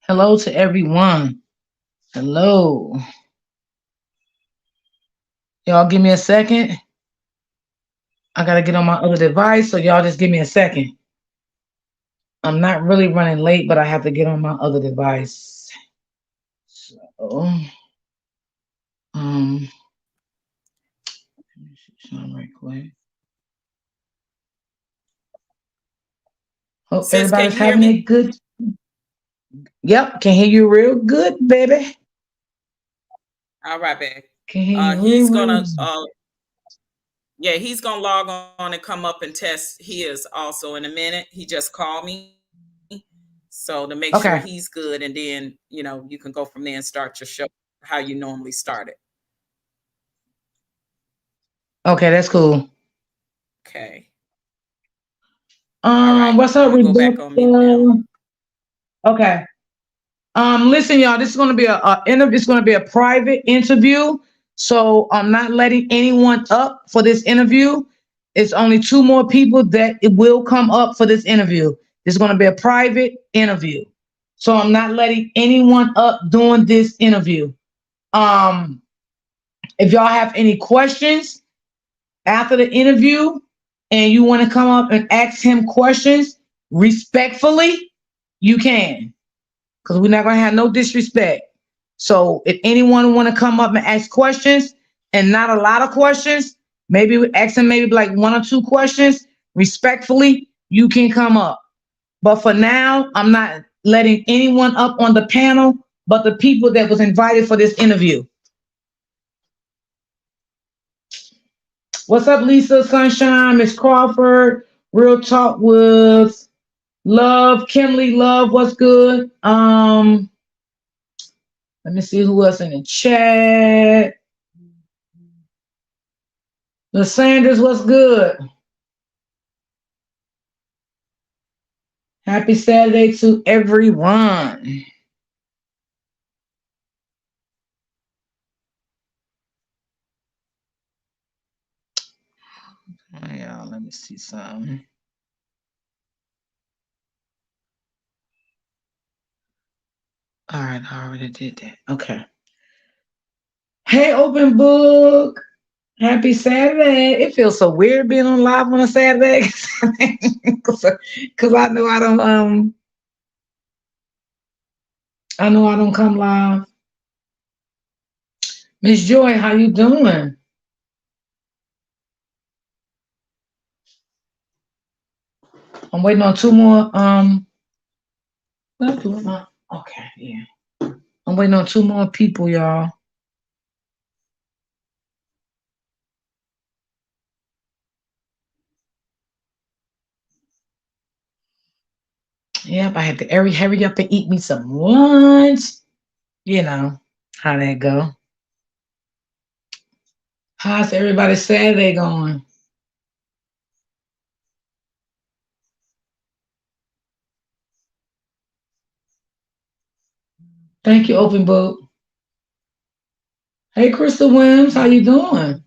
Hello to everyone. Hello. Y'all give me a second. I gotta get on my other device, so y'all just give me a second. I'm not really running late, but I have to get on my other device. So, let me see something right quick. Hope Sis, can everybody's you hear having a me? good. Yep, can hear you real good, baby. All right, babe. Can hear you real, He's real. gonna yeah, he's gonna log on and come up and test his also in a minute. He just called me. So to make sure he's good, Okay. and then, you can go from there and start your show how you normally start it. Okay, that's cool. Okay. All right. What's I'm up, gonna go back on mute now. Rebecca? Okay. Listen, y'all, this is going to be a interview. It's going to be a private interview. So I'm not letting anyone up for this interview. It's only two more people that it will come up for this interview. It's going to be a private interview. So I'm not letting anyone up doing this interview. Um, if y'all have any questions after the interview and you want to come up and ask him questions respectfully, you can, because we're not gonna have no disrespect. So if anyone want to come up and ask questions, and not a lot of questions, maybe we ask them maybe like one or two questions respectfully, you can come up. But for now, I'm not letting anyone up on the panel but the people that was invited for this interview. What's up, Lisa, Sunshine, Miss Crawford, Real Talk with Love, Kimberly Love, what's good? Let me see who else in the chat. The Sanders, what's good? Happy Saturday to everyone. Yeah, let me see something. All right, I already did that. Okay. Hey, open book. Happy Saturday. It feels so weird being on live on a Saturday. Cause I know I don't come live. Miss Joy, how you doing? I'm waiting on two more. What do I? Okay, yeah. I'm waiting on two more people, y'all. Yep, I had to hurry up and eat me some lunch. You know how that go. How's everybody's Saturday going? Thank you, open book. Hey, Crystal Williams, how you doing?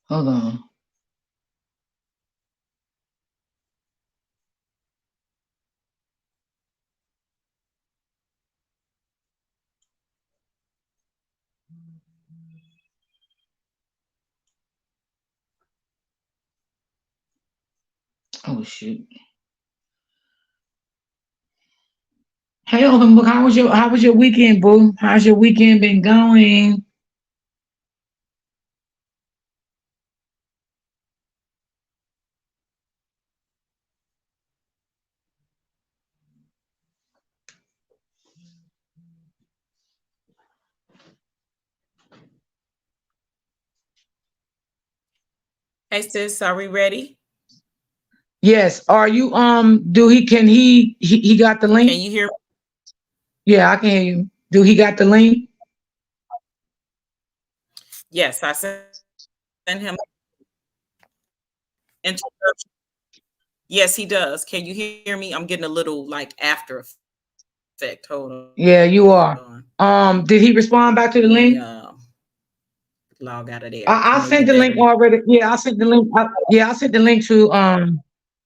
Hold on. Oh shoot. Hey, open book. How was your weekend, boo? How's your weekend been going? Hey sis, are we ready? Yes. Are you do he can he got the Can link? you hear me? Yeah, I can hear you. Do he got the link? Yes, I sent him introduction. Yes, Yes, he does. Can you hear me? I'm getting a little like after effect. Hold on. Yeah, you are. Did he respond back to the Let me link? log out of there. It I may be sent the link better. already. Yeah, I sent the link. Yeah, I sent the link to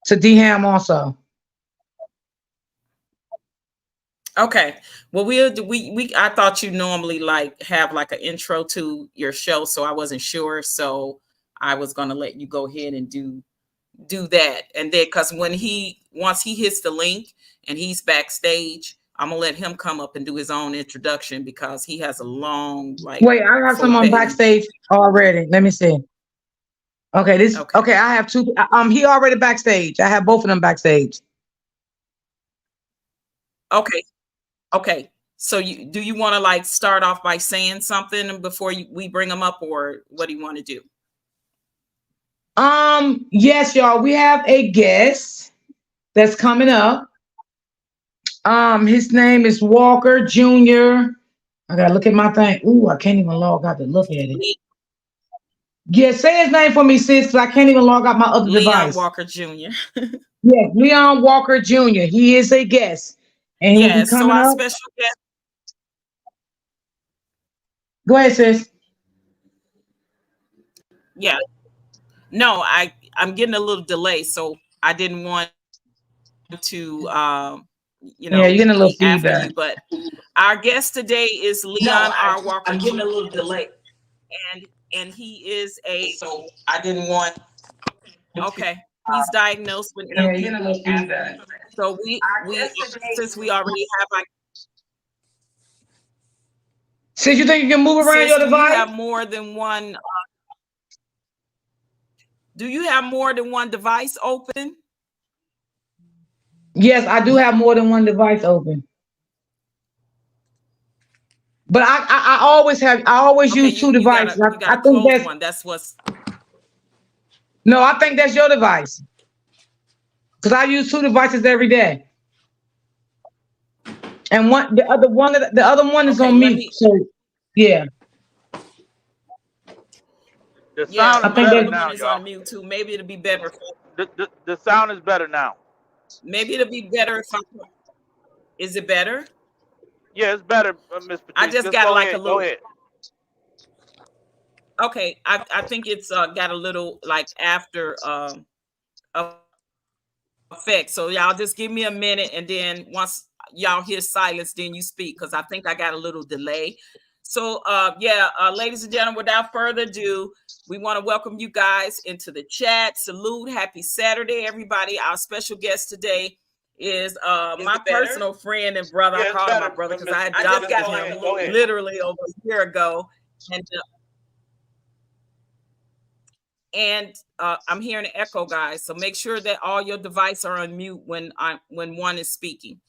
DHam also. Okay. Well, we I thought you normally like have like an intro to your show, so I wasn't sure. So I was gonna let you go ahead and do that. And then because once he hits the link and he's backstage, I'm gonna let him come up and do his own introduction because he has a long, like, Wait, I have full someone page. backstage already. Let me see. Okay, Okay. I have two. He already backstage. I have both of them backstage. Okay. Okay. So you want to like start off by saying something before we bring them up, or what do you want to do? Yes, y'all. We have a guest that's coming up. His name is Walker Jr. I gotta look at my thing. Ooh, I can't even log out to look at it. Yeah, say his name for me, sis, 'cause I can't even log out my other Leon device. Walker Jr. Yes, Leon Walker Jr. He is a guest, and he'll be Yes. So coming our up. special guest. Go ahead, sis. Yeah. No, I'm getting a little delay, so I didn't want to Yeah, you're getting a little speak after you, feedback. but our guest today is No, Leon R. Walker I'm getting a Jr. little delay. and he is a So I didn't want to. okay. He's diagnosed with Yeah, you're getting a little feedback. so Our we guest today since we already have like Sis, you think you can move around sis, your device? do you have more than one device open? Yes, I do have more than one device open. But I always Okay, use two you devices. gotta I think close that's one. That's what's no, I think that's your device. Because I use two devices every day. And the other one is okay. on Let mute. me So yeah, The yeah, sound I is my think better other that one now, is y'all. on mute too. Maybe it'll be better. The sound is better now. Maybe it'll be better if I is it better? Yeah, it's better, Miss I Patrice. just Just got go like a ahead. Go little ahead. okay. I think it's got a little like after effect. So y'all just give me a minute, and then once y'all hear silence, then you speak because I think I got a little delay. So ladies and gentlemen, without further ado, we want to welcome you guys into the chat. Salute, happy Saturday, everybody. Our special guest today is my personal friend and brother. I Yeah, it's call him my better, brother because Miss I Patrice. adopted Just go him ahead. Go ahead. literally over a year ago, and I'm hearing an echo, guys. So make sure that all your devices are on mute when one is speaking.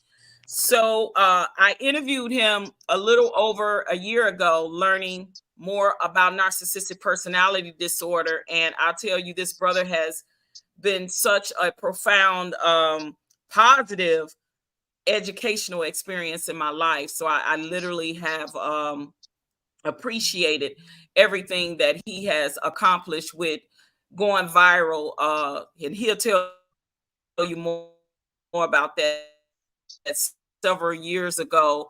So I interviewed him a little over a year ago, learning more about narcissistic personality disorder, and I'll tell you, this brother has been such a profound, positive educational experience in my life. So I literally have appreciated everything that he has accomplished with going viral. And he'll tell you more about that several years ago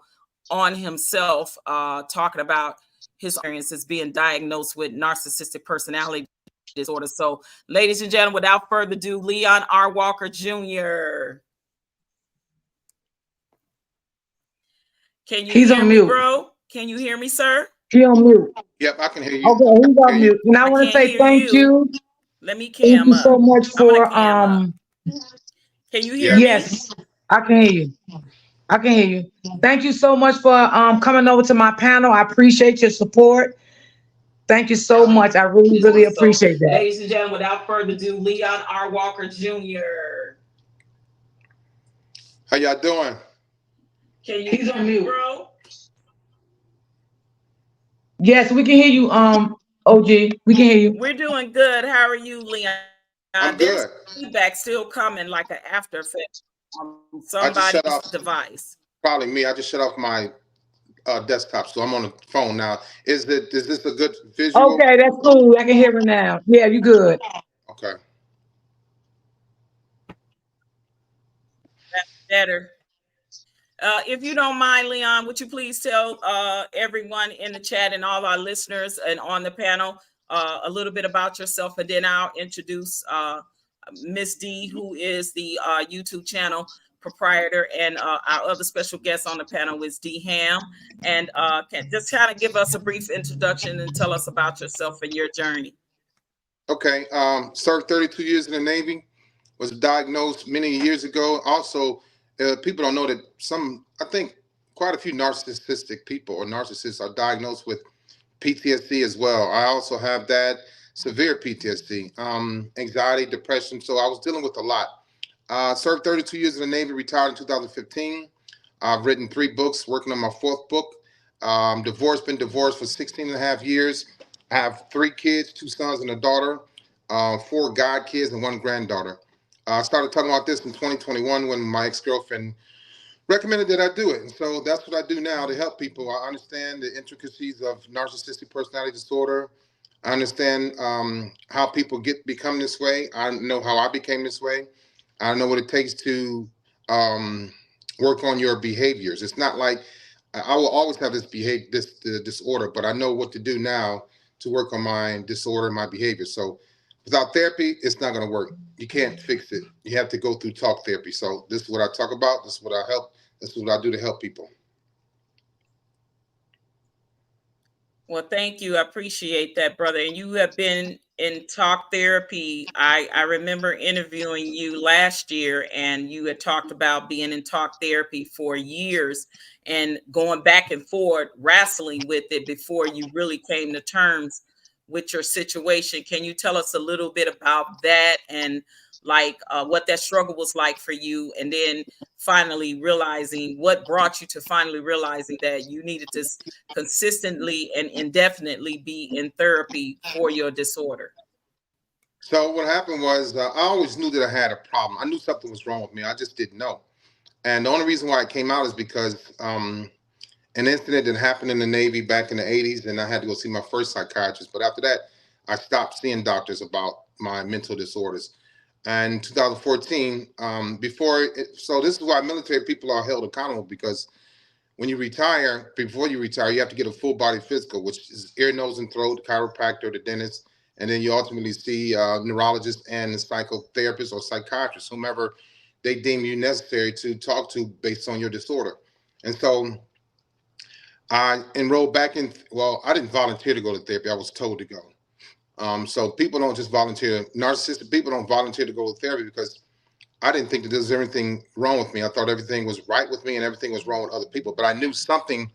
on himself, talking about his experiences being diagnosed with narcissistic personality disorder. So, ladies and gentlemen, without further ado, Leon R. Walker Jr. Can you he's hear on me, mute. bro? Can you hear me, sir? He on mute. Yep, I can hear you. Okay, he's Hear on you. mute. And I I want to can't say hear thank you. you. Let me Thank cam you up. so much I'm gonna for cam up. Can you hear Yes. me? yes, I can hear you. I can hear you. Thank you so much for coming over to my panel. I appreciate your support. Thank you so much. I really, really So, appreciate that. ladies and gentlemen, without further ado, Leon R. Walker Jr. How y'all doing? Can you hear me, bro? Yes, we can hear you, OG. We can hear you. We're doing good. How are you, Leon? I'm There's good. feedback still coming like an after effect on I just shut somebody's off, device. probably me. I just shut off my desktop, so I'm on the phone now. Is this a good visual? Okay, that's cool. I can hear it now. Yeah, you good. Okay. Better. If you don't mind, Leon, would you please tell everyone in the chat and all our listeners and on the panel a little bit about yourself, and then I'll introduce Miss D, who is the YouTube channel proprietor, and our other special guest on the panel is D Ham, and can just kind of give us a brief introduction and tell us about yourself and your journey. Okay. Served 32 years in the Navy. Was diagnosed many years ago. Also, people don't know that I think quite a few narcissistic people or narcissists are diagnosed with PTSD as well. I also have that severe PTSD, anxiety, depression. So I was dealing with a lot. Served 32 years in the Navy, retired in 2015. I've written 3 books, working on my 4th book. Been divorced for 16 and a half years. I have 3 kids, 2 sons and a daughter, 4 god kids and 1 granddaughter. I started talking about this in 2021 when my ex-girlfriend recommended that I do it. And so that's what I do now to help people. I understand the intricacies of narcissistic personality disorder. I understand how people become this way. I know how I became this way. I know what it takes to work on your behaviors. It's not like I will always have this disorder, but I know what to do now to work on my disorder and my behavior. So without therapy, it's not going to work. You can't fix it. You have to go through talk therapy. So this is what I talk about. This is what I help. This is what I do to help people. Well, thank you. I appreciate that, brother. And you have been in talk therapy. I remember interviewing you last year, and you had talked about being in talk therapy for years and going back and forth, wrestling with it before you really came to terms with your situation. Can you tell us a little bit about that and what that struggle was like for you? And then finally realizing what brought you to finally realizing that you needed to consistently and indefinitely be in therapy for your disorder. So what happened was I always knew that I had a problem. I knew something was wrong with me. I just didn't know. And the only reason why I came out is because an incident that happened in the Navy back in the 80s, and I had to go see my first psychiatrist. But after that, I stopped seeing doctors about my mental disorders. And 2014, so this is why military people are held accountable, because when you retire, before you retire, you have to get a full body physical, which is ear, nose, and throat, chiropractor, the dentist, and then you ultimately see neurologists and psychotherapists or psychiatrists, whomever they deem you necessary to talk to based on your disorder. And so I enrolled back in, well, I didn't volunteer to go to therapy. I was told to go. So people don't just volunteer. Narcissistic people don't volunteer to go to therapy because I didn't think that there was anything wrong with me. I thought everything was right with me and everything was wrong with other people. But I knew something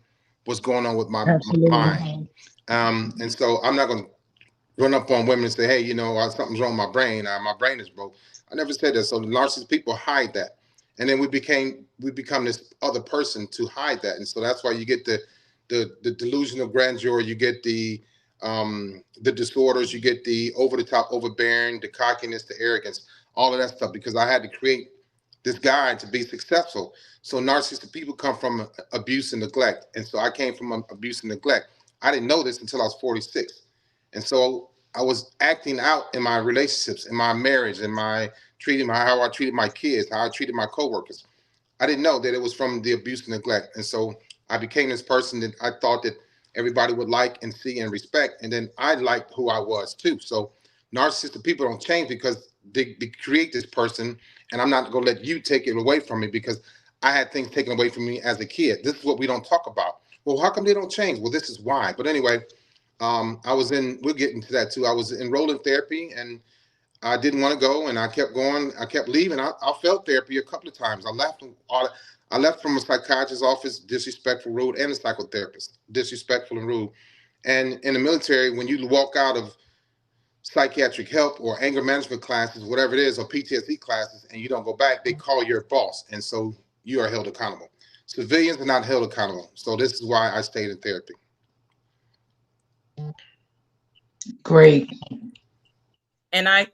was going on with my mind. And so I'm not going to run up on women and say, hey, something's wrong with my brain. My brain is broke. I never said that. So the narcissistic people hide that. And then we become this other person to hide that. And so that's why you get the delusion of grandeur. You get the disorders. You get the over the top, overbearing, the cockiness, the arrogance, all of that stuff, because I had to create this guy to be successful. So narcissistic people come from abuse and neglect. And so I came from abuse and neglect. I didn't know this until I was 46. And so I was acting out in my relationships, in my marriage, in how I treated my kids, how I treated my coworkers. I didn't know that it was from the abuse and neglect. And so I became this person that I thought that everybody would like and see and respect. And then I liked who I was too. So narcissistic people don't change because they create this person, and I'm not going to let you take it away from me because I had things taken away from me as a kid. This is what we don't talk about. Well, how come they don't change? Well, this is why. But anyway, we'll get into that too. I was enrolled in therapy and I didn't want to go, and I kept going. I kept leaving. I failed therapy a couple of times. I left from a psychiatrist's office, disrespectful, rude, and a psychotherapist, disrespectful and rude. And in the military, when you walk out of psychiatric help or anger management classes, whatever it is, or PTSD classes, and you don't go back, they call your boss. And so you are held accountable. Civilians are not held accountable. So this is why I stayed in therapy. Great. And I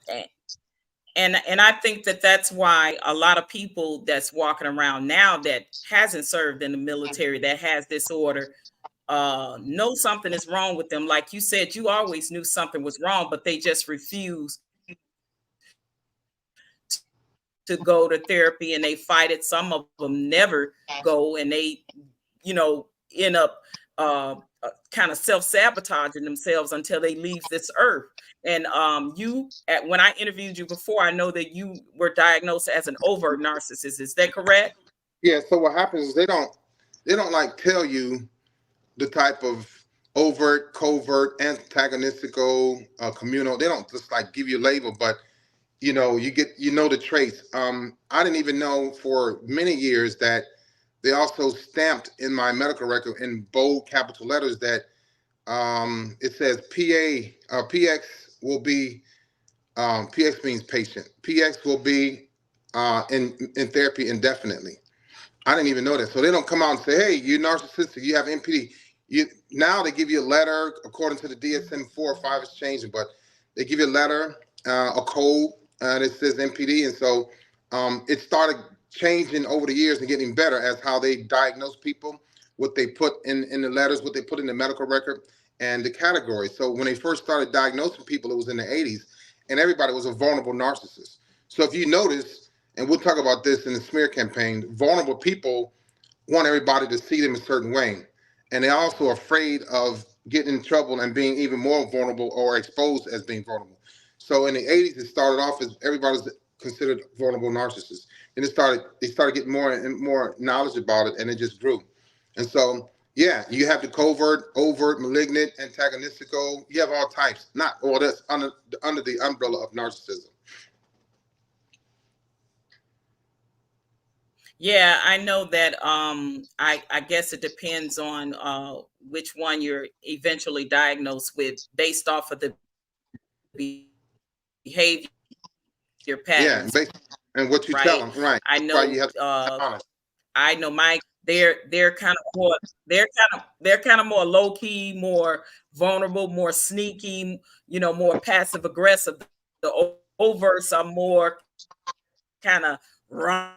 think that that's why a lot of people that's walking around now that hasn't served in the military, that has disorder, know something is wrong with them. Like you said, you always knew something was wrong, but they just refused to to go to therapy and they fight it. Some of them never go, and they, end up kind of self-sabotaging themselves until they leave this earth. And when I interviewed you before, I know that you were diagnosed as an overt narcissist. Is that correct? Yeah. So what happens is they don't like tell you the type of overt, covert, antagonistical, communal. They don't just like give you a label, but you get the traits. I didn't even know for many years that they also stamped in my medical record in bold capital letters that it says PX will be, PX means patient. PX will be in therapy indefinitely. I didn't even know that. So they don't come out and say, "Hey, you're narcissistic. You have NPD." Now they give you a letter according to the DSM-4 or 5 is changing, but they give you a letter, a code that says NPD, and so it started changing over the years and getting better as how they diagnose people, what they put in the letters, what they put in the medical record, and the categories. So when they first started diagnosing people, it was in the 80s, and everybody was a vulnerable narcissist. So if you notice, and we'll talk about this in the smear campaign, vulnerable people want everybody to see them a certain way. And they're also afraid of getting in trouble and being even more vulnerable or exposed as being vulnerable. So in the 80s, it started off as everybody's considered vulnerable narcissists. And they started getting more and more knowledge about it, and it just grew. And so, yeah, you have the covert, overt, malignant, antagonistical. You have all types. Not all that's under the umbrella of narcissism. Yeah, I know that. I guess it depends on which one you're eventually diagnosed with, based off of the behavior Yeah, patterns, and what you tell right? them, right? I That's why know. you have to be honest. I know they're kind of more more low key, more vulnerable, more sneaky. More passive aggressive. The overts are more kind of raw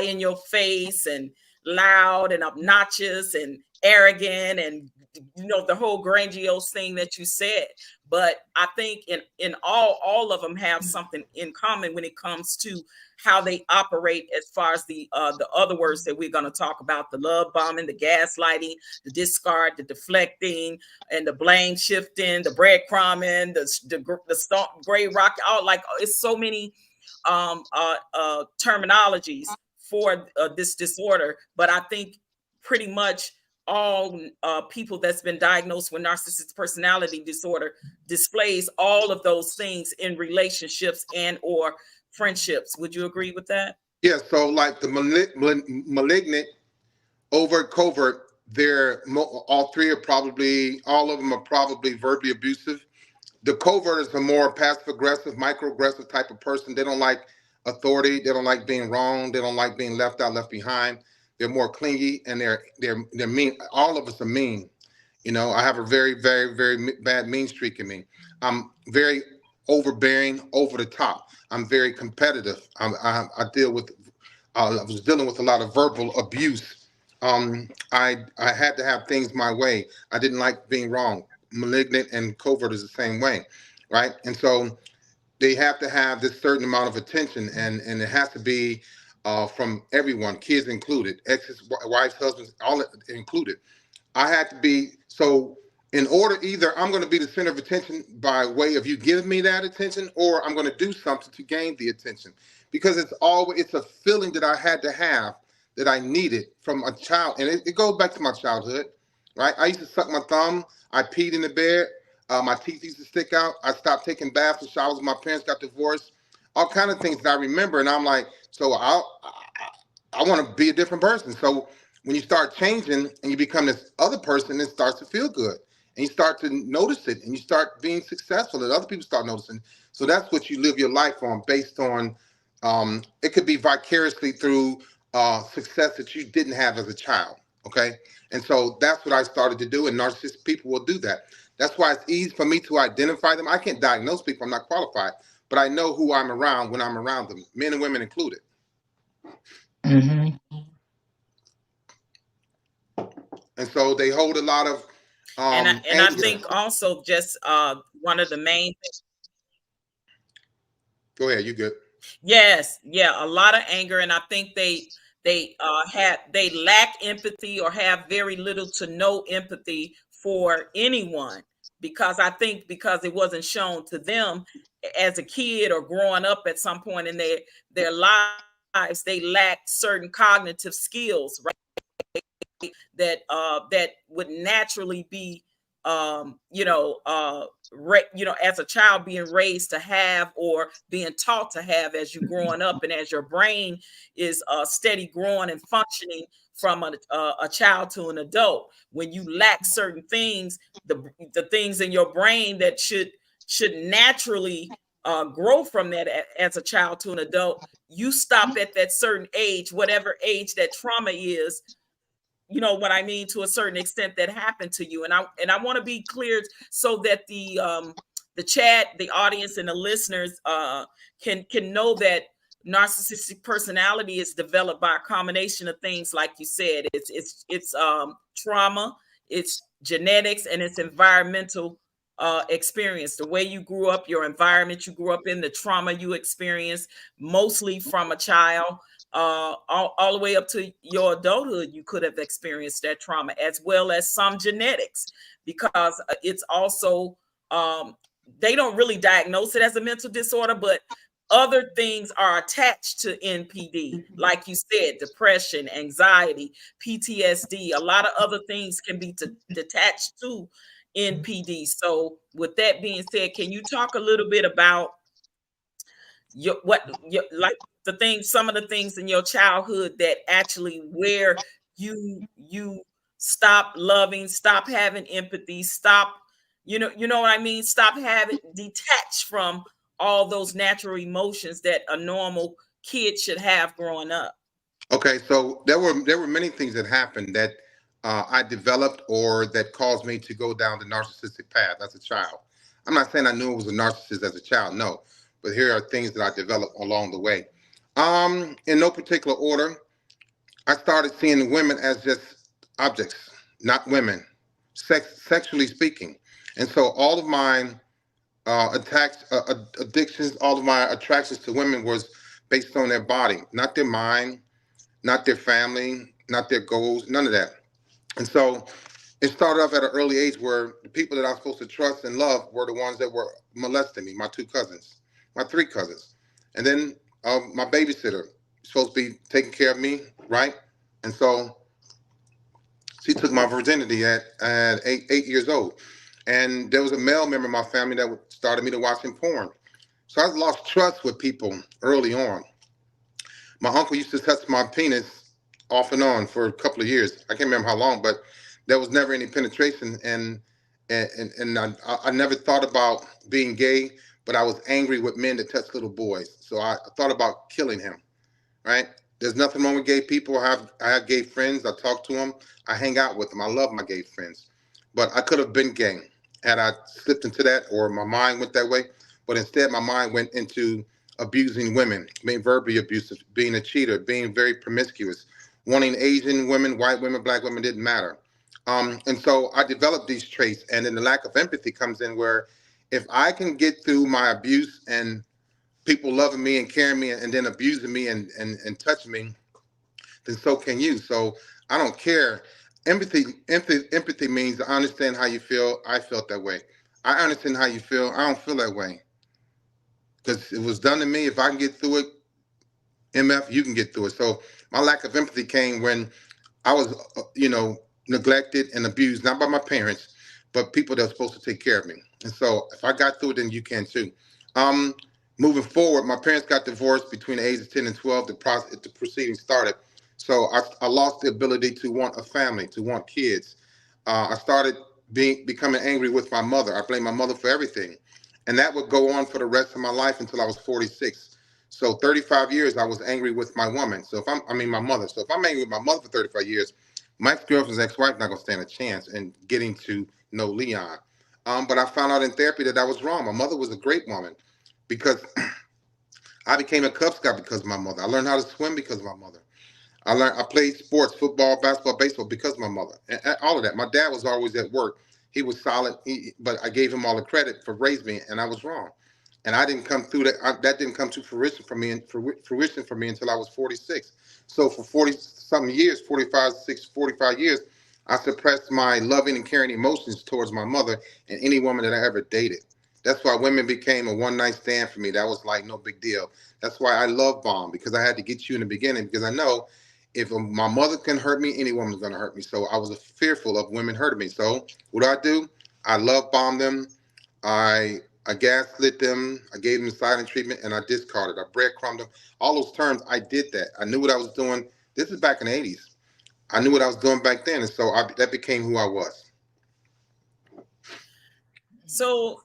in your face and loud and obnoxious and arrogant, and the whole grandiose thing that you said. But I think in all of them have something in common when it comes to how they operate, as far as the other words that we're going to talk about: the love bombing, the gaslighting, the discard, the deflecting, and the blame shifting, the breadcrumbing, the stomp, gray rock. All, like, it's so many terminologies for this disorder. But I think pretty much all people that's been diagnosed with narcissistic personality disorder displays all of those things in relationships and or friendships. Would you agree with that? Yeah, so like the malignant, overt, covert, all three are probably, all of them are probably verbally abusive. The covert is a more passive aggressive, microaggressive type of person. They don't like authority. They don't like being wrong. They don't like being left out, left behind. They're more clingy, and they're mean. All of us are mean. I have a very, very, very bad mean streak in me. I'm very overbearing, over the top. I'm very competitive. I deal with. I was dealing with a lot of verbal abuse. I had to have things my way. I didn't like being wrong. Malignant and covert is the same way, right? And so they have to have this certain amount of attention, and it has to be from everyone, kids included, exes, wives, husbands, all included. I had to be, so in order, either I'm going to be the center of attention by way of you giving me that attention, or I'm going to do something to gain the attention, because it's a feeling that I had to have, that I needed from a child. And it goes back to my childhood, right? I used to suck my thumb. I peed in the bed. My teeth used to stick out. I stopped taking baths and showers when my parents got divorced. All kind of things that I remember. And I'm like, so I want to be a different person. So when you start changing and you become this other person, it starts to feel good. And you start to notice it, and you start being successful, and other people start noticing. So that's what you live your life on, based on, it could be vicariously through success that you didn't have as a child. Okay. And so that's what I started to do. And narcissistic people will do that. That's why it's easy for me to identify them. I can't diagnose people. I'm not qualified, but I know who I'm around when I'm around them, men and women included. Mm-hmm. And so they hold a lot of And I anger. think also just one of the main Go ahead, you good. Yes, yeah, a lot of anger, and I think they lack empathy or have very little to no empathy for anyone, because I think because it wasn't shown to them as a kid or growing up at some point in their lives, they lack certain cognitive skills, right? That would naturally be as a child being raised to have, or being taught to have, as you growing up and as your brain is steady growing and functioning from a child to an adult. When you lack certain things, the things in your brain that should naturally grow from that as a child to an adult, you stop at that certain age, whatever age that trauma is, you know what I mean, to a certain extent, that happened to you. And I want to be clear so that the chat, the audience, and the listeners can know that narcissistic personality is developed by a combination of things, like you said. It's trauma, it's genetics, and it's environmental experience. The way you grew up, your environment you grew up in, the trauma you experienced, mostly from a child, all the way up to your adulthood, you could have experienced that trauma, as well as some genetics, because it's also, they don't really diagnose it as a mental disorder, but other things are attached to NPD. Like you said, depression, anxiety, PTSD, a lot of other things can be detached to NPD. So with that being said, can you talk a little bit about like the things, some of the things in your childhood that actually where you stop loving, stop having empathy, stop, you know what I mean, stop having, detached from all those natural emotions that a normal kid should have growing up? Okay, so there were many things that happened that I developed or that caused me to go down the narcissistic path as a child. I'm not saying I knew it was a narcissist as a child, no, but here are things that I developed along the way. In no particular order, I started seeing women as just objects, not women, sexually speaking, and so all of my attacks, addictions, all of my attractions to women was based on their body, not their mind, not their family, not their goals, none of that. And so it started off at an early age where the people that I was supposed to trust and love were the ones that were molesting me, my two cousins, my three cousins. And then my babysitter, supposed to be taking care of me, right? And so she took my virginity at 8 years old. And there was a male member of my family that started me to watching porn. So I lost trust with people early on. My uncle used to touch my penis off and on for a couple of years. I can't remember how long, but there was never any penetration. And I never thought about being gay, but I was angry with men that touch little boys. So I thought about killing him. Right? There's nothing wrong with gay people. I have gay friends. I talk to them. I hang out with them. I love my gay friends. But I could have been gay had I slipped into that, or my mind went that way. But instead, my mind went into abusing women, being verbally abusive, being a cheater, being very promiscuous, wanting Asian women, white women, black women, didn't matter. And so I developed these traits, and then the lack of empathy comes in where if I can get through my abuse and people loving me and caring me and then abusing me and touching me, then so can you. So I don't care. Empathy means I understand how you feel. I felt that way. I understand how you feel. I don't feel that way because it was done to me. If I can get through it, MF, you can get through it. So my lack of empathy came when I was, neglected and abused, not by my parents, but people that were supposed to take care of me. And so if I got through it, then you can too. Um, Moving forward, my parents got divorced between the ages of 10 and 12. The proceedings started. So I lost the ability to want a family, to want kids. I started becoming angry with my mother. I blamed my mother for everything. And that would go on for the rest of my life until I was 46. So 35 years, I was angry with my woman. My mother. So if I'm angry with my mother for 35 years, my ex-girlfriend's ex-wife not gonna stand a chance in getting to know Leon. But I found out in therapy that I was wrong. My mother was a great woman because I became a Cub Scout because of my mother. I learned how to swim because of my mother. I played sports, football, basketball, baseball because of my mother. And all of that. My dad was always at work. He was solid, but I gave him all the credit for raising me, and I was wrong. and I didn't come through that. That didn't come to fruition for me, and fruition for me until I was 46. So for 40 something years, 45 years, I suppressed my loving and caring emotions towards my mother and any woman that I ever dated. That's why women became a one night stand for me. That was like no big deal. That's why I love bomb, because I had to get you in the beginning, because I know if my mother can hurt me, any woman's gonna hurt me. So I was fearful of women hurting me. So what do? I love bombed them. I gaslit them. I gave them silent treatment, and I discarded. I breadcrumbed them. All those terms, I did that. I knew what I was doing. This is back in the 80s. I knew what I was doing back then, and so that became who I was. So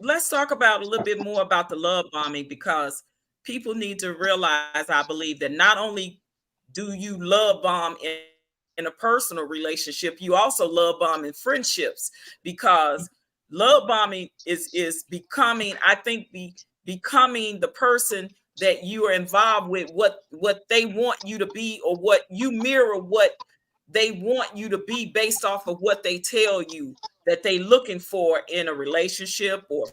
let's talk about a little bit more about the love bombing, because people need to realize, I believe, that not only do you love bomb in a personal relationship, you also love bomb in friendships, because love bombing is becoming, I think, becoming the person that you are involved with, what they want you to be, or what you mirror what they want you to be based off of what they tell you that they looking for in a relationship or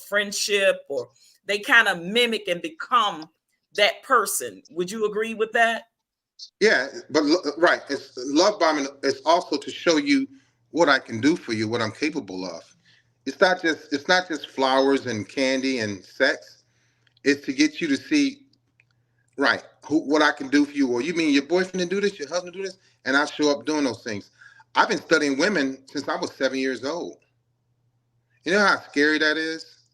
friendship, or they kind of mimic and become that person. Would you agree with that? Yeah, but right, it's love bombing. It's also to show you what I can do for you, what I'm capable of. It's not just flowers and candy and sex. It's to get you to see, right, what I can do for you. Well, you mean your boyfriend didn't do this, your husband do this, and I show up doing those things. I've been studying women since I was 7 years old. You know how scary that is?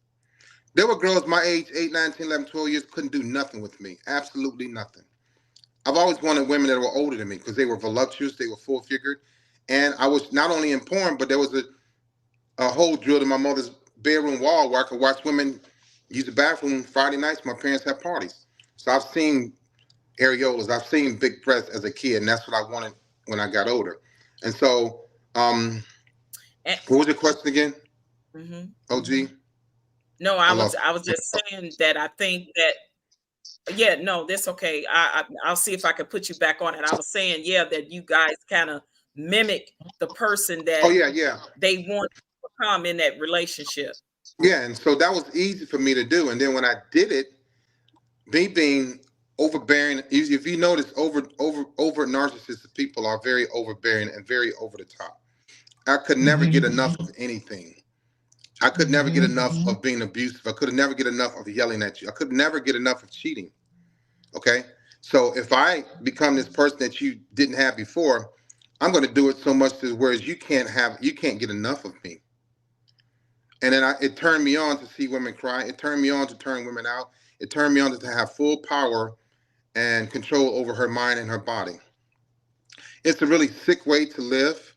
There were girls my age, 8, 9, 10, 11, 12 years, couldn't do nothing with me. Absolutely nothing. I've always wanted women that were older than me because they were voluptuous, they were full figured. And I was not only in porn, but there was a hole drilled in my mother's bedroom wall where I could watch women use the bathroom Friday nights. My parents had parties. So I've seen areolas, I've seen big breasts as a kid, and that's what I wanted when I got older. And so, what was your question again? Mm-hmm. OG? No, I was just saying that I think that, yeah, no, that's okay. I'll see if I can put you back on it. I was saying, yeah, that you guys kind of mimic the person that they want to become in that relationship. Yeah, and so that was easy for me to do. And then when I did it, me being overbearing, if you notice, over narcissistic people are very overbearing and very over the top. I could never get enough of anything. I could never get enough of being abusive. I could never get enough of yelling at you. I could never get enough of cheating. Okay? So if I become this person that you didn't have before, I'm going to do it so much to whereas you can't get enough of me. And then it turned me on to see women cry. It turned me on to turn women out. It turned me on to have full power and control over her mind and her body. It's a really sick way to live.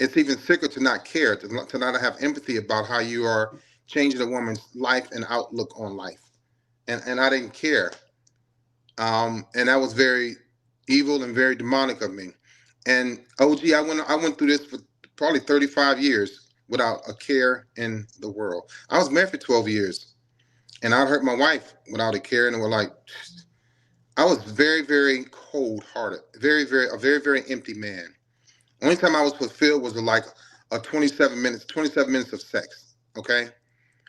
It's even sicker to not care, to not have empathy about how you are changing a woman's life and outlook on life. And I didn't care. And that was very evil and very demonic of me. And OG, I went through this for probably 35 years without a care in the world. I was married for 12 years, and I'd hurt my wife without a care, and it was like, I was very, very cold-hearted, a very, very empty man. Only time I was fulfilled was like a 27 minutes of sex, okay?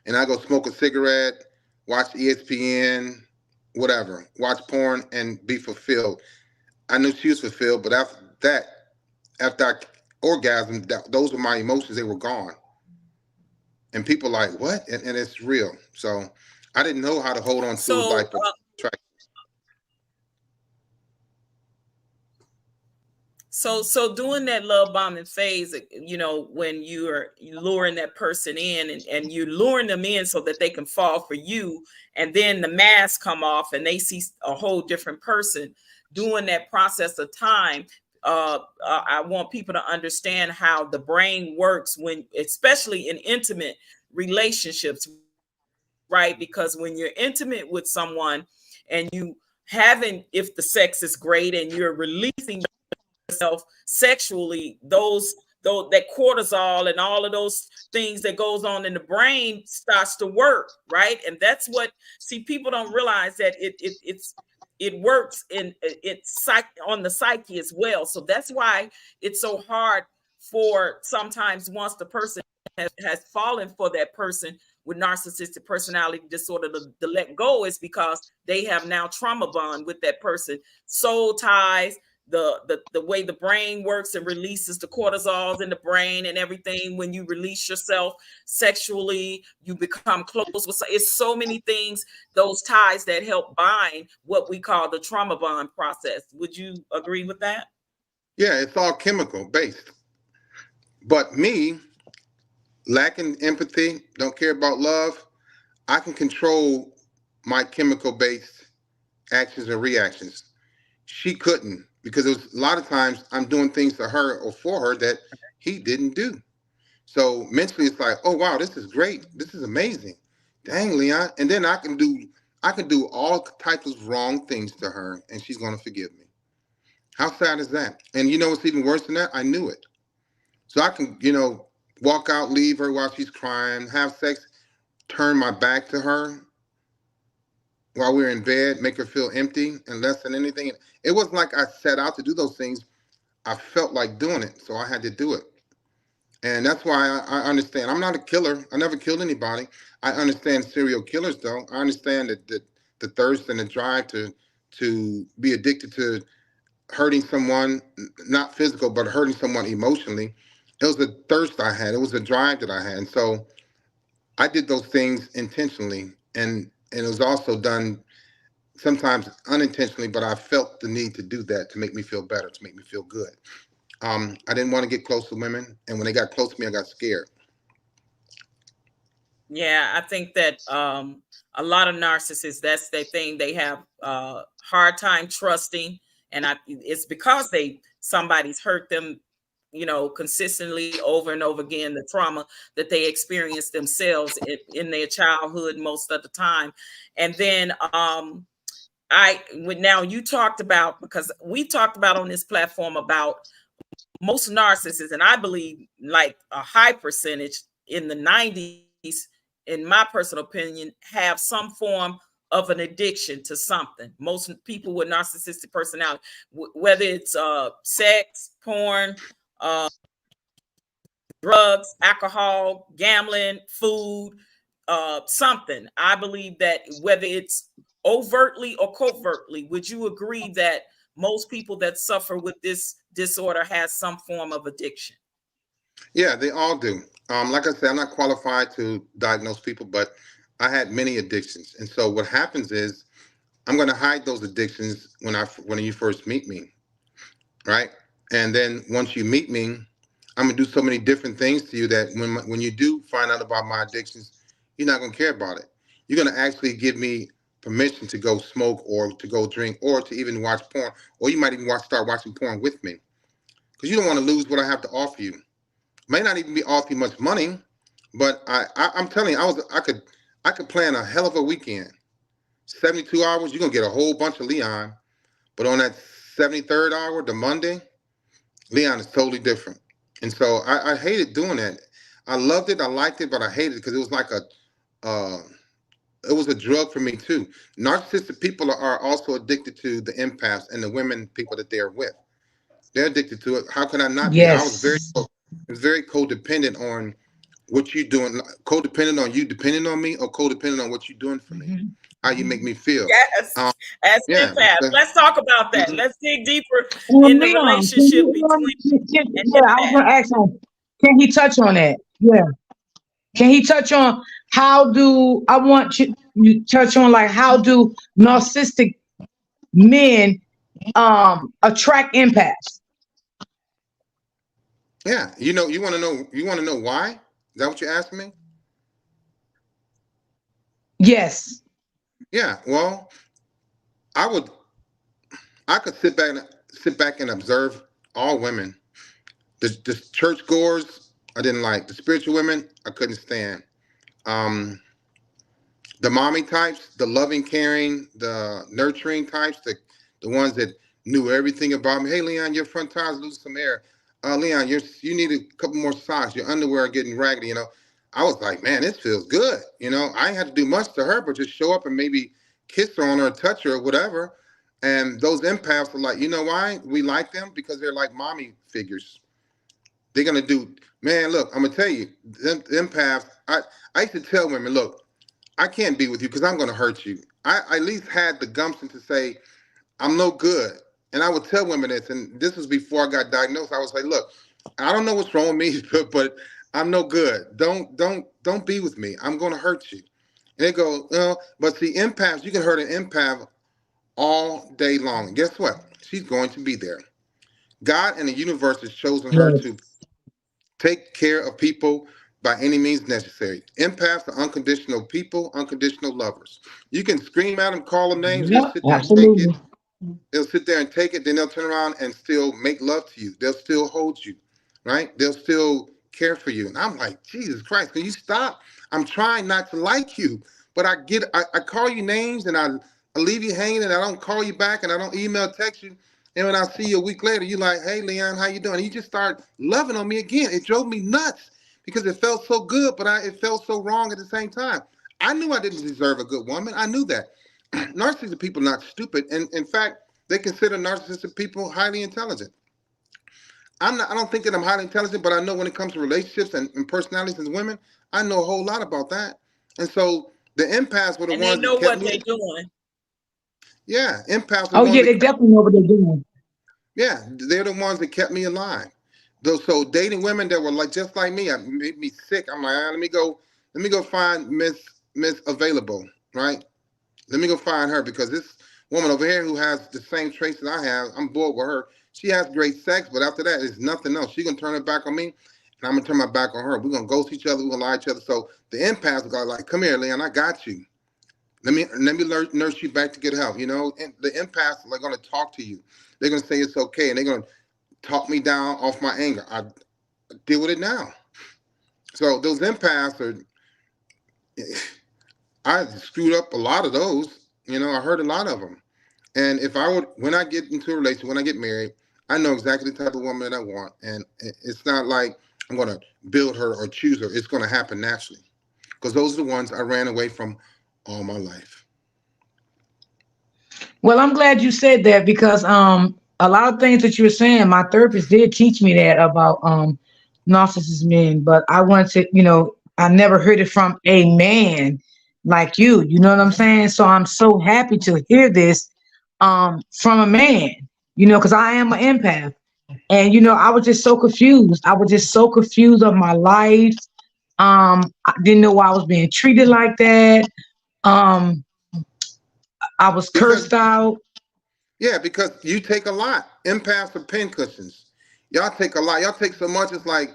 And I go smoke a cigarette, watch ESPN, whatever, watch porn, and be fulfilled. I knew she was fulfilled, but after I orgasmed, those were my emotions. They were gone. And people like, what? And it's real. So I didn't know how to hold on to like a track. So doing that love bombing phase, you know, when you're luring that person in and you're luring them in so that they can fall for you, and then the mask come off and they see a whole different person. Doing that process of time, I want people to understand how the brain works when, especially in intimate relationships, right? Because when you're intimate with someone and you haven't, if the sex is great and you're releasing yourself sexually, that cortisol and all of those things that goes on in the brain starts to work, right? And that's what, see, people don't realize that it works on the psyche as well. So that's why it's so hard for sometimes once the person has fallen for that person, with narcissistic personality disorder to let go is because they have now trauma bond with that person. Soul ties, the way the brain works and releases the cortisols in the brain and everything. When you release yourself sexually, you become close with. It's so many things, those ties that help bind what we call the trauma bond process. Would you agree with that? Yeah, it's all chemical based. But me, lacking empathy, don't care about love, I can control my chemical based actions and reactions. She couldn't, because it was a lot of times I'm doing things to her or for her that he didn't do. So mentally it's like, oh wow, this is great. This is amazing. Dang, Leon. And then I can do all types of wrong things to her and she's gonna forgive me. How sad is that? And you know what's even worse than that? I knew it. So I can, walk out, leave her while she's crying, have sex, turn my back to her while we're in bed, make her feel empty and less than anything. It wasn't like I set out to do those things. I felt like doing it, so I had to do it. And that's why I understand. I'm not a killer. I never killed anybody. I understand serial killers, though. I understand that the thirst and the drive to be addicted to hurting someone, not physical, but hurting someone emotionally. It was a thirst I had. It was a drive that I had. And so I did those things intentionally, and it was also done sometimes unintentionally, but I felt the need to do that to make me feel better, to make me feel good. I didn't want to get close to women, and when they got close to me, I got scared. Yeah, I think that a lot of narcissists, that's their thing. They have hard time trusting, and it's because somebody's hurt them, consistently over and over again. The trauma that they experience themselves in their childhood most of the time, and then now you talked about, because we talked about on this platform about most narcissists, and I believe like a high percentage in the 90s, in my personal opinion, have some form of an addiction to something. Most people with narcissistic personality, whether it's sex, porn, drugs, alcohol, gambling, food, something. I believe that whether it's overtly or covertly, would you agree that most people that suffer with this disorder has some form of addiction? Yeah, they all do. Like I said, I'm not qualified to diagnose people, but I had many addictions, and so what happens is I'm going to hide those addictions when you first meet me, right? And then once you meet me, I'm gonna do so many different things to you that when you do find out about my addictions, you're not gonna care about it. You're gonna actually give me permission to go smoke or to go drink or to even watch porn, or you might even start watching porn with me because you don't want to lose what I have to offer you. May not even be offer you much money, but I'm telling you, I could plan a hell of a weekend. 72 hours, you're gonna get a whole bunch of Leon, but on that 73rd hour, the Monday, Leon is totally different. And so I hated doing that. I loved it, I liked it, but I hated it because it was like uh, it was a drug for me too. Narcissistic people are also addicted to the empaths and the women people that they're with. They're addicted to it. How can I not be? Yes. I was very codependent on what you doing, codependent on you depending on me, or codependent on what you're doing for me, Mhm. how you make me feel. Yes, Um, as yeah. empath. Let's talk about that. Mhm. Let's dig deeper in the Leon, can relationship you, between an yeah, I was empath. gonna ask him, can he touch on that? Yeah. Can he touch on how do I want you touch on like how do narcissistic men attract empaths? Yeah. You want to know why? Is that what you're asking me? Yes. Yeah. Well, I would I could sit back and observe all women. The church goers I didn't like. The spiritual women I couldn't stand. Um, the mommy types, the loving, caring, the nurturing types, the ones that knew everything about me. Hey, Leon, your front tires losing some air. Leon, you need a couple more socks. Your underwear are getting raggedy. I was like, man, this feels good. I ain't had to do much to her, but just show up and maybe kiss her on her, touch her, or whatever. And those empaths are like, you know why we like them? Because they're like mommy figures. They're gonna do. Man, look, I'm gonna tell you, them empaths. I used to tell women, look, I can't be with you because I'm gonna hurt you. I at least had the gumption to say I'm no good, and I would tell women this. And this was before I got diagnosed. I was like, look, I don't know what's wrong with me, but I'm no good. Don't be with me. I'm gonna hurt you. And they go, but see, empaths, you can hurt an empath all day long. And guess what? She's going to be there. God and the universe has chosen her to Yes. take care of people by any means necessary. Empaths are unconditional people, unconditional lovers. You can scream at them, call them names, they'll Yep. sit there and take it. Absolutely. They'll sit there and take it, then they'll turn around and still make love to you. They'll still hold you, right? They'll still care for you. And I'm like, Jesus Christ, can you stop? I'm trying not to like you, but I call you names and I leave you hanging and I don't call you back and I don't email, text you. And when I see you a week later, you're like, hey, Leon, how you doing? And you just start loving on me again. It drove me nuts because it felt so good, but it felt so wrong at the same time. I knew I didn't deserve a good woman. I knew that. Narcissistic people are not stupid. And in fact, they consider narcissistic people highly intelligent. I don't think that I'm highly intelligent, but I know when it comes to relationships and personalities as women, I know a whole lot about that. And so the empaths were the And they ones that know kept what me. they're doing. Yeah, empaths are the Oh ones yeah, they that definitely know what they're doing. yeah, they're the ones that kept me alive. Though, so dating women that were like just like me, made me sick. I'm like, let me go find Miss Available, right? Let me go find her because this woman over here who has the same traits that I have, I'm bored with her. She has great sex, but after that, it's nothing else. She's gonna turn her back on me, and I'm gonna turn my back on her. We're gonna ghost each other. We're gonna lie to each other. So the empaths are like, come here, Leon, I got you. Let me nurse you back to good health. You know, and the empaths are gonna talk to you. They're gonna say it's okay, and they're gonna talk me down off my anger. I deal with it now. So those empaths are. I screwed up a lot of those. You know, I heard a lot of them. And if I would, when I get into a relationship, when I get married, I know exactly the type of woman that I want. And it's not like I'm going to build her or choose her. It's going to happen naturally because those are the ones I ran away from all my life. Well, I'm glad you said that because a lot of things that you were saying, my therapist did teach me that about narcissist men, but I wanted to, I never heard it from a man like you. You know what I'm saying? So I'm so happy to hear this from a man, because I am an empath. And I was just so confused. I was just so confused of my life. I didn't know why I was being treated like that. Um, I was Because cursed out. Yeah, because you take a lot. Empaths are pincushions. Y'all take a lot. Y'all take so much. It's like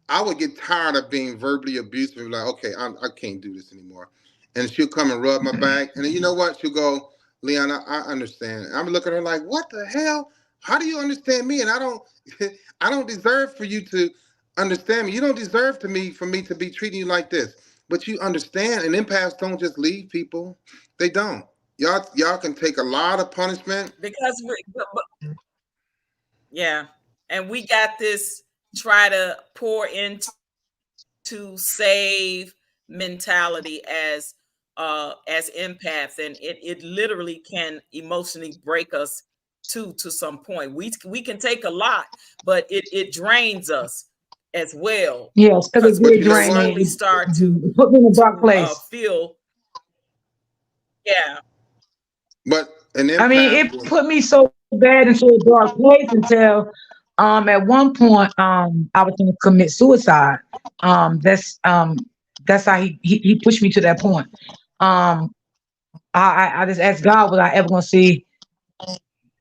I would get tired of being verbally abusive. And be like, okay, I can't do this anymore. And she'll come and rub my back. And then you know what? She'll go, Leon, I understand. I'm looking at her like, what the hell? How do you understand me? And I don't, I don't deserve for you to understand me. You don't deserve for me to be treating you like this. But you understand. And empaths don't just leave people. They don't. Y'all can take a lot of punishment. Because yeah, and we got this try to pour into save mentality as empaths, and it literally can emotionally break us to some point. We can take a lot, but it drains us as well, Yes, because because it we But did you can know drain what? slowly me. start It put me in a dark to place. feel. Yeah. But an I mean, empath it will. put me so bad into a dark place until at one point I was going to commit suicide. That's how he pushed me to that point. Um I just asked God, was I ever going to see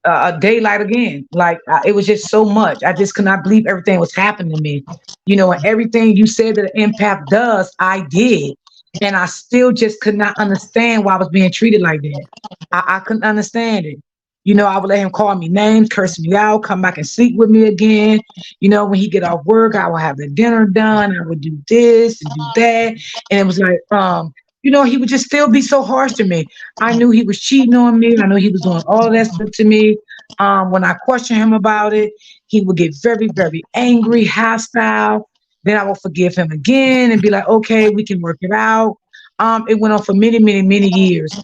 a daylight again? Like it was just so much. I just could not believe everything was happening to me. And everything you said that an empath does, I did. And I still just could not understand why I was being treated like that. I couldn't understand it. I would let him call me names, curse me out, come back and sleep with me again. When he get off work, I would have the dinner done. I would do this and do that. And it was like, he would just still be so harsh to me. I knew he was cheating on me. I knew he was doing all that stuff to me. When I questioned him about it, he would get very, very angry, hostile. Then I will forgive him again and be like, okay, we can work it out. It went on for many, many, many years.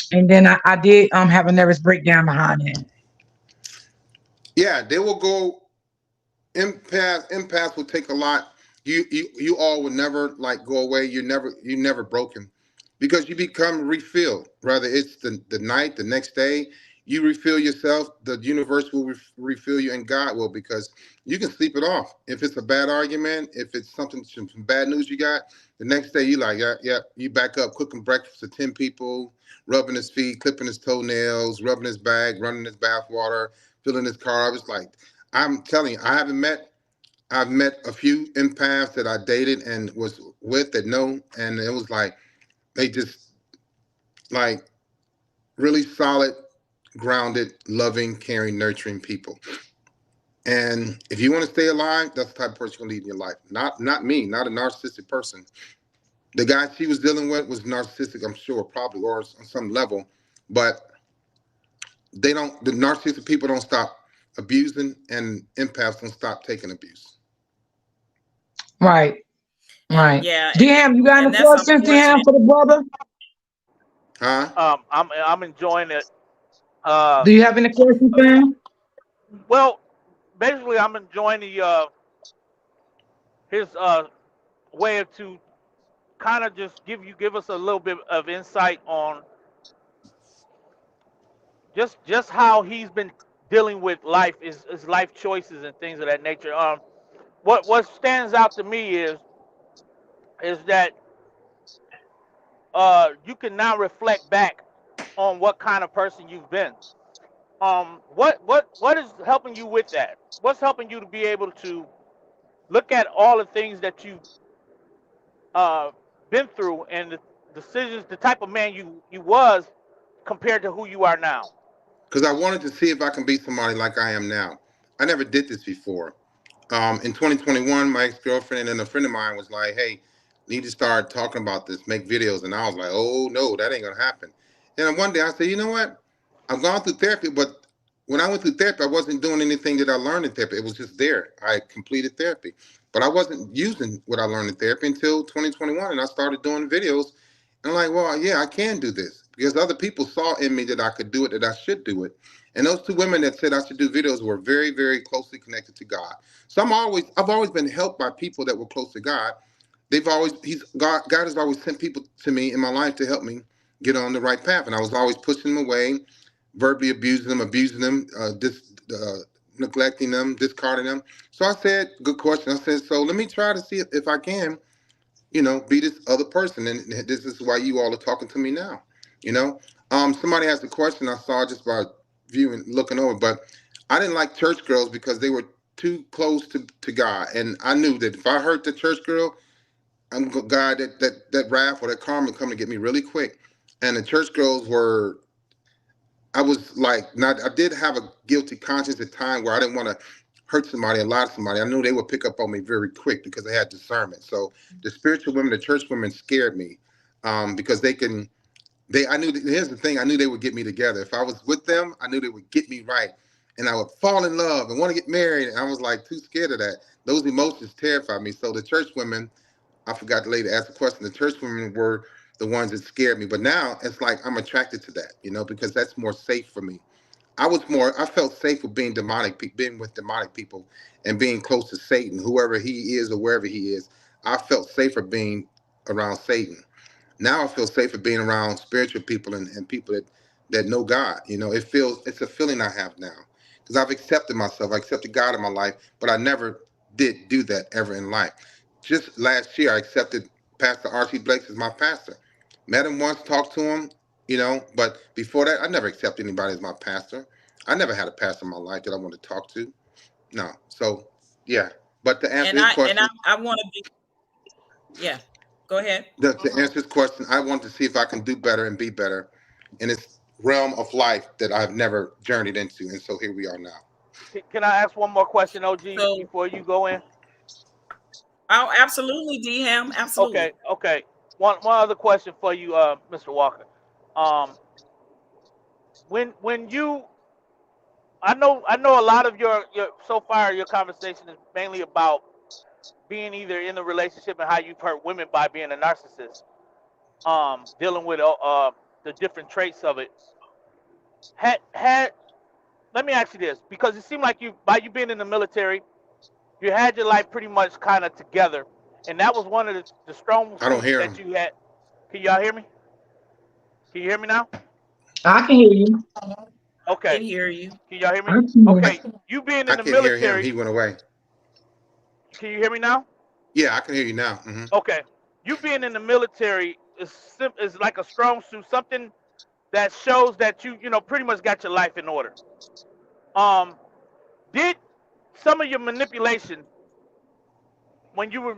And then I did have a nervous breakdown behind it. Yeah, they will go Empaths will take a lot. You all would never like go away. You never broken because you become refilled. Whether it's the night, the next day, you refill yourself. The universe will refill you, and God will, because you can sleep it off. If it's a bad argument, if it's some bad news you got, the next day you like, yeah, yeah, you back up, cooking breakfast for 10 people, rubbing his feet, clipping his toenails, rubbing his back, running his bath water, filling his car. I was like, I'm telling you, I've met a few empaths that I dated and was with that know, and it was like they just like really solid, grounded, loving, caring, nurturing people. And if you want to stay alive, that's the type of person you're gonna lead in your life. Not me, not a narcissistic person. The guy she was dealing with was narcissistic, I'm sure, probably, or on some level, but they don't. The narcissistic people don't stop abusing, and empaths don't stop taking abuse. Right. Right. Yeah, DM, you got any and that's questions, DM, unfortunate. for the brother? Huh? I'm enjoying it. Do you have any questions, fam? Well, basically, I'm enjoying the his way to kind of just give us a little bit of insight on just how he's been dealing with life, is life choices and things of that nature. What stands out to me is that you can now reflect back on what kind of person you've been. What is helping you with that? What's helping you to be able to look at all the things that you've uh, been through and the decisions, the type of man you was compared to who you are now? Because I wanted to see if I can be somebody like I am now. I never did this before. In 2021, my ex-girlfriend and a friend of mine was like, "Hey, need to start talking about this, make videos." And I was like, "Oh no, that ain't gonna happen." And one day I said, "You know what? I've gone through therapy, but when I went through therapy, I wasn't doing anything that I learned in therapy. It was just there. I completed therapy, but I wasn't using what I learned in therapy until 2021, and I started doing videos. And I'm like, well, yeah, I can do this because other people saw in me that I could do it, that I should do it. And those two women that said I should do videos were very, very closely connected to God. So I've always been helped by people that were close to God. God has always sent people to me in my life to help me get on the right path, and I was always pushing them away, verbally abusing them, neglecting them, discarding them. So I said, good question. I said, so let me try to see if I can, be this other person, and this is why you all are talking to me now. You know, somebody asked a question I saw just by viewing, looking over, but I didn't like church girls because they were too close to God, and I knew that if I hurt the church girl, God, that wrath or that karma would come to get me really quick. And the church girls were, I was like, not. I did have a guilty conscience at time where I didn't want to hurt somebody and lie to somebody. I knew they would pick up on me very quick because they had discernment. So the spiritual women, the church women, scared me because they can. I knew. Here's the thing. I knew they would get me together. If I was with them, I knew they would get me right, and I would fall in love and want to get married. And I was like too scared of that. Those emotions terrified me. So the church women, I forgot the lady to ask the question. The church women were the ones that scared me. But now it's like I'm attracted to that, because that's more safe for me. I felt safe with being with demonic people and being close to Satan, whoever he is or wherever he is. I felt safer being around Satan. Now I feel safer being around spiritual people and people that know God. It's a feeling I have now because I've accepted myself. I accepted God in my life, but I never did do that ever in life. Just last year, I accepted Pastor R.C. Blakes as my pastor. Met him once, talked to him, but before that, I never accepted anybody as my pastor. I never had a pastor in my life that I wanted to talk to. No. So, yeah. But to answer And his I and question, I want to be, yeah. Go ahead. to answer his question, I want to see if I can do better and be better in this realm of life that I've never journeyed into. And so here we are now. Can I ask one more question, OG, So, before you go in? oh, absolutely, D Ham, absolutely. Okay. One other question for you, Mr. Walker. Um, when you, I know a lot of your so far your conversation is mainly about being either in a relationship and how you've hurt women by being a narcissist. Dealing with the different traits of it. Had Let me ask you this, because it seemed like you, by you being in the military, You had your life pretty much kind of together, and that was one of the strong I don't suits hear that him. you had. Can y'all hear me? Can you hear me now? I can hear you. Okay. Can hear you. Can y'all hear I me? can hear Okay. you. You being I in the can hear him. military, He went away. can you hear me now? Yeah, I can hear you now. Hmm. Okay. You being in the military is like a strong suit, something that shows that you know pretty much got your life in order. Um, did some of your manipulation when you were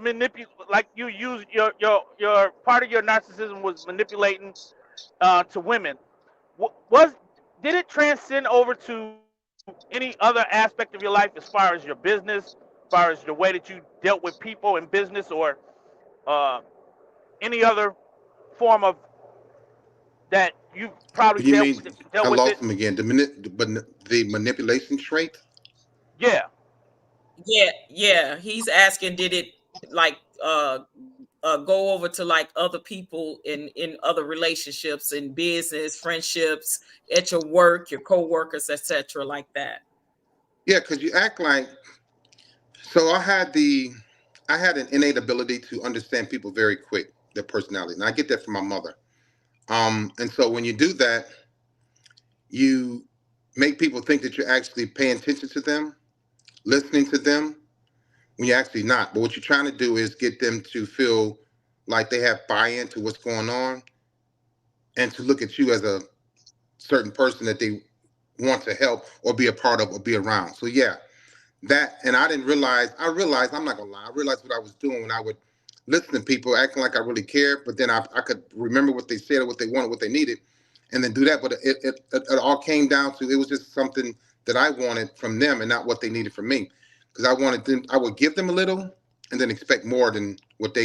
like you used your part of your narcissism was manipulating to women. Was did it transcend over to any other aspect of your life as far as your business, as far as the way that you dealt with people in business, or uh, any other form of that you probably You mean dealt I with it? lost him again? The manipulation trait. Yeah. Yeah. He's asking, did it like go over to like other people in other relationships, in business, friendships, at your work, your co-workers, etc., like that. Yeah, because you act like so. I had an innate ability to understand people very quick, their personality, and I get that from my mother. And so when you do that, you make people think that you're actually paying attention to them, listening to them, when you're actually not. But what you're trying to do is get them to feel like they have buy-in to what's going on and to look at you as a certain person that they want to help or be a part of or be around. So yeah, that, and I realized, I'm not gonna lie, I realized what I was doing when I would listen to people acting like I really cared, but then I could remember what they said or what they wanted, what they needed, and then do that. But it all came down to, it was just something that I wanted from them and not what they needed from me. Because I wanted them, I would give them a little and then expect more than what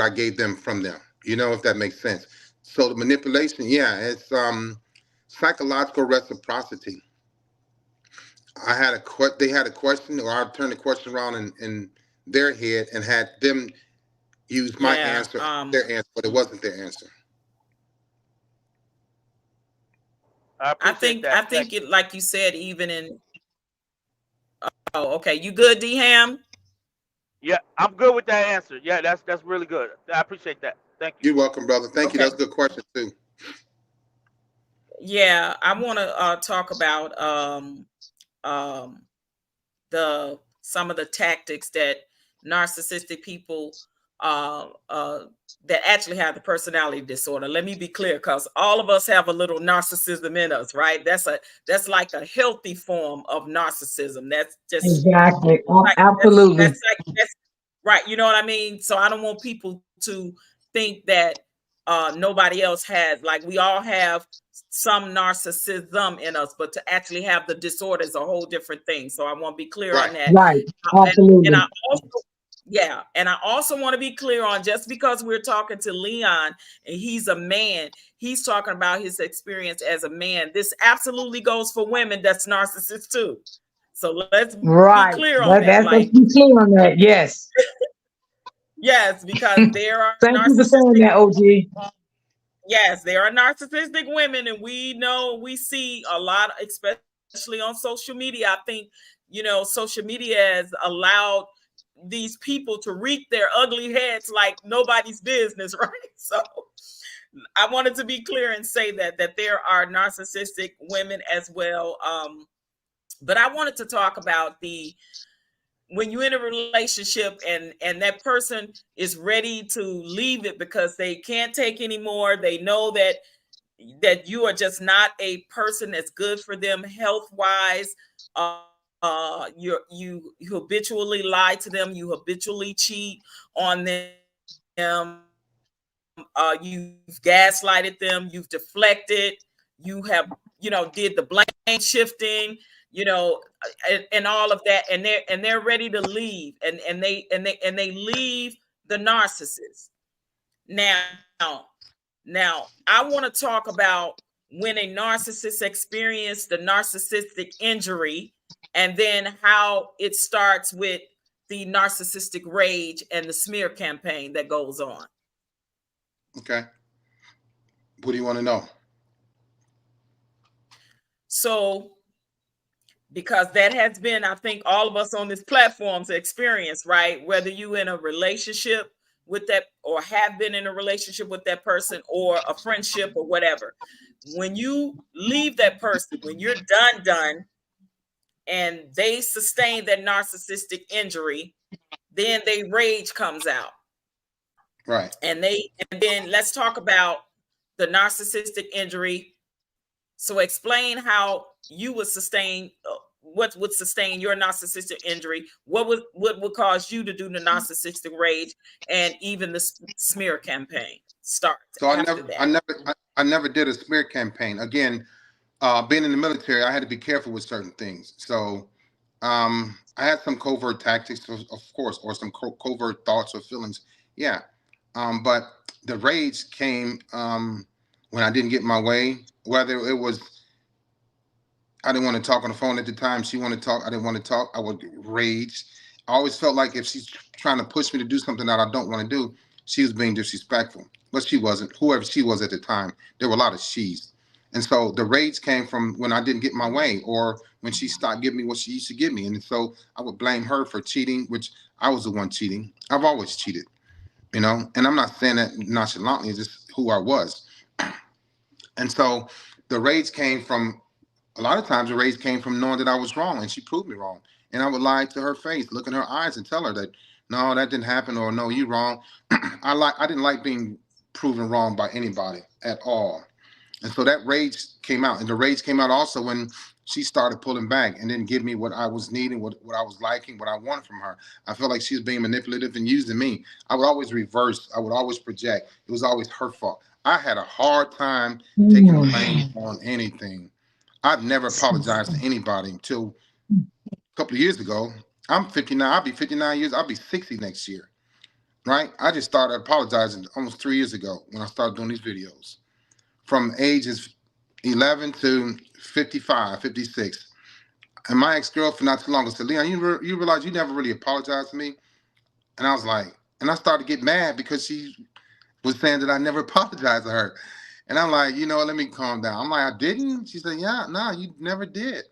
I gave them from them. You know, if that makes sense. So the manipulation, yeah, it's psychological reciprocity. They had a question, or I turned the question around in their head and had them use my Yeah. answer, their answer, but it wasn't their answer. I I appreciate think that. I Thank think you. it, like you said, even in, oh, okay, you good, D Ham? Yeah, I'm good with that answer. Yeah, that's really good. I appreciate that. Thank you. You're welcome, brother. Thank you. Okay. That's a good question too. Yeah, I want to talk about um the some of the tactics that narcissistic people uh, uh, that actually have the personality disorder. Let me be clear, because all of us have a little narcissism in us, right? That's like a healthy form of narcissism. That's just Exactly. like Absolutely. that's right. You know what I mean? So I don't want people to think that nobody else has, like, we all have some narcissism in us, but to actually have the disorder is a whole different thing. So I want to be clear on Right. that. Right. And I Absolutely. also, yeah, and I also want to be clear on, just because we're talking to Leon and he's a man, he's talking about his experience as a man. This absolutely goes for women that's narcissist too. So let's be Right. clear on that. Let's Like, be clear on that. Yes. yes, because there are Thank you for saying narcissistic, that, OG. yes, there are narcissistic women, and we know, we see a lot, especially on social media. I think, social media has allowed these people to reap their ugly heads like nobody's business, right? So I wanted to be clear and say that there are narcissistic women as well. But I wanted to talk about the when you're in a relationship and that person is ready to leave it because they can't take anymore. They know that you are just not a person that's good for them health wise. You habitually lie to them. You habitually cheat on them. You've gaslighted them. You've deflected. You have, did the blame shifting. And all of that, and they're ready to leave, and they leave the narcissist. Now, now, I want to talk about when a narcissist experiences the narcissistic injury, and then how it starts with the narcissistic rage and the smear campaign that goes on. Okay. What do you want to know? So because that has been, I think, all of us on this platform's experience, right? Whether you in a relationship with that, or have been in a relationship with that person, or a friendship or whatever. When you leave that person, when you're done, and they sustain that narcissistic injury, then they rage comes out. Right. And then let's talk about the narcissistic injury. So explain how you would sustain what would sustain your narcissistic injury. What would cause you to do the narcissistic rage, and even the smear campaign start So after that. I never did a smear campaign. Again, being in the military, I had to be careful with certain things. So I had some covert tactics, of course, or some covert thoughts or feelings. Yeah. But the rage came when I didn't get my way, whether it was I didn't want to talk on the phone at the time. She wanted to talk. I didn't want to talk. I would rage. I always felt like if she's trying to push me to do something that I don't want to do, she was being disrespectful. But she wasn't. Whoever she was at the time, there were a lot of she's. And so the rage came from when I didn't get my way, or when she stopped giving me what she used to give me. And so I would blame her for cheating, which I was the one cheating. I've always cheated, and I'm not saying that nonchalantly, it's just who I was. And so the rage came from a lot of times the rage came from knowing that I was wrong, and she proved me wrong. And I would lie to her face, look in her eyes, and tell her that no, that didn't happen, or no, you wrong. I didn't like being proven wrong by anybody at all. And so that rage came out, and the rage came out also when she started pulling back and didn't give me what I was needing, what I was liking, what I wanted from her. I felt like she was being manipulative and using me. I would always reverse. I would always project. It was always her fault. I had a hard time taking the blame on anything. I've never apologized to anybody until a couple of years ago. I'm 59. I'll be 59 years. I'll be 60 next year. Right? I just started apologizing almost 3 years ago when I started doing these videos. From ages 11 to 55, 56. And my ex-girlfriend not too long ago said, Leon, you realize you never really apologized to me? And I was like, and I started to get mad because she was saying that I never apologized to her. And I'm like, let me calm down. I'm like, I didn't? She said, yeah, no, you never did.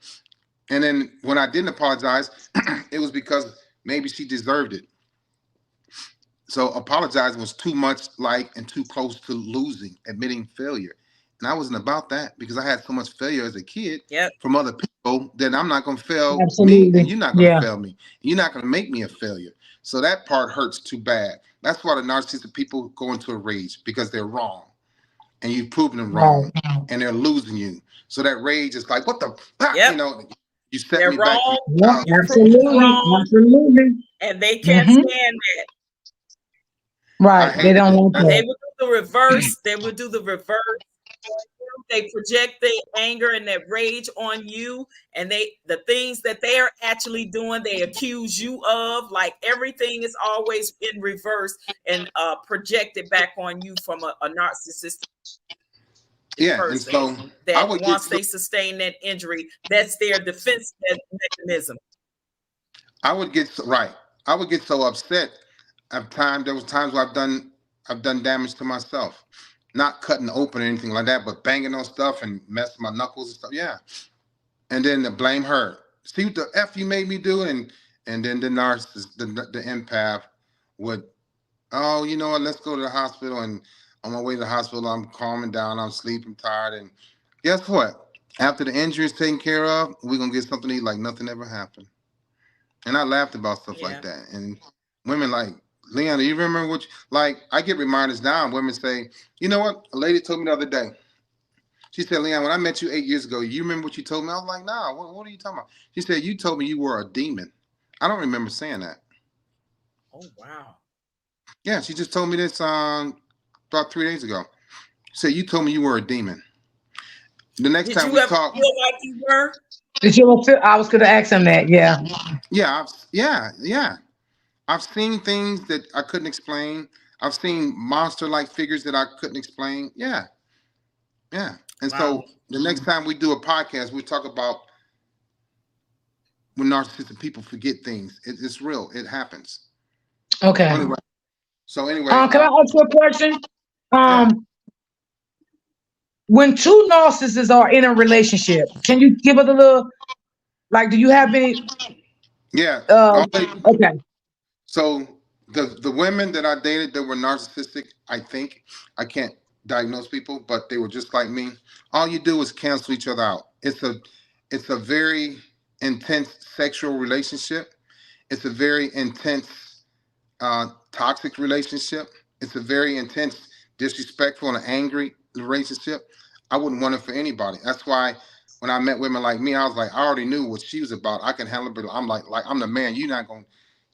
And then when I didn't apologize, it was because maybe she deserved it. So apologizing was too much and too close to losing, admitting failure. And I wasn't about that because I had so much failure as a kid from other people that I'm not going to fail me, and you're not going to fail me. You're not going to make me a failure. So that part hurts too bad. That's why the narcissistic people go into a rage, because they're wrong. And you've proven them wrong, and they're losing you. So that rage is like, what the, you set they're me wrong. back. Yeah, absolutely. And they can't stand that. Right. They don't want that. They would do the reverse. They would do the reverse. They project their anger and their rage on you, and the things that they're actually doing, they accuse you of. Like, everything is always in reverse and projected back on you from a narcissistic person. And so that once they sustain that injury, that's their defense mechanism. I would get so upset. There was times where I've done damage to myself. Not cutting open or anything like that, but banging on stuff and messing my knuckles and stuff. Yeah. And then to blame her. See what the F you made me do? And then the narcissist, the empath would, oh, you know what? Let's go to the hospital. And on my way to the hospital, I'm calming down. I'm sleeping, tired. And guess what? After the injury is taken care of, we're going to get something to eat like nothing ever happened. And I laughed about stuff like that. And women like, Leon, do you remember I get reminders now, and women say, you know what? A lady told me the other day. She said, Leon, when I met you 8 years ago, you remember what you told me? I was like, nah, what are you talking about? She said, you told me you were a demon. I don't remember saying that. Oh, wow. Yeah, she just told me this about 3 days ago. She said, you told me you were a demon. The next time we talked. Did you ever feel like you were? Did you ever feel? I was going to ask him that, yeah. Yeah. I've seen things that I couldn't explain. I've seen monster-like figures that I couldn't explain. Yeah. And so the next time we do a podcast, we talk about when narcissistic people forget things. It's real. It happens. Okay. So anyway. Can I ask you a question? When two narcissists are in a relationship, can you give us a little Like, do you have any? Yeah. Uh, okay. So the women that I dated that were narcissistic, I think I can't diagnose people, but they were just like me. All you do is cancel each other out. It's a very intense sexual relationship. It's a very intense toxic relationship. It's a very intense, disrespectful, and angry relationship. I wouldn't want it for anybody. That's why when I met women like me, I was like, I already knew what she was about. I can handle it, but I'm like I'm the man. You're not gonna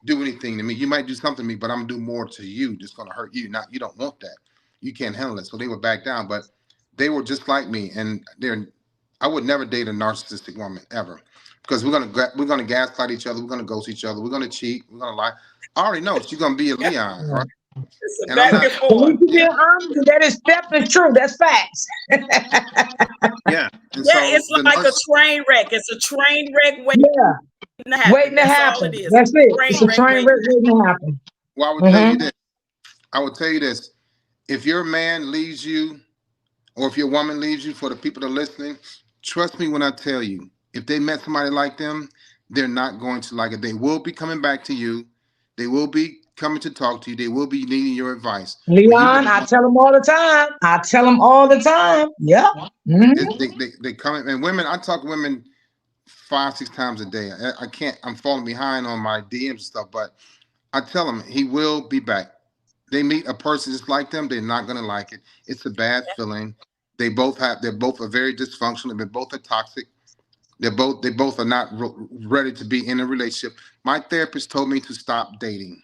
do anything to me. You might do something to me, but I'm gonna do more to you. That's gonna hurt you. Not you don't want that. You can't handle it. So they would back down, but they were just like me, and they're. I would never date a narcissistic woman ever, because we're gonna gaslight each other. We're gonna ghost each other. We're gonna cheat. We're gonna lie. I already know she's gonna be a Leon, right? It's a And I'm back not. and At forth. least you Yeah, being honest. That is definitely true. That's facts. yeah. And Yeah, so it's the like a narcissist. train wreck. It's a train wreck waiting Yeah, to happen. waiting to That's all it happen. is. That's A it. It's train a wreck train wreck waiting. waiting to happen. Well, I would tell you Mm-hmm. this. I would tell you this. If your man leaves you, or if your woman leaves you, for the people that are listening, trust me when I tell you, if they met somebody like them, they're not going to like it. They will be coming back to you. They will be coming to talk to you. They will be needing your advice. But you Leon, better I know tell them all the time. I tell them all the time. Yep. they, Mm-hmm. they come in. And women, I talk to women 5, 6 times a day. I can't, I'm falling behind on my DMs and stuff, but I tell them he will be back. They meet a person just like them, they're not gonna like it. It's a bad feeling. They're both are very dysfunctional. They both are toxic. They both are not ready to be in a relationship. My therapist told me to stop dating.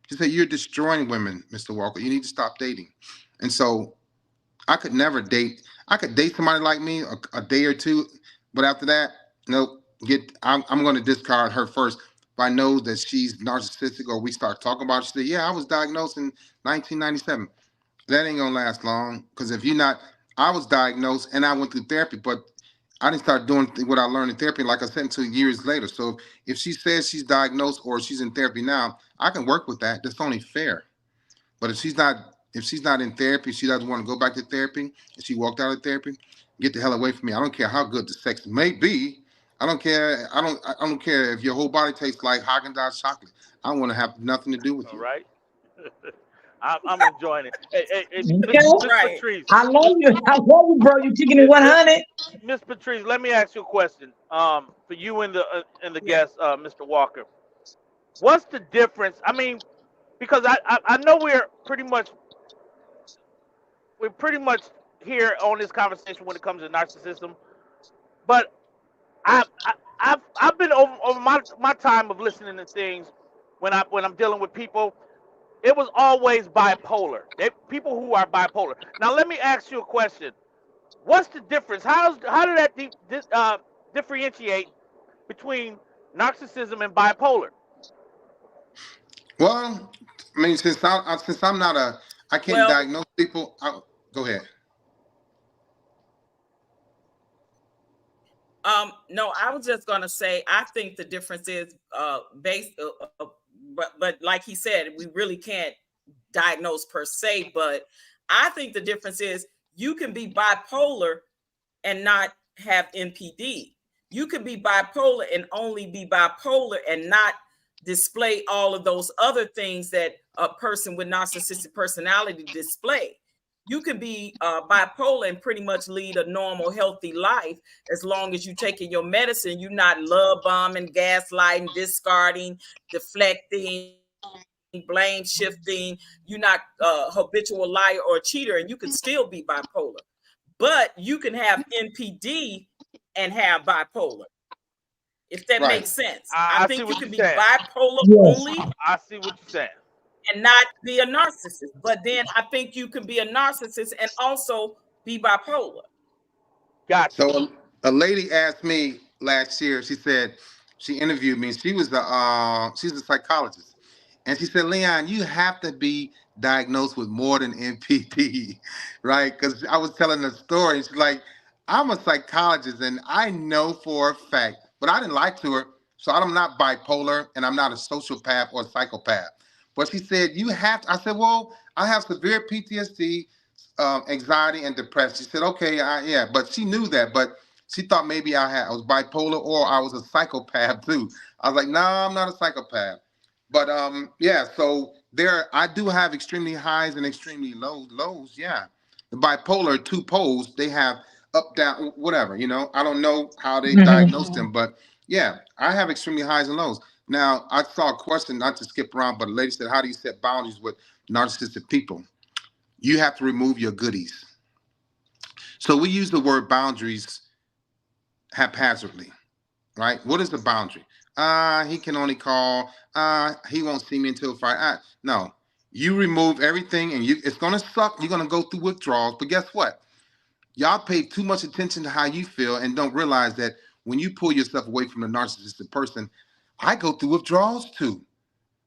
She said, "You're destroying women, Mr. Walker. You need to stop dating." And so I could never date. I could date somebody like me a day or two, but after that, nope. I'm going to discard her first. If I know that she's narcissistic or we start talking about it, she said, "Yeah, I was diagnosed in 1997." That ain't gonna last long, because if you're not, I was diagnosed and I went through therapy, but I didn't start doing what I learned in therapy, like I said, until years later. So if she says she's diagnosed or she's in therapy now, I can work with that. That's only fair. But if she's not in therapy, she doesn't want to go back to therapy, and she walked out of therapy, get the hell away from me. I don't care how good the sex may be. I don't care. I don't care if your whole body tastes like Haagen-Dazs chocolate. I want to have nothing to do with All you. right. I'm enjoying it. Hey, Okay. Miss Right. Patrice, I love you. I love you, bro. You keeping it Miss, 100. Miss Patrice, let me ask you a question. For you and the Yeah. guest, Mr. Walker, what's the difference? I mean, because I know we're pretty much here on this conversation when it comes to narcissism, but I've been over my time of listening to things when I'm dealing with people. It was always bipolar. People who are bipolar. Now let me ask you a question. What's the difference? How did that differentiate between narcissism and bipolar? Well, I mean, since I'm not I can't Well, diagnose people. Go ahead. no, I was just gonna say I think the difference is based, but like he said, we really can't diagnose per se. But I think the difference is you can be bipolar and not have NPD. You can be bipolar and only be bipolar and not display all of those other things that a person with narcissistic personality display. You can be bipolar and pretty much lead a normal, healthy life as long as you're taking your medicine. You're not love bombing, gaslighting, discarding, deflecting, blame shifting. You're not a habitual liar or a cheater, and you can still be bipolar. But you can have NPD and have bipolar, if that Right. makes sense. I I see think you what can you're be saying. bipolar Yes. only I see what you're saying. and not be a narcissist. But then I think you can be a narcissist and also be bipolar. Got you. So a lady asked me last year. She said she interviewed me. She's a psychologist, and she said, "Leon, you have to be diagnosed with more than NPD, right?" Because I was telling the story. She's like, "I'm a psychologist, and I know for a fact," but I didn't lie to her. So I'm not bipolar, and I'm not a sociopath or a psychopath. But she said, "You have to." I said, "Well, I have severe PTSD, anxiety, and depression." She said, "Okay, yeah," but she knew that. But She thought maybe I was bipolar or I was a psychopath too. I was like, nah, I'm not a psychopath. But yeah, so there I do have extremely highs and extremely lows. Yeah. The bipolar two poles, they have up, down, whatever, I don't know how they diagnose them, but yeah, I have extremely highs and lows. Now, I saw a question, not to skip around, but a lady said, how do you set boundaries with narcissistic people? You have to remove your goodies. So we use the word boundaries haphazardly, right? What is the boundary? He can only call. He won't see me until Friday. No, you remove everything, and it's gonna suck. You're gonna go through withdrawals, but guess what? Y'all pay too much attention to how you feel and don't realize that when you pull yourself away from the narcissistic person, I go through withdrawals too.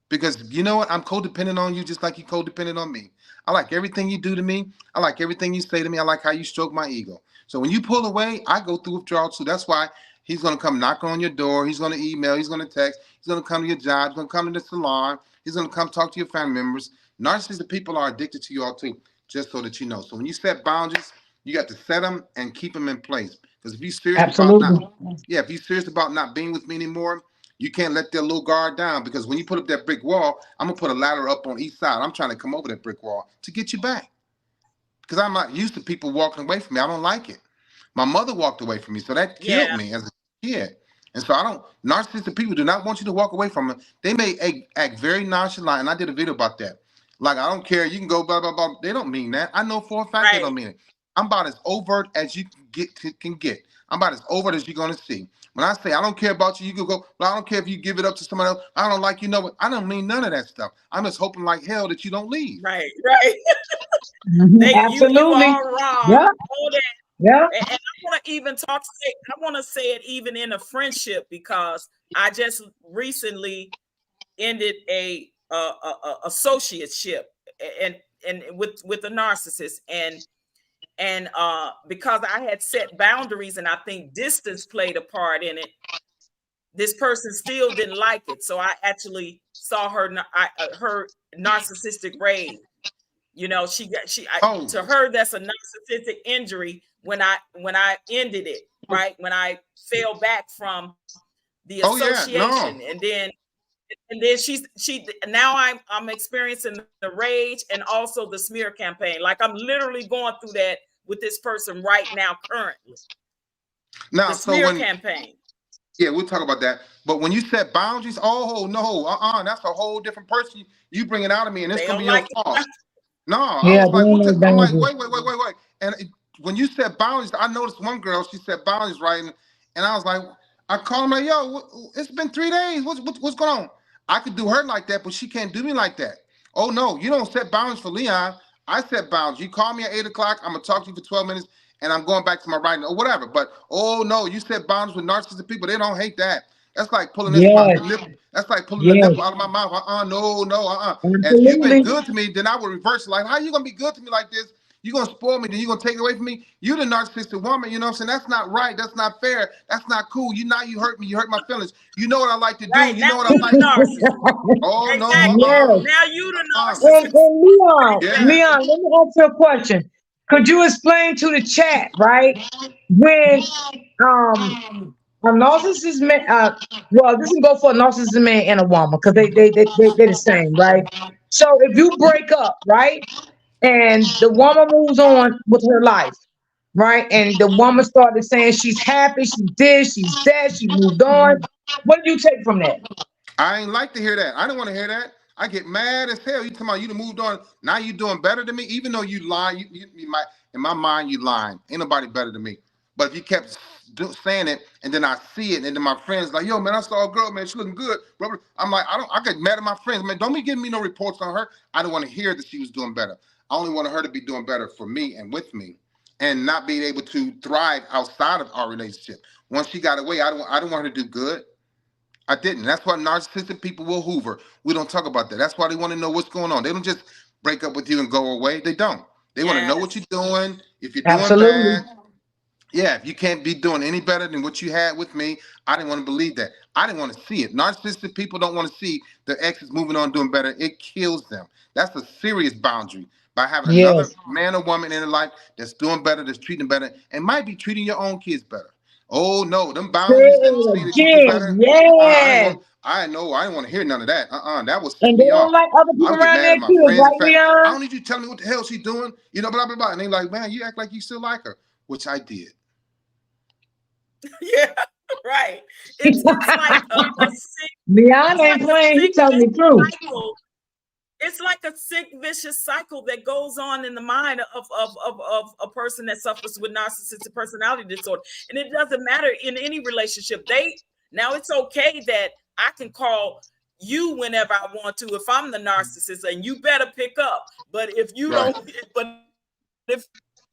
Because you know what? I'm codependent on you just like you codependent on me. I like everything you do to me. I like everything you say to me. I like how you stroke my ego. So when you pull away, I go through withdrawal too. That's why he's going to come knock on your door. He's going to email. He's going to text. He's going to come to your job. He's going to come to the salon. He's going to come talk to your family members. Narcissistic people are addicted to you all too, just so that you know. So when you set boundaries, you got to set them and keep them in place. Because if you're serious about if you're serious about not being with me anymore, you can't let their little guard down, because when you put up that brick wall, I'm gonna put a ladder up on each side. I'm trying to come over that brick wall to get you back, because I'm not used to people walking away from me. I don't like it. My mother walked away from me, so that killed me as a kid. And so I don't. Narcissistic people do not want you to walk away from them. They may act very nonchalant, and I did a video about that. Like, I don't care. You can go blah blah blah. They don't mean that. I know for a fact they don't mean it. I'm about as overt as you can get. I'm about as overt as you're gonna see. When I say I don't care about you, you can go, well, I don't care if you give it up to someone else. I don't like you, know what? I don't mean none of that stuff. I'm just hoping like hell that you don't leave. Right. Absolutely. You are wrong. Yeah. Yeah. And I want to even I want to say it even in a friendship, because I just recently ended a associateship and with a narcissist, and because I had set boundaries, and I think distance played a part in it, this person still didn't like it. So I actually saw her narcissistic rage. To her, that's a narcissistic injury when I ended it, right? When I fell back from the association. And then now I'm experiencing the rage and also the smear campaign. Like, I'm literally going through that with this person right now, currently. Now, the smear campaign. Yeah, we'll talk about that. But when you set boundaries, oh no, that's a whole different person. You bring it out of me, and it's gonna be your fault. No, yeah, I was like, I'm like, wait. And when you set boundaries, I noticed one girl, she set boundaries, right? And I was like, I called him like, yo, it's been 3 days. What's going on? I could do her like that, but she can't do me like that. Oh no, you don't set boundaries for Leon. I set boundaries. You call me at 8 o'clock, I'm gonna talk to you for 12 minutes, and I'm going back to my writing or whatever. But oh no, you set boundaries with narcissistic people. They don't hate that. That's like pulling this nipple. That's like pulling the nipple out of my mouth. No. If you've been good to me, then I would reverse it. Like, how you gonna be good to me like this? You gonna spoil me, then you gonna take it away from me? You the narcissistic woman, you know what I'm saying? That's not right. That's not fair. That's not cool. You hurt me. You hurt my feelings. You know what I like to do. Right, you know what I like to do. Oh exactly. No. Now you the narcissist. Leon, let me ask you a question. Could you explain to the chat, right? When a narcissist man, well, this can go for a narcissist man and a woman, because they're the same, right? So if you break up, right, and the woman moves on with her life, right, and the woman started saying she's happy, she's this, she's that, she moved on, what do you take from that? I ain't like to hear that. I don't want to hear that. I get mad as hell. You talking about you done moved on. Now you doing better than me, even though you lying. You might, in my mind, you lying. Ain't nobody better than me. But if you kept saying it, and then I see it, and then my friends like, yo, man, I saw a girl, man, she looking good. I'm like, I get mad at my friends, man. Don't be giving me no reports on her. I don't want to hear that she was doing better. I only want her to be doing better for me and with me, and not being able to thrive outside of our relationship. Once she got away, I don't want her to do good. I didn't. That's why narcissistic people will hoover. We don't talk about that. That's why they want to know what's going on. They don't just break up with you and go away. They don't. They want to know what you're doing. If you're doing bad. Yeah, if you can't be doing any better than what you had with me, I didn't want to believe that. I didn't want to see it. Narcissistic people don't want to see their exes moving on, doing better. It kills them. That's a serious boundary. By having another man or woman in their life that's doing better, that's treating better, and might be treating your own kids better. Oh no, them Say boundaries that it say that you do again. better. I ain't Yes. want. I know. I didn't want to hear none of that. That would set And they me don't off. like other I people would get around mad their at my kids, friends and right, family. I Leon? don't need you to tell me what the hell she's doing. You know, blah blah blah. And they like, man, you act like you still like her, which I did. Yeah, right. It's like a sick, Leon it's ain't like a playing. He sick telling the vicious truth. cycle. It's like a sick vicious cycle that goes on in the mind of a person that suffers with narcissistic personality disorder. And it doesn't matter in any relationship. Now it's okay that I can call you whenever I want to if I'm the narcissist, and you better pick up. But if you Right. don't, but if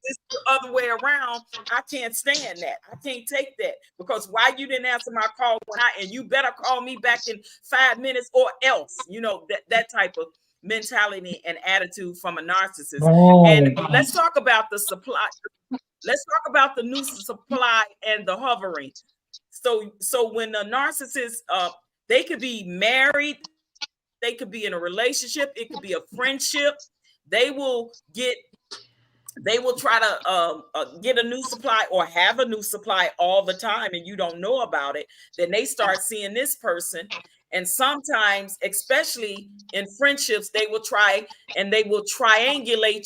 it's the other way around, I can't stand that. I can't take that, because why you didn't answer my call and you better call me back in 5 minutes or else, that type of mentality and attitude from a narcissist. And Right. let's talk about the supply. Let's talk about the new supply and the hovering. So when a narcissist, they could be married, they could be in a relationship, it could be a friendship. They will get they will try to get a new supply or have a new supply all the time, and you don't know about it. Then they start seeing this person, and sometimes, especially in friendships, they will triangulate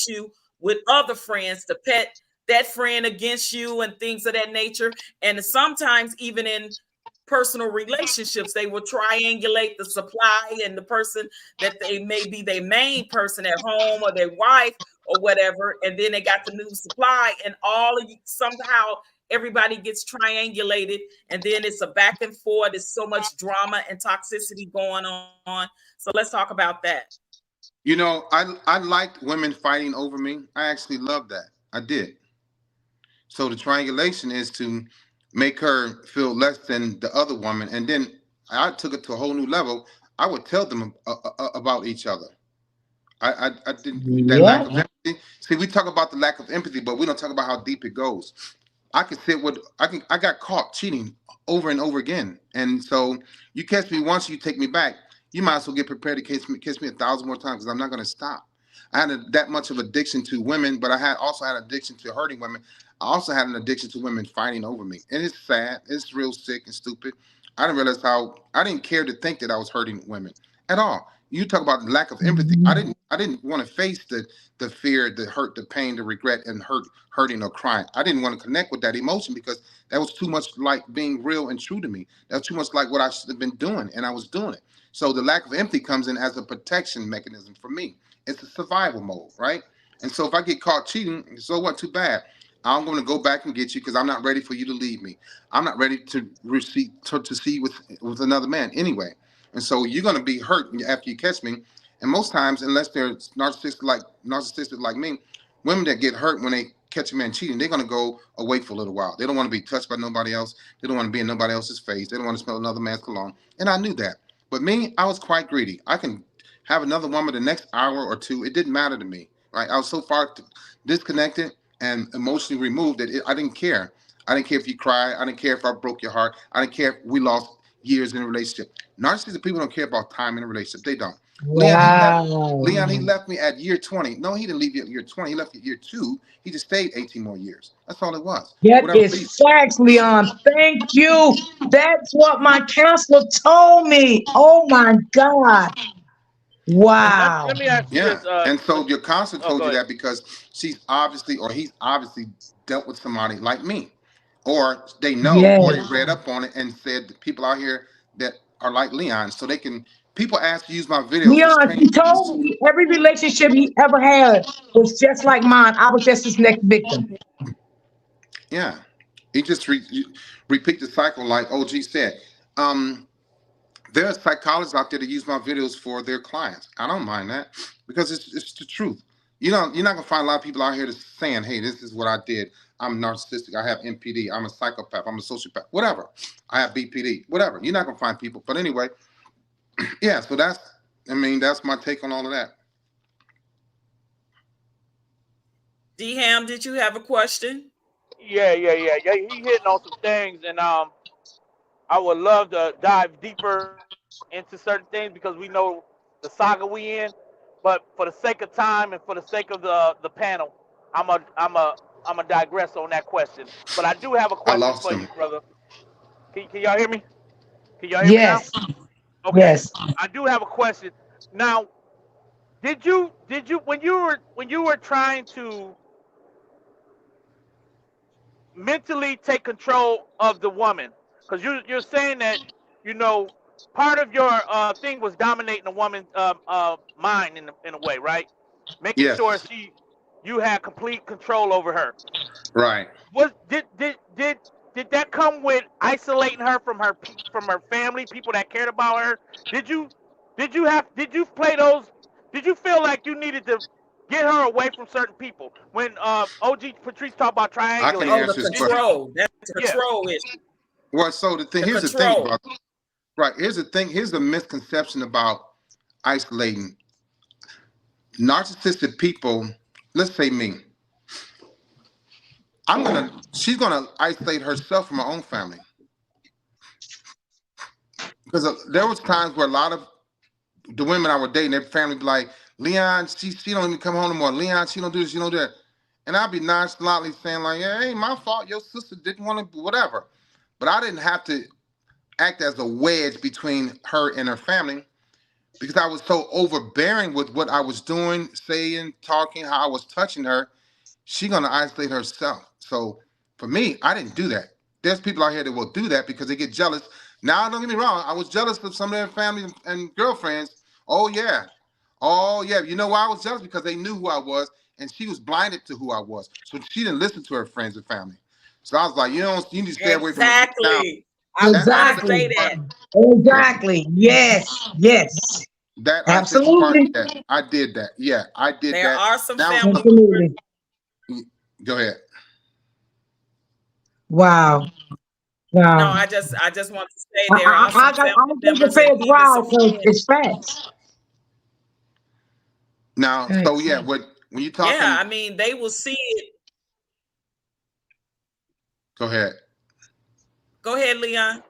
you with other friends to pet that friend against you and things of that nature. And sometimes even in personal relationships, they will triangulate the supply and the person that they may be their main person at home or their wife or whatever, and then they got the new supply, and all of you, somehow everybody gets triangulated, and then it's a back and forth. There's so much drama and toxicity going on. So let's talk about that. You know, I liked women fighting over me. I actually loved that. I did. So the triangulation is to make her feel less than the other woman, and then I took it to a whole new level. I would tell them about each other. I didn't that lack Yep. of empathy. See, we talk about the lack of empathy, but we don't talk about how deep it goes. I got caught cheating over and over again, and so you catch me once, you take me back. You might as well get prepared to kiss me 1,000 more times, because I'm not going to stop. I had that much of addiction to women, but I had also had addiction to hurting women. I also had an addiction to women fighting over me, and it's sad. It's real sick and stupid. I didn't realize how I didn't care to think that I was hurting women at all. You talk about lack of empathy. I didn't want to face the fear, the hurt, the pain, the regret, and hurting or crying. I didn't want to connect with that emotion, because that was too much like being real and true to me. That was too much like what I should have been doing, and I was doing it. So the lack of empathy comes in as a protection mechanism for me. It's a survival mode, right? And so if I get caught cheating, so what? Too bad. I'm going to go back and get you, because I'm not ready for you to leave me. I'm not ready to see you with another man anyway. And so you're going to be hurt after you catch me. And most times, unless they're narcissistic like me, women that get hurt when they catch a man cheating, they're going to go away for a little while. They don't want to be touched by nobody else. They don't want to be in nobody else's face. They don't want to smell another man's cologne. And I knew that. But me, I was quite greedy. I can have another woman the next hour or two. It didn't matter to me. Right? I was so far disconnected and emotionally removed that I didn't care. I didn't care if you cried. I didn't care if I broke your heart. I didn't care if we lost years in a relationship. Narcissistic people don't care about time in a relationship. They don't. Leon, he left. Wow. Leon, he left me at year 20. No, he didn't leave you at year 20. He left you at year 2. He just stayed 18 more years. That's all it was. For That whatever is reason. facts, Leon. Thank you. That's what my counselor told me. Oh my God. And let, Wow. let me ask you Yeah. this. And so your counselor Oh, told go you ahead. that because he's obviously dealt with somebody like me. Or they know, or they Yes. read up on it and said that people out here that are like Leon. So they can, people ask to use my videos as Leon, he training told tools. me every relationship he ever had was just like mine. I was just his next victim. Yeah. He just repeat the cycle like OG said. Um, there are psychologists out there that use my videos for their clients. I don't mind that, because it's the truth. You're not gonna find a lot of people out here that's saying, "Hey, this is what I did. I'm narcissistic. I have NPD. I'm a psychopath. I'm a sociopath. Whatever. I have BPD. Whatever." You're not gonna find people. But anyway, yeah. So that's my take on all of that. D-Ham, did you have a question? Yeah. He hitting on some things, and I would love to dive deeper into certain things because we know the saga we in. But for the sake of time and for the sake of the panel, I'm a I'm gonna digress on that question. But I do have a I question lost for you, him. brother. Can y'all hear me? Can y'all hear me now? Yes, Okay. yes. I do have a question. Now, did you when you were trying to mentally take control of the woman, because you're saying that you know part of your thing was dominating the woman's mind in a way, right? Making sure Yes, you had complete control over her. right. Was did that come with isolating her from from her family, people that cared about her? Did you did you play those? Did you feel like you needed to get her away from certain people when OG Patrice talked about I can Oh, triangulating? the answer this Did you? question. control. That's the Yeah. control issue. Well, so the thing The here's the thing control. about right. Here's the thing. Here's the misconception about isolating narcissistic people. Let's say me. She's gonna isolate herself from her own family because there was times where a lot of the women I were dating, their family be like, Leon, she don't even come home anymore. Leon, she don't do this, she don't do that. And I'd be nonchalantly saying like, yeah, it ain't my fault. Your sister didn't want to, whatever. But I didn't have to act as a wedge between her and her family because I was so overbearing with what I was doing, saying, talking, how I was touching her. She gonna isolate herself. So for me, I didn't do that. There's people out here that will do that because they get jealous. Now, don't get me wrong. I was jealous of some of their family and girlfriends. Oh yeah, oh yeah. You know why I was jealous? Because they knew who I was, and she was blinded to who I was. So she didn't listen to her friends and family. So I was like, you need to stay away from her. Now Exactly. I was that gonna Exactly. say isolation that. part, yeah, Exactly. Yes. Yes. that isolation part, Absolutely. yeah, I did that. Yeah, I did There that. are some Now, family members. Absolutely. go ahead. Wow. No, Wow. I just want to say there are some I family don't think to members say and it's even wow some because friends. it's facts. Now, so Thanks. yeah, when you Yeah, talking, I mean they will see it. go ahead. Go ahead, Leon.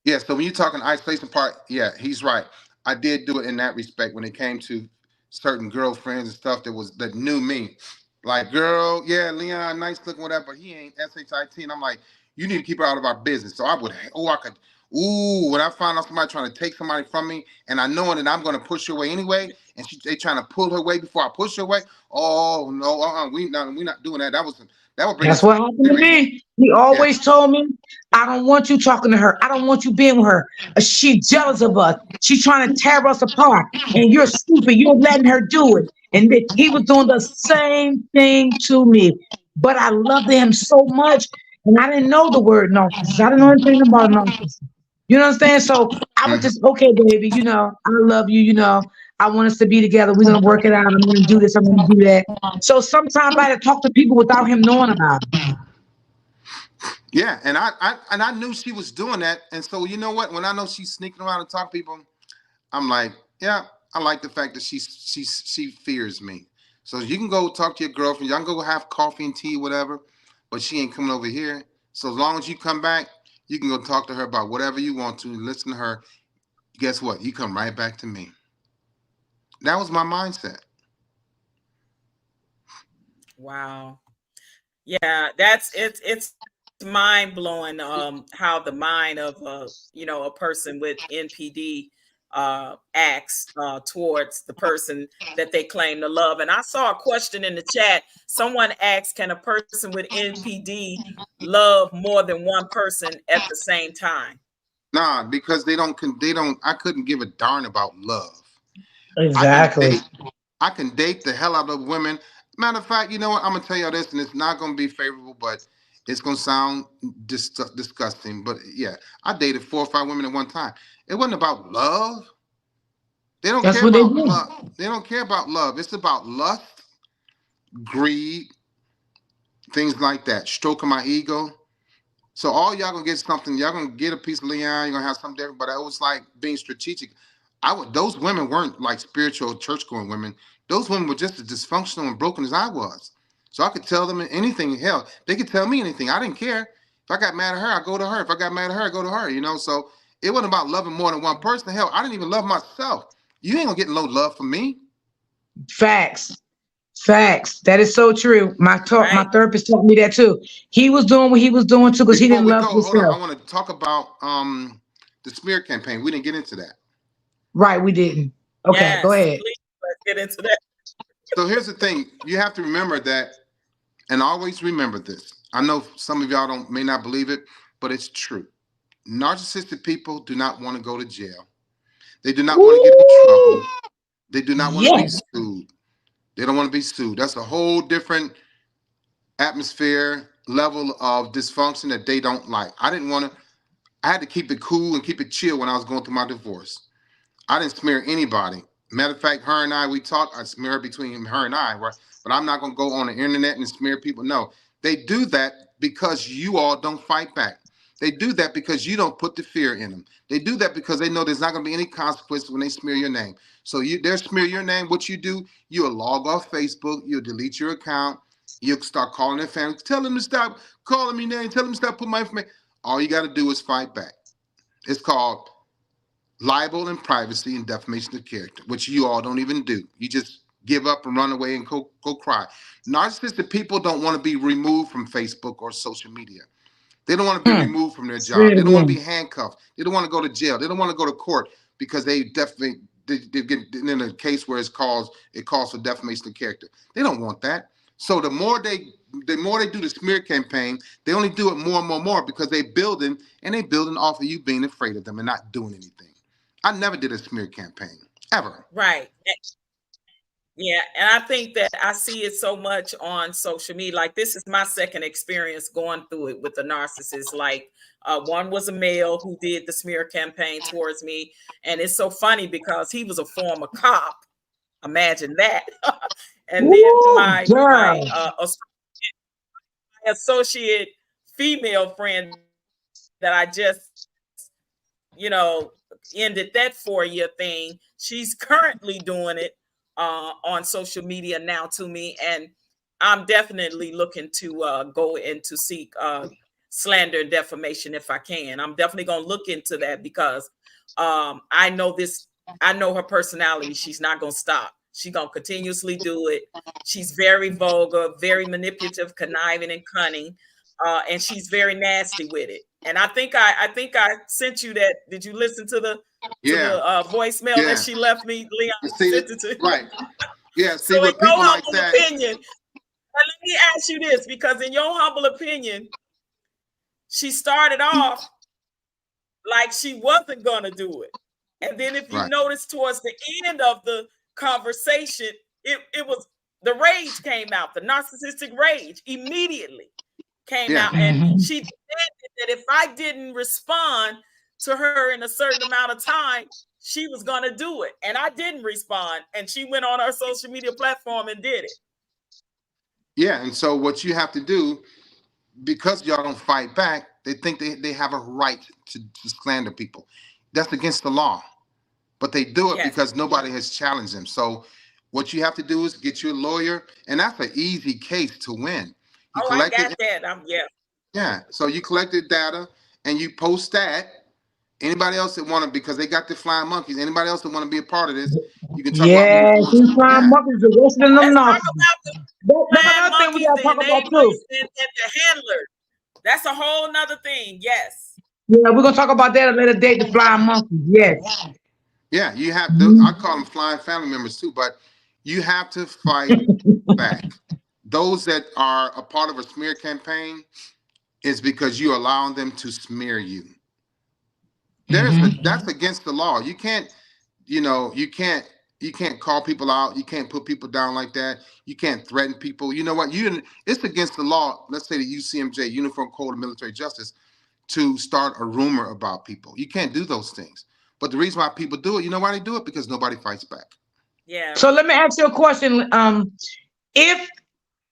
Yeah, so when you're talking isolation part, yeah, he's right. I did do it in that respect when it came to certain girlfriends and stuff that knew me. Like, girl, yeah, Leon, nice looking, whatever, but he ain't SHIT. And I'm like, you need to keep her out of our business. So when I find out somebody trying to take somebody from me and I know that I'm going to push her away anyway, and they trying to pull her away before I push her away. Oh no, we not doing that. That would bring That's us to what happened to serious. me. He Yeah. always told me, I don't want you talking to her. I don't want you being with her. She jealous of us. She's trying to tear us apart. And you're stupid. You're letting her do it. And he was doing the same thing to me. But I loved him so much. And I didn't know the word narcissist. I didn't know anything about narcissist. You know what I'm saying? So I was Mhm. just, okay, baby, I love you, I want us to be together. We're gonna work it out. I'm gonna do this, I'm gonna do that. So sometimes I had to talk to people without him knowing about it. Yeah, and I knew she was doing that, and so you know what? When I know she's sneaking around and talk to people, I'm like, yeah, I like the fact that she fears me. So you can go talk to your girlfriend, y'all can go have coffee and tea, whatever, but she ain't coming over here. So as long as you come back, you can go talk to her about whatever you want to, listen to her. Guess what? You come right back to me. That was my mindset. Wow. Yeah, it's mind blowing how the mind of a person with NPD acts towards the person that they claim to love. And I saw a question in the chat. Someone asked, can a person with NPD love more than one person at the same time? Nah, because they don't. I couldn't give a darn about love. I can Exactly. date I can date the hell out of women. Matter of fact, you know what? I'm gonna tell you this, and it's not gonna be favorable, but it's gonna sound disgusting. But yeah, I dated 4 or 5 women at one time. It wasn't about love. They don't That's care what they about do. love. They don't care about love. It's about lust, greed, things like that. Stroking my ego. So all y'all gonna get something. Y'all gonna get a piece of Leon. You're gonna have something different. But it was like being strategic. Those women weren't like spiritual church going women. Those women were just as dysfunctional and broken as I was. So I could tell them anything. Hell, they could tell me anything. I didn't care. If I got mad at her, I go to her. If I got mad at her, I go to her. So it wasn't about loving more than one person. Hell, I didn't even love myself. You ain't gonna get no love from me. Facts. Facts. That is so true. My Right. therapist taught me that too. He was doing what he was doing too because he Before didn't we love go, hold on. I himself. want to talk about the smear campaign. We didn't get into that. Right, we didn't. Okay, go Yes. ahead. Please let's get into that. So here's the thing: you have to remember that, and always remember this. I know some of y'all don't may not believe it, but it's true. Narcissistic people do not want to go to jail. They do not want to get in trouble. Ooh, They do not want to be yes. sued. They don't want to be sued. That's a whole different atmosphere, level of dysfunction that they don't like. I didn't want to, I had to keep it cool and keep it chill when I was going through my divorce. I didn't smear anybody. Matter of fact, her and I, we talked, I smear between her and I, right? But I'm not going to go on the internet and smear people. No, they do that because you all don't fight back. They do that because you don't put the fear in them. They do that because they know there's not going to be any consequences when they smear your name. So they'll smear your name. What you do, you'll log off Facebook, you'll delete your account, you'll start calling their family, tell them to stop calling me name, tell them to stop putting my information. All you got to do is fight back. It's called libel and privacy and defamation of character, which you all don't even do. You just give up and run away and go cry. Narcissistic people don't want to be removed from Facebook or social media. They don't want to be Hmm. removed from their Say job. it They don't want to again. be handcuffed. They don't want to go to jail. They don't want to go to court because they definitely they get in a case where it calls for defamation of character. They don't want that. So the more they do the smear campaign, they only do it more and more because they building off of you being afraid of them and not doing anything. I never did a smear campaign ever. Right. Yeah, and I think that I see it so much on social media. Like this is my second experience going through it with a narcissist. Like one was a male who did the smear campaign towards me, and it's so funny because he was a former cop. Imagine that. And then Ooh, my girl. associate female friend that I just, you know, ended that 4-year thing. She's currently doing it on social media now to me, and I'm definitely looking to go and to seek slander and defamation if I can. I'm definitely going to look into that because I know this. I know her personality. She's not going to stop. She's going to continuously do it. She's very vulgar, very manipulative, conniving, and cunning, and she's very nasty with it. And I think I sent you that. Did you listen to the Yeah, voicemail that yeah. she left me, Leon? You I see sent it, it to you. right? Yeah. See, So, in with your people like humble that, opinion, and let me ask you this, because in your humble opinion, she started off like she wasn't gonna do it, and then if you right? notice towards the end of the conversation, it was the rage came out, the narcissistic rage immediately came Yeah, out, and Mhm. she demanded that if I didn't respond to her in a certain amount of time, she was going to do it. And I didn't respond. And she went on her social media platform and did it. yeah. And so what you have to do, because y'all don't fight back, they think they have a right to slander people. That's against the law. But they do it Yes. because nobody has challenged them. So what you have to do is get you a lawyer, and that's an easy case to win. You Oh, I collect got it, that. Yeah. yeah. So you collected data and you post that. Anybody else that want to, because they got the flying monkeys, anybody else that want to be a part of this, you can talk about moving Yeah, forward. she's flying Yeah, monkeys are worse than them Let's talk narcissists. about the That's flying another thing we monkeys, gotta the talk about too. enablers, and the handlers. That's a whole nother thing. Yes. Yeah, we're gonna talk about that at a later date, the flying monkeys. Yes. yeah. You have those. I Mhm. call them flying family members too, but you have to fight back. Those that are a part of a smear campaign is because you're allowing them to smear you. Mhm. That's against the law. You can't, you can't call people out. You can't put people down like that. You can't threaten people. You know what? It's against the law. Let's say the UCMJ, Uniform Code of Military Justice, to start a rumor about people. You can't do those things. But the reason why people do it, you know why they do it? Because nobody fights back. Yeah. So let me ask you a question. If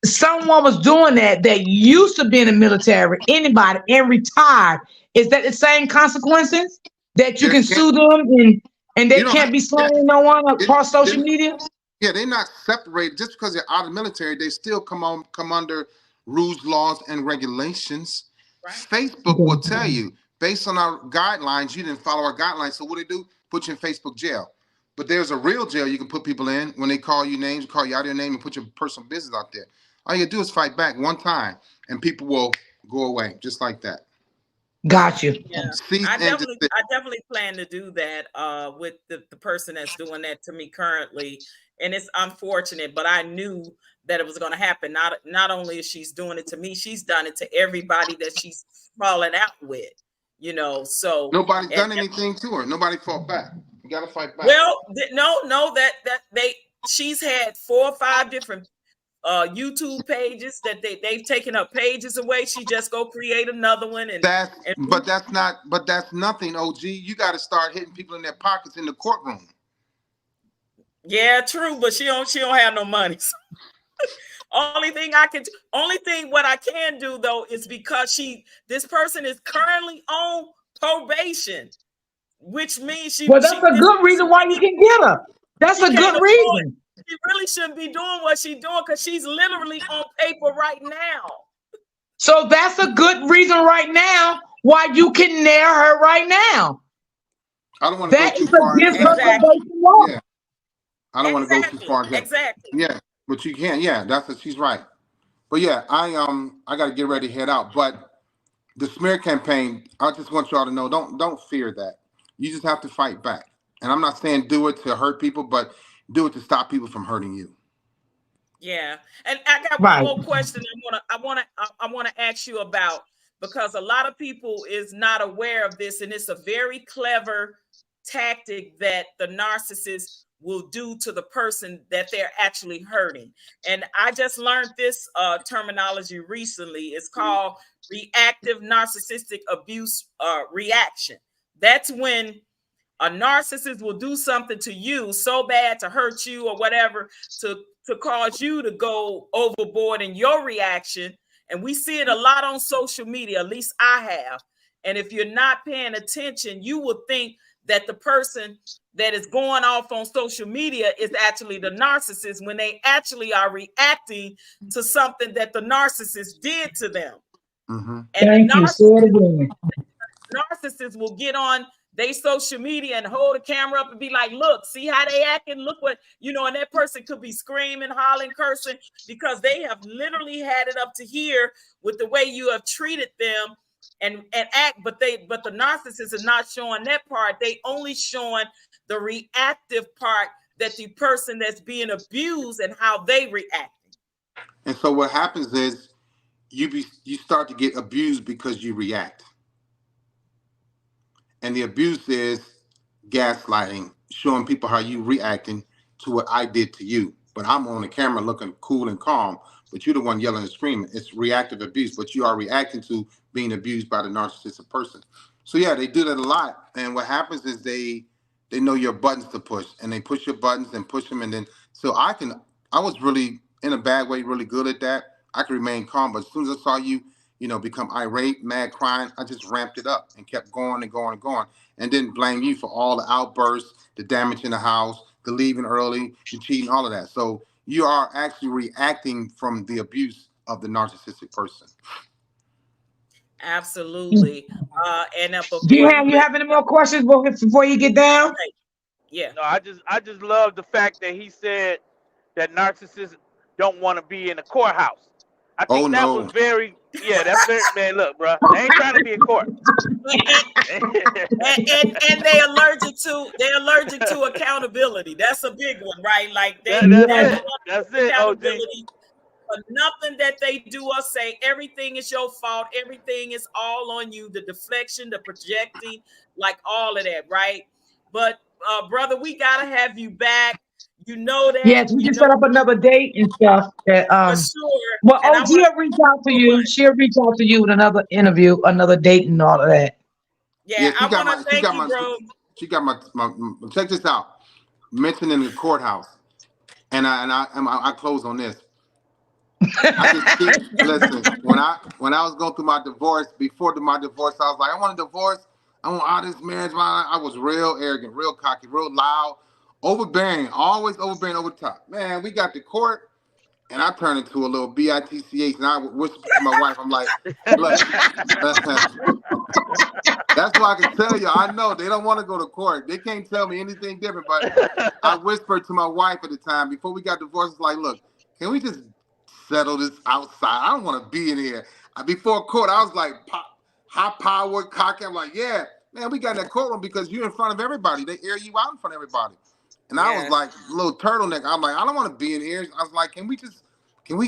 someone was doing that used to be in the military, anybody and retired, is that the same consequences that you There can can't sue them and they you don't can't have be yeah. slandering no one It, across social they're, media? yeah, they're not separated just because they're out of the military. They still come under rules, laws, and regulations. Right. Facebook will tell you based on our guidelines, you didn't follow our guidelines. So what do they do? Put you in Facebook jail. But there's a real jail you can put people in when they call you names, call you out of your name, and put your personal business out there. All you do is fight back one time, and people will go away just like that. Got you. Yeah, Cease and desist. I definitely plan to do that with the person that's doing that to me currently. And it's unfortunate, but I knew that it was going to happen. Not only is she's doing it to me, she's done it to everybody that she's falling out with, you know. So Nobody's done anything to her. Nobody fought back. You got to fight back. well, no, that she's had 4 or 5 different YouTube pages that they've taken her pages away. She just go create another one, but that's nothing, OG. You got to start hitting people in their pockets in the courtroom. Yeah, true, but she don't have no money. So only thing what I can do though is because this person is currently on probation, which means Well, that's a good reason why you can get her. That's a good reason. She really shouldn't be doing what she's doing because she's literally on paper right now. So that's a good reason right now why you can nair her right now. I don't want to go too far. Exactly. Yeah. I don't want to go too far. Exactly. Yeah, but you can. Yeah, she's right. But yeah, I got to get ready to head out. But the smear campaign, I just want y'all to know, don't fear that. You just have to fight back. And I'm not saying do it to hurt people, but do it to stop people from hurting you. Yeah, and I got one more question I want to ask you about, because a lot of people is not aware of this, and it's a very clever tactic that the narcissist will do to the person that they're actually hurting. And I just learned this terminology recently. It's called reactive narcissistic abuse reaction. That's when a narcissist will do something to you so bad to hurt you or whatever, to cause you to go overboard in your reaction. And we see it a lot on social media, at least I have. And if you're not paying attention, you will think that the person that is going off on social media is actually the narcissist, when they actually are reacting to something that the narcissist did to them. Mm-hmm. And the narcissist will get on they social media and hold the camera up and be like, look, see how they acting? Look what, and that person could be screaming, hollering, cursing, because they have literally had it up to here with the way you have treated them and act, but the narcissist is not showing that part. They only showing the reactive part, that the person that's being abused and how they react. And so what happens is you start to get abused because you react. And the abuse is gaslighting, showing people how you reacting to what I did to you. But I'm on the camera looking cool and calm, but you're the one yelling and screaming. It's reactive abuse, but you are reacting to being abused by the narcissistic person. So yeah, they do that a lot. And what happens is they know your buttons to push, and they push your buttons and push them. And then, so I was really, in a bad way, really good at that. I could remain calm, but as soon as I saw you, become irate, mad, crying, I just ramped it up and kept going and going and going, and didn't blame you for all the outbursts, the damage in the house, the leaving early, the cheating, all of that. So you are actually reacting from the abuse of the narcissistic person. Absolutely. Do you have any more questions before you get down? Yeah. No, I just love the fact that he said that narcissists don't want to be in the courthouse. I think that was very, that's very, man, look, bro, they ain't trying to be in court. and they're allergic to accountability. That's a big one, right? Like that's it, accountability for nothing that they do or say. Everything is your fault. Everything is all on you. The deflection, the projecting, like all of that, right? But brother, we gotta have you back. You know that. Yes, we can set up another date and stuff. For sure. Well, OG will reach out to you. She'll reach out to you with another interview, another date, and all of that. Yeah, I want to thank you, bro. She got my. Check this out. Mentioned in the courthouse, and I close on this. Listen, when I was going through my divorce, before my divorce, I was like, I want a divorce. I want all this marriage. I was real arrogant, real cocky, real loud. Overbearing, always overbearing, over the top. Man, we got to court, and I turned into a little bitch, and I whispered to my wife, I'm like, look, that's why I can tell you, I know they don't want to go to court. They can't tell me anything different, but I whispered to my wife at the time, before we got divorced, like, look, can we just settle this outside? I don't want to be in here. Before court, I was like, high powered, cocky. I'm like, yeah, man, we got in that courtroom because you're in front of everybody. They air you out in front of everybody. And I was like, a little turtleneck. I'm like, I don't want to be in here. I was like, can we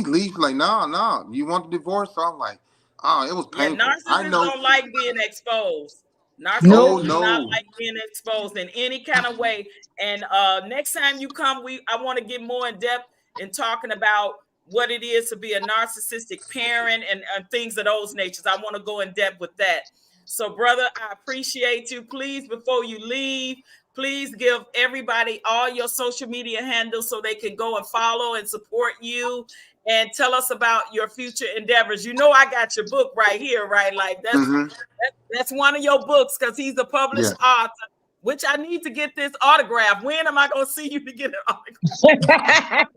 leave? She's like, no. You want the divorce? So I'm like, oh, it was painful. Narcissists don't like being exposed. No. Narcissists do not like being exposed in any kind of way. And next time you come, I want to get more in depth in talking about what it is to be a narcissistic parent and things of those natures. I want to go in depth with that. So, brother, I appreciate you. Please, before you leave, please give everybody all your social media handles so they can go and follow and support you, and tell us about your future endeavors. You know, I got your book right here, right? Like that's one of your books, because he's a published author, which I need to get this autograph. When am I going to see you to get an autograph?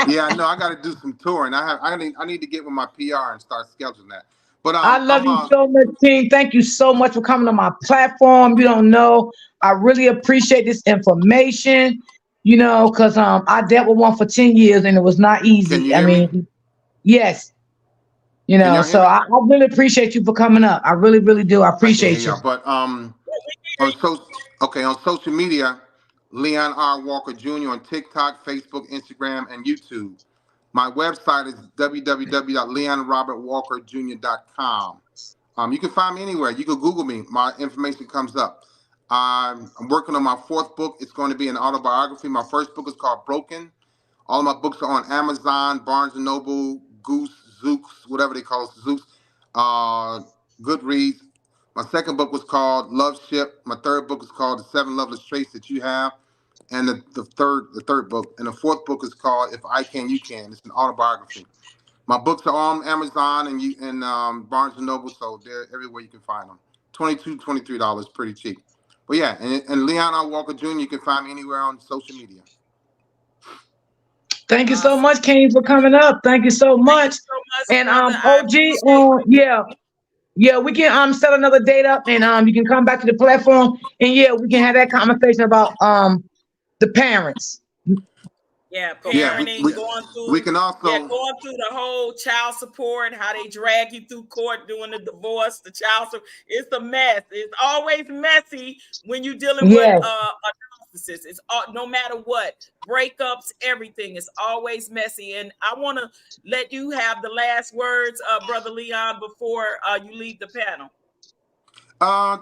Yeah, no, I got to do some touring. I need to get with my PR and start scheduling that. But I love you so much, King. Thank you so much for coming on my platform. You don't know, I really appreciate this information. You know, because I dealt with one for 10 years and it was not easy. I mean, yes. You know, so I really appreciate you for coming up. I really, really do. I appreciate you. But on social media, Leon R. Walker Jr. on TikTok, Facebook, Instagram, and YouTube. My website is www.leonrobertwalkerjr.com. You can find me anywhere. You can Google me. My information comes up. I'm working on my fourth book. It's going to be an autobiography. My first book is called Broken. All of my books are on Amazon, Barnes & Noble, Goose, Zooks, whatever they call it, Zooks, Goodreads. My second book was called Love Ship. My third book is called The 7 Loveless Traits That You Have. And the third book. And the fourth book is called If I Can, You Can. It's an autobiography. My books are on Amazon and Barnes & Noble, so they're everywhere you can find them. $22, $23, pretty cheap. But yeah, and Leon R. Walker Jr., you can find me anywhere on social media. Thank you so much, King, for coming up. Thank you so much. And OG, we can set another date up, and you can come back to the platform, and we can have that conversation about the parents. Parenting, we can also going through the whole child support, how they drag you through court doing the divorce, the child support. It's a mess. It's always messy when you're dealing with a narcissist. It's no matter what, breakups, everything is always messy. And I want to let you have the last words, Brother Leon, before you leave the panel.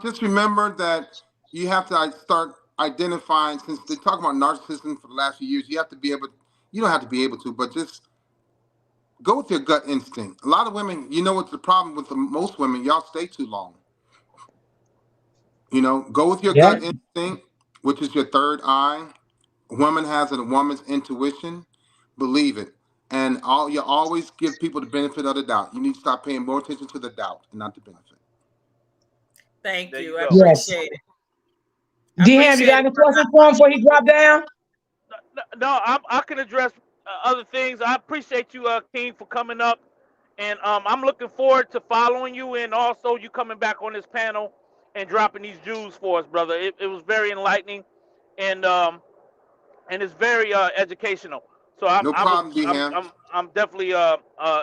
Just remember that you have to start identifying, since they talk about narcissism for the last few years, you don't have to be able to, but just go with your gut instinct. A lot of women, you know what's the problem with most women, y'all stay too long. You know, go with your gut instinct, which is your third eye. A woman has a woman's intuition. Believe it. And you always give people the benefit of the doubt. You need to stop paying more attention to the doubt and not the benefit. Thank you. I appreciate it. DM, you got any questions for him before he drop down? No, I can address other things. I appreciate you, King, for coming up, and I'm looking forward to following you, and also you coming back on this panel and dropping these jewels for us, brother. It was very enlightening, and it's very educational. So I'm definitely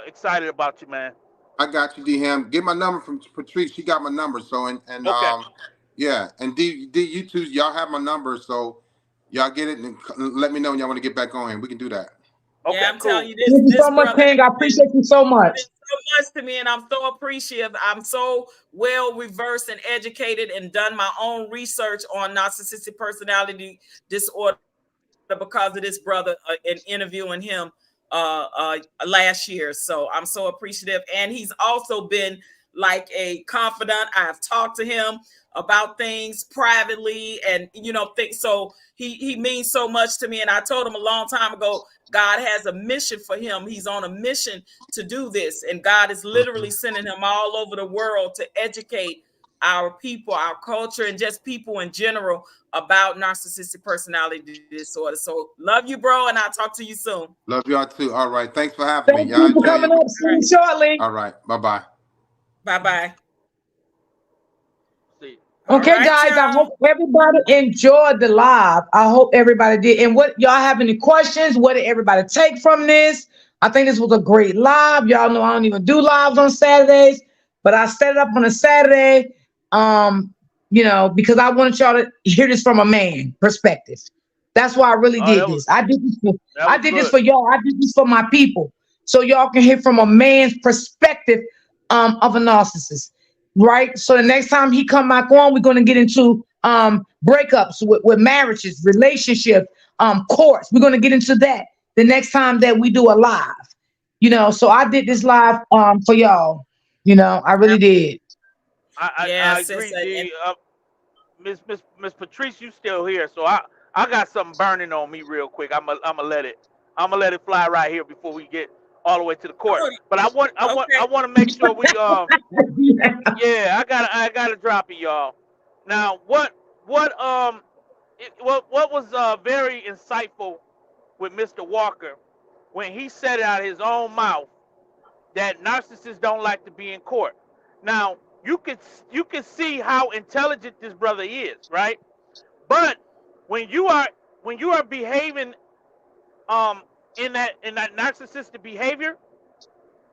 excited about you, man. I got you, D-Ham. Get my number from Patrice. She got my number. So and and you two, y'all have my number. So y'all get it and let me know when y'all want to get back on, and we can do that. Okay, I'm telling you this. Thank you so much, King. I appreciate you so much. So much to me, and I'm so appreciative. I'm so well reversed and educated, and done my own research on narcissistic personality disorder because of this brother in interviewing him last year. So I'm so appreciative, and he's also been like a confidant. I've talked to him about things privately, and things. So he means so much to me, and I told him a long time ago, God has a mission for him. He's on a mission to do this, and God is literally sending him all over the world to educate our people, our culture, and just people in general about narcissistic personality disorder. So love you, bro, and I'll talk to you soon. Love y'all too. All right. Thanks for having me. Thank Y'all you for enjoy coming your. up. See you shortly. All right. Bye-bye. Bye-bye. See. All Okay, right, guys, I y'all. hope everybody enjoyed the live. I hope everybody did. And what y'all have any questions? What did everybody take from this? I think this was a great live. Y'all know I don't even do lives on Saturdays, but I set it up on a Saturday, because I wanted y'all to hear this from a man perspective. That's why I really Oh, did this. I did this for that I was did this good. for y'all. I did this for my people. So y'all can hear from a man's perspective of a narcissist. Right. So the next time he come back on, we're gonna get into breakups with marriages, relationships, courts. We're gonna get into that the next time that we do a live. So I did this live for y'all. I really did. I Yes, agree, and D. Miss Patrice, you still here? So I got something burning on me real quick. I'm gonna let it fly right here before we get all the way to the court. But I want I want I okay. want to make sure we yeah, I gotta drop it, y'all. Now what was very insightful with Mr. Walker when he said it out of his own mouth that narcissists don't like to be in court. Now you can see how intelligent this brother is, right? But when you are behaving um in that narcissistic behavior,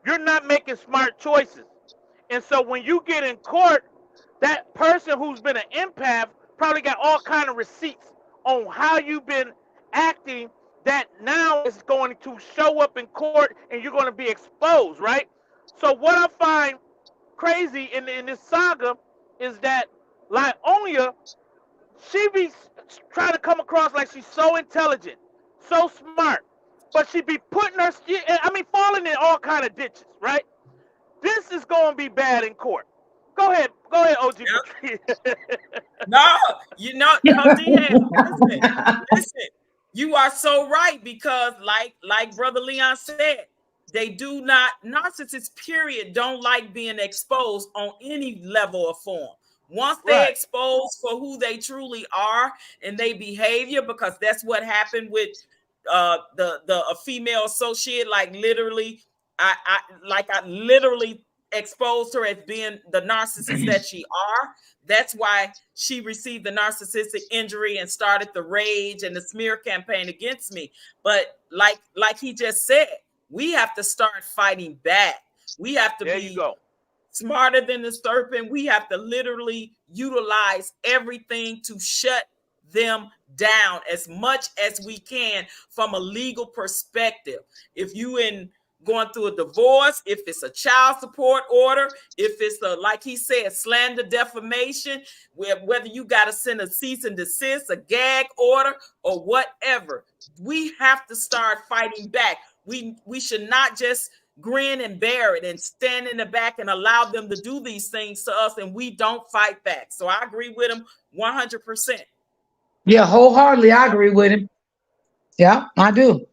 you're not making smart choices. And so when you get in court, that person who's been an empath probably got all kind of receipts on how you've been acting that now is going to show up in court and you're going to be exposed, right? So what I find crazy in this saga is that Lyonia, she be trying to come across like she's so intelligent, so smart, but she be putting falling in all kind of ditches, right? This is going to be bad in court. Go ahead, OG Yep. Patrice. No, no, listen. You are so right because, like Brother Leon said, they do not narcissists. Period. Don't like being exposed on any level or form. Once they Right. expose for who they truly are and they behavior, because that's what happened with the a female associate. Like literally, I literally exposed her as being the narcissist that she are. That's why she received the narcissistic injury and started the rage and the smear campaign against me. But like he just said, we have to start fighting back. We have to There you be go. smarter than the serpent. We have to literally utilize everything to shut them down as much as we can from a legal perspective. If you in going through a divorce, if it's a child support order, if it's a, like he said, slander, defamation, whether you got to send a cease and desist, a gag order, or whatever, we have to start fighting back. We should not just grin and bear it and stand in the back and allow them to do these things to us, and we don't fight back. So I agree with him 100%. Yeah, wholeheartedly, I agree with him. Yeah, I do.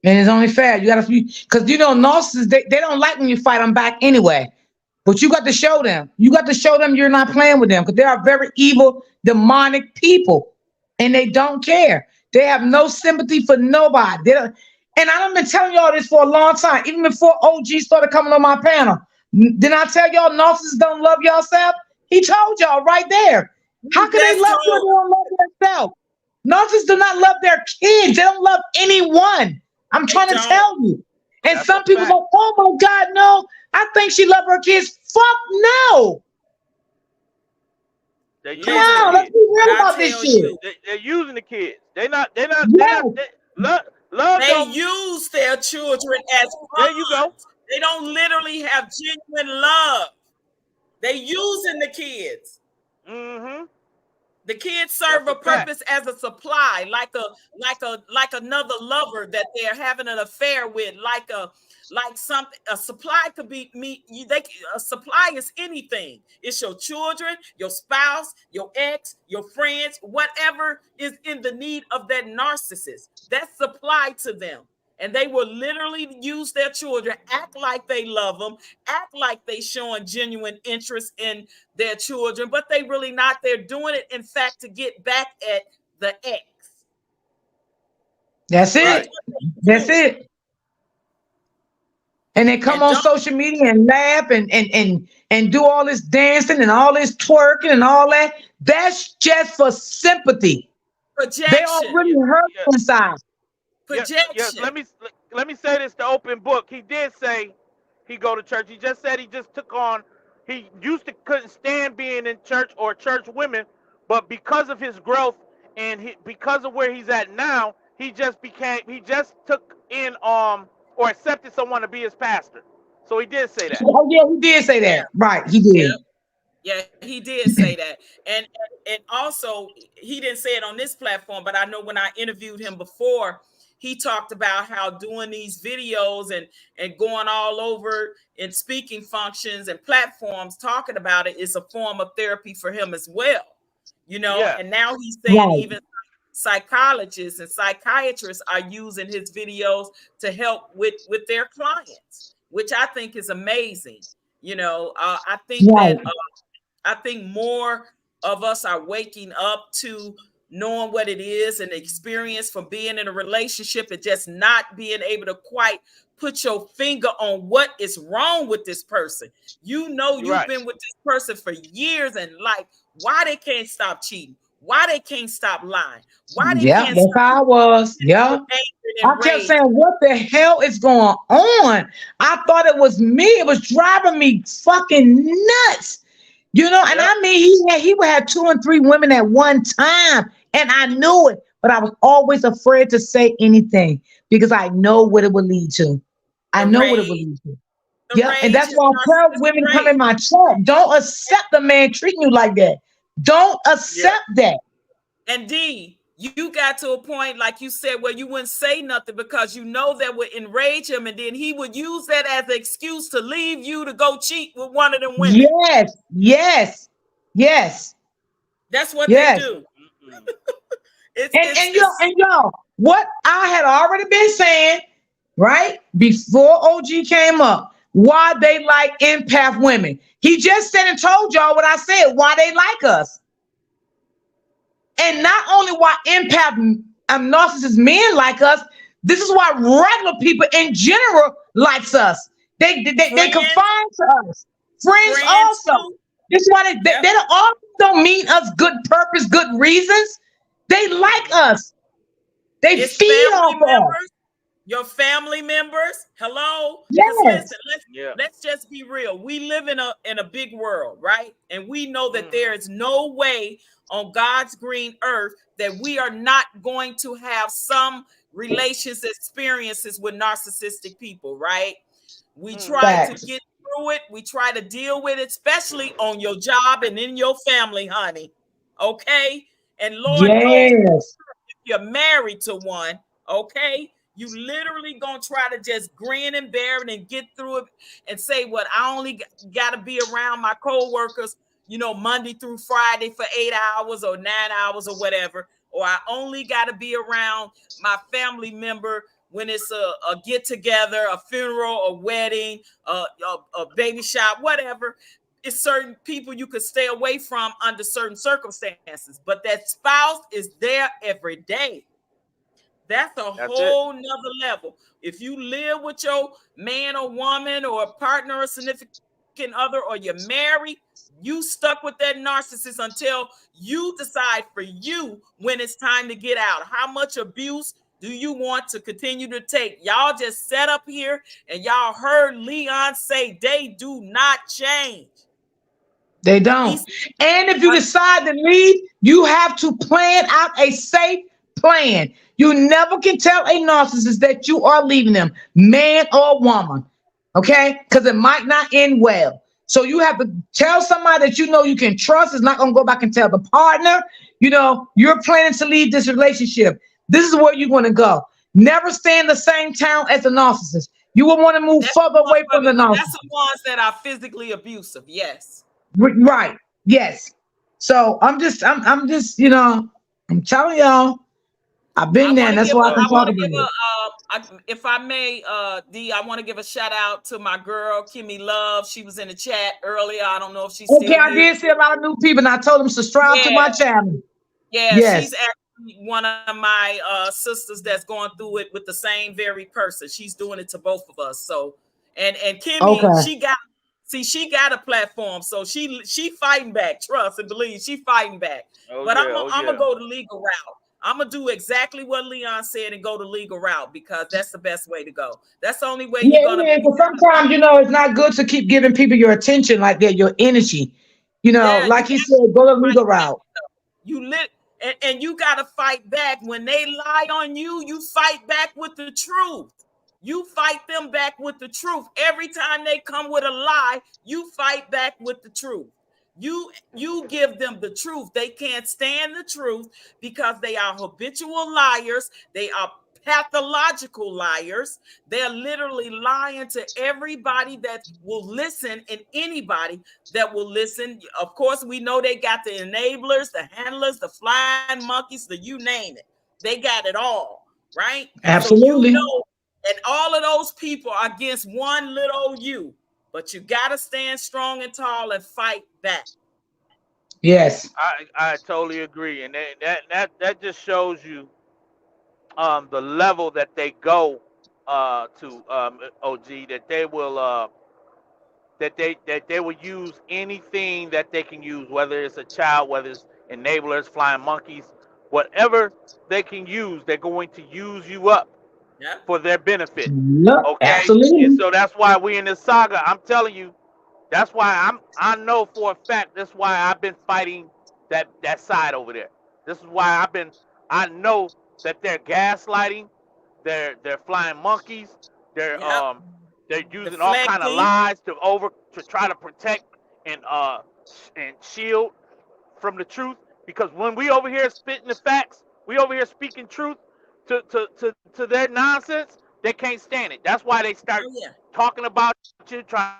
And it's only fair. You gotta because narcissists they don't like when you fight them back anyway. But you got to show them. You got to show them you're not playing with them because they are very evil, demonic people, and they don't care. They have no sympathy for nobody. They don't, and I've been telling y'all this for a long time, even before OG started coming on my panel. Didn't I tell y'all narcissists don't love yourself? He told y'all right there. You How can they just love you if told they don't love themselves? Narcissists do not love their kids. They don't love anyone. I'm they trying to don't. tell you. And That's a some people fact. go, "Oh my God, no! I think she loved her kids." Fuck no! They're Come using the on, Listen, let's kids. be when real I about this tell shit. you, They're using the kids. They're not. Yes, Love they don't. use their children as There you go. pawns. They don't literally have genuine love. They using the kids. Mm-hmm. The kids That's serve a a fact. purpose as a supply, like another lover that they're having an affair with, like something. A supply could be me. A supply is anything. It's your children, your spouse, your ex, your friends, whatever is in the need of that narcissist. That's supply to them. And they will literally use their children, act like they love them, act like they showing genuine interest in their children, but they really not. They're doing it, in fact, to get back at the ex. That's Right. it. That's it. And they come And on don't social media and laugh and do all this dancing and all this twerking and all that. That's just for sympathy. They are projection, really hurt Yeah. inside. Yeah. projection. Let me say this, the open book. He did say he go to church. He just said he just took on. He used to couldn't stand being in church or church women, but because of his growth and because of where he's at now, he just took in or accepted someone to be his pastor. So he did say that. Oh yeah, he did say Yeah, that. Right, he yeah, did. yeah. He did say that, and also he didn't say it on this platform, but I know when I interviewed him before, he talked about how doing these videos and going all over in speaking functions and platforms talking about it is a form of therapy for him as well. Yeah. And now he's saying Right. even psychologists and psychiatrists are using his videos to help with their clients, which I think is amazing. I think that Right. I think more of us are waking up to knowing what it is and the experience from being in a relationship and just not being able to quite put your finger on what is wrong with this person. You're You've right. been with this person for years and like why they can't stop cheating, why they can't stop lying, why they Yeah, can't that's stop how I was. with Yeah. anger I and kept rage. saying, what the hell is going on? I thought it was me. It was driving me fucking nuts. And Yep. I mean, he would have 2 and 3 women at one time, and I knew it, but I was always afraid to say anything because I know what it would lead to. I The know what it would rage, lead to. the Yeah, and rage that's is why I tell narcissistic women come rage. in my chat, don't accept a man treating you like that. Don't Yeah. accept that. And D, you got to a point, like you said, where you wouldn't say nothing because you know that would enrage him, and then he would use that as an excuse to leave you to go cheat with one of them women. Yes, yes, yes, That's what they yes. do. Mm-mm. And what I had already been saying, right before OG came up, why they like empath women. He just said and told y'all what I said, why they like us. And not only why empath narcissist men like us, this is why regular people in general likes us. They Friends, confine to us. Friends friends also. too. This is why they Yep. don't mean us good purpose, good reasons. They like us. They It's feed family off of us. members, your family members. Hello, because Yes. listen, Yeah. let's just be real. We live in a big world, right? And we know that there Mm-hmm. is no way on God's green earth that we are not going to have some relations experiences with narcissistic people, right? We Mm-hmm. try to Facts. get through it. We try to deal with it, especially on your job and in your family, honey. Okay? And Lord knows Yes. you're married to one, okay? You literally gonna try to just grin and bear it and get through it and say, "What I only got to be around my co-workers, Monday through Friday for 8 hours or 9 hours or whatever, or I only got to be around my family member when it's a get together, a funeral, a wedding, a baby shower, whatever." It's certain people you could stay away from under certain circumstances, but that spouse is there every day. That's a That's it. whole nother level. If you live with your man or woman or a partner or significant other, or you're married, you stuck with that narcissist until you decide for you when it's time to get out. How much abuse do you want to continue to take? Y'all just sat up here and y'all heard Leon say they do not change. They He's don't. And if you decide to leave, you have to plan out a safe plan. You never can tell a narcissist that you are leaving them, man or woman. Okay? Because it might not end well. So you have to tell somebody that you know you can trust. Is not going to go back and tell the partner, you're planning to leave this relationship. This is where you're going to go. Never stay in the same town as a narcissist. You will want to move further away from the that's narcissist. the ones that are physically abusive. Yes. Right. Yes. So I'm just, I'm telling y'all, I've I been there, want and to that's give why I can talk a about it. if I may, D, I want to give a shout out to my girl Kimmy Love. She was in the chat earlier. I don't know if she's Okay, still I here. did see a lot of new people, and I told them to subscribe to Yeah, my channel. yeah, she's Yes. actually one of my sisters that's going through it with the same very person. She's doing it to both of us. So, and Kimmy, Okay. she got a platform, so she fighting back. Trust and believe, she fighting back. Oh But yeah, I'm gonna go the legal route. I'm gonna do exactly what Leon said and go the legal route because that's the best way to go. That's the only way Yeah, you're gonna. it is. But sometimes, it's not good to keep giving people your attention like that, your energy. Yeah, you Like he got said, go the to legal fight back. route. You lit and you gotta fight back. When they lie on you, you fight back with the truth. You fight them back with the truth. Every time they come with a lie, you fight back with the truth. You give them the truth. They can't stand the truth because they are habitual liars. They are pathological liars. They're literally lying to everybody that will listen and anybody that will listen. Of course, we know they got the enablers, the handlers, the flying monkeys, the you name it. They got it all, right? Absolutely. So and all of those people are against one little you, but you got to stand strong and tall and fight back. Yes. I totally agree, and that just shows you the level that they go to OG, that they will that they will use anything that they can use, whether it's a child, whether it's enablers, flying monkeys, whatever they can use, they're going to use you up Yeah. for their benefit. Yep. Okay, and Absolutely. so that's why we in this saga. I'm telling you, that's why I know for a fact. That's why I've been fighting that side over there. This is why I know that they're gaslighting, they're flying monkeys, they're Yep. they're using all kind of Deflecting. lies to try to protect and shield from the truth. Because when we over here spitting the facts, we over here speaking truth to their nonsense, they can't stand it. That's why they start Oh yeah. talking about you, trying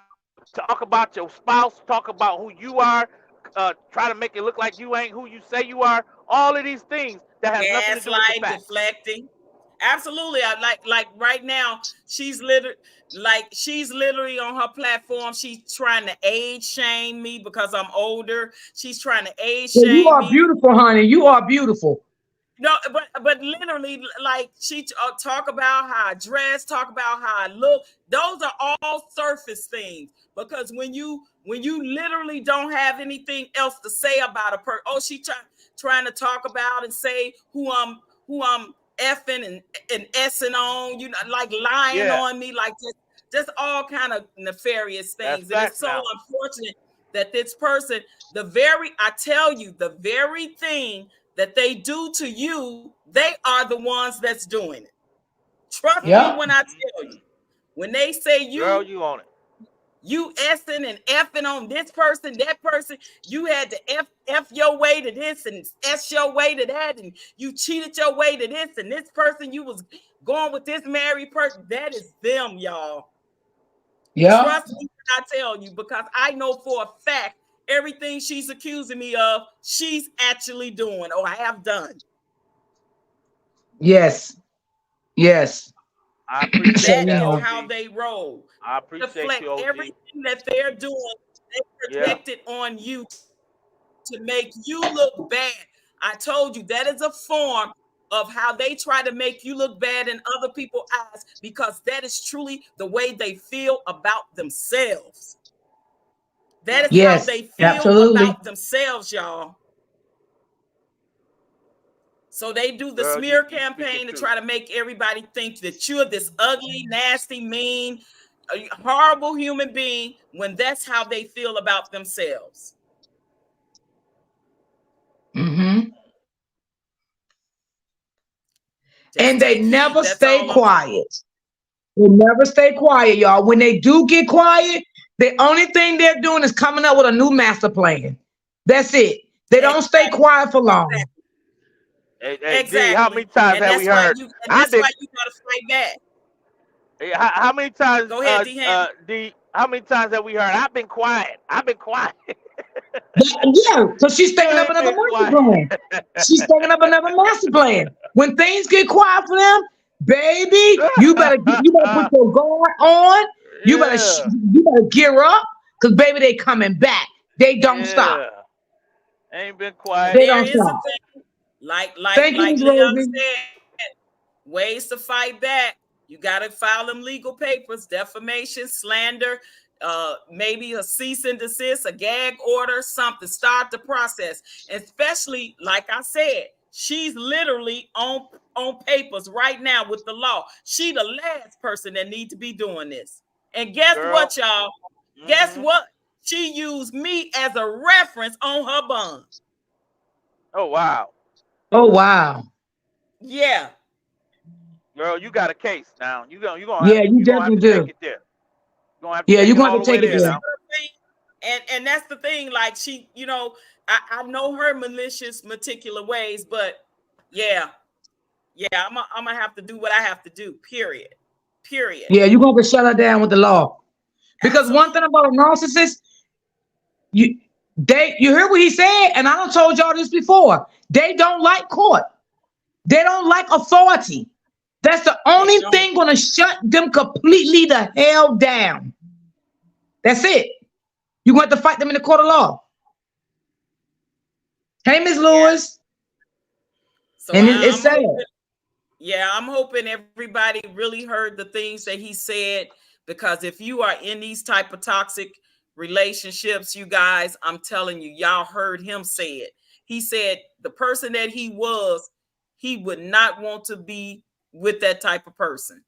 to talk about your spouse, talk about who you are, try to make it look like you ain't who you say you are. All of these things that has nothing to do with the Gaslighting, facts. deflecting. Absolutely. I like right now, she's literally on her platform. She's trying to age shame me because I'm older. She's trying to age So you shame are me. beautiful, honey. You are beautiful. No, but literally, like she talk about how I dress, talk about how I look. Those are all surface things. Because when you literally don't have anything else to say about a person, oh, she trying to talk about and say who I'm effing and essing on, like lying Yeah, on me, like just all kind of nefarious that's things. And it's facts so now. unfortunate that this person, I tell you, the very thing that they do to you, they are the ones that's doing it. Trust me Yep. when I tell you. When they say Girl, you on it. you effing and effing on this person, that person, you had to F your way to this and S your way to that, and you cheated your way to this, and this person you was going with this married person. That is them, y'all. Yep. Trust me when I tell you, because I know for a fact everything she's accusing me of, she's actually doing or have done. Yes. Yes. I So appreciate That that, is OG. how they roll. I appreciate Deflect you, OG. everything that they're doing, they Yeah, project it on you to make you look bad. I told you that is a form of how they try to make you look bad in other people's eyes because that is truly the way they feel about themselves. That is how yes. they feel Absolutely. about themselves, y'all. So they do the girl, smear you speaking campaign to truth. try to make everybody think that you're this ugly, nasty, mean, horrible human being when that's how they feel about themselves. Mm-hmm. Just And they take heed. never That's stay all I'm saying. quiet. They never stay quiet, y'all. When they do get quiet, the only thing they're doing is coming up with a new master plan. That's it. They don't stay Exactly. quiet for long. Hey, D, how many Exactly. times And have we heard? I've been. you gotta fight back. Hey, how many times, Go ahead, D. D? How many times have we heard? I've been quiet. I've been quiet. Yeah, because she's You thinking up ain't another been master quiet. plan. She's thinking up another master plan. When things get quiet for them, baby, you better put your guard on. Yeah. You better gear up, because baby, they coming back. They don't stop. Yeah. Ain't been And quiet. They there don't is a stop. thing, like Thank you, Ms. Leon Rosie. said, ways to fight back. You got to file them legal papers, defamation, slander, maybe a cease and desist, a gag order, something. Start the process. Especially, like I said, she's literally on papers right now with the law. She the last person that need to be doing this. And guess Girl. what, y'all? Guess what? She used me as a reference on her bond. Oh wow. Oh wow. Yeah. Girl, you got a case now. Yeah, you you gonna have definitely to take do. it there. You're gonna have to Yeah, take you're it going to all have the to way take it there there. now. And that's the thing. Like she, I know her malicious, meticulous ways, but yeah, I'm gonna have to do what I have to do. Period. Yeah, you're going to have to shut her down with the law. Because one thing Absolutely. about a narcissist, you hear what he said, and I done told y'all this before. They don't like court. They don't like authority. That's the They only don't. thing going to shut them completely the hell down. That's it. You're going to have to fight them in the court of law. Hey, Miss Yeah. Lewis. So And it's I'm sad. hoping. Yeah, I'm hoping everybody really heard the things that he said, because if you are in these type of toxic relationships, you guys, I'm telling you, y'all heard him say it. He said the person that he was, he would not want to be with that type of person.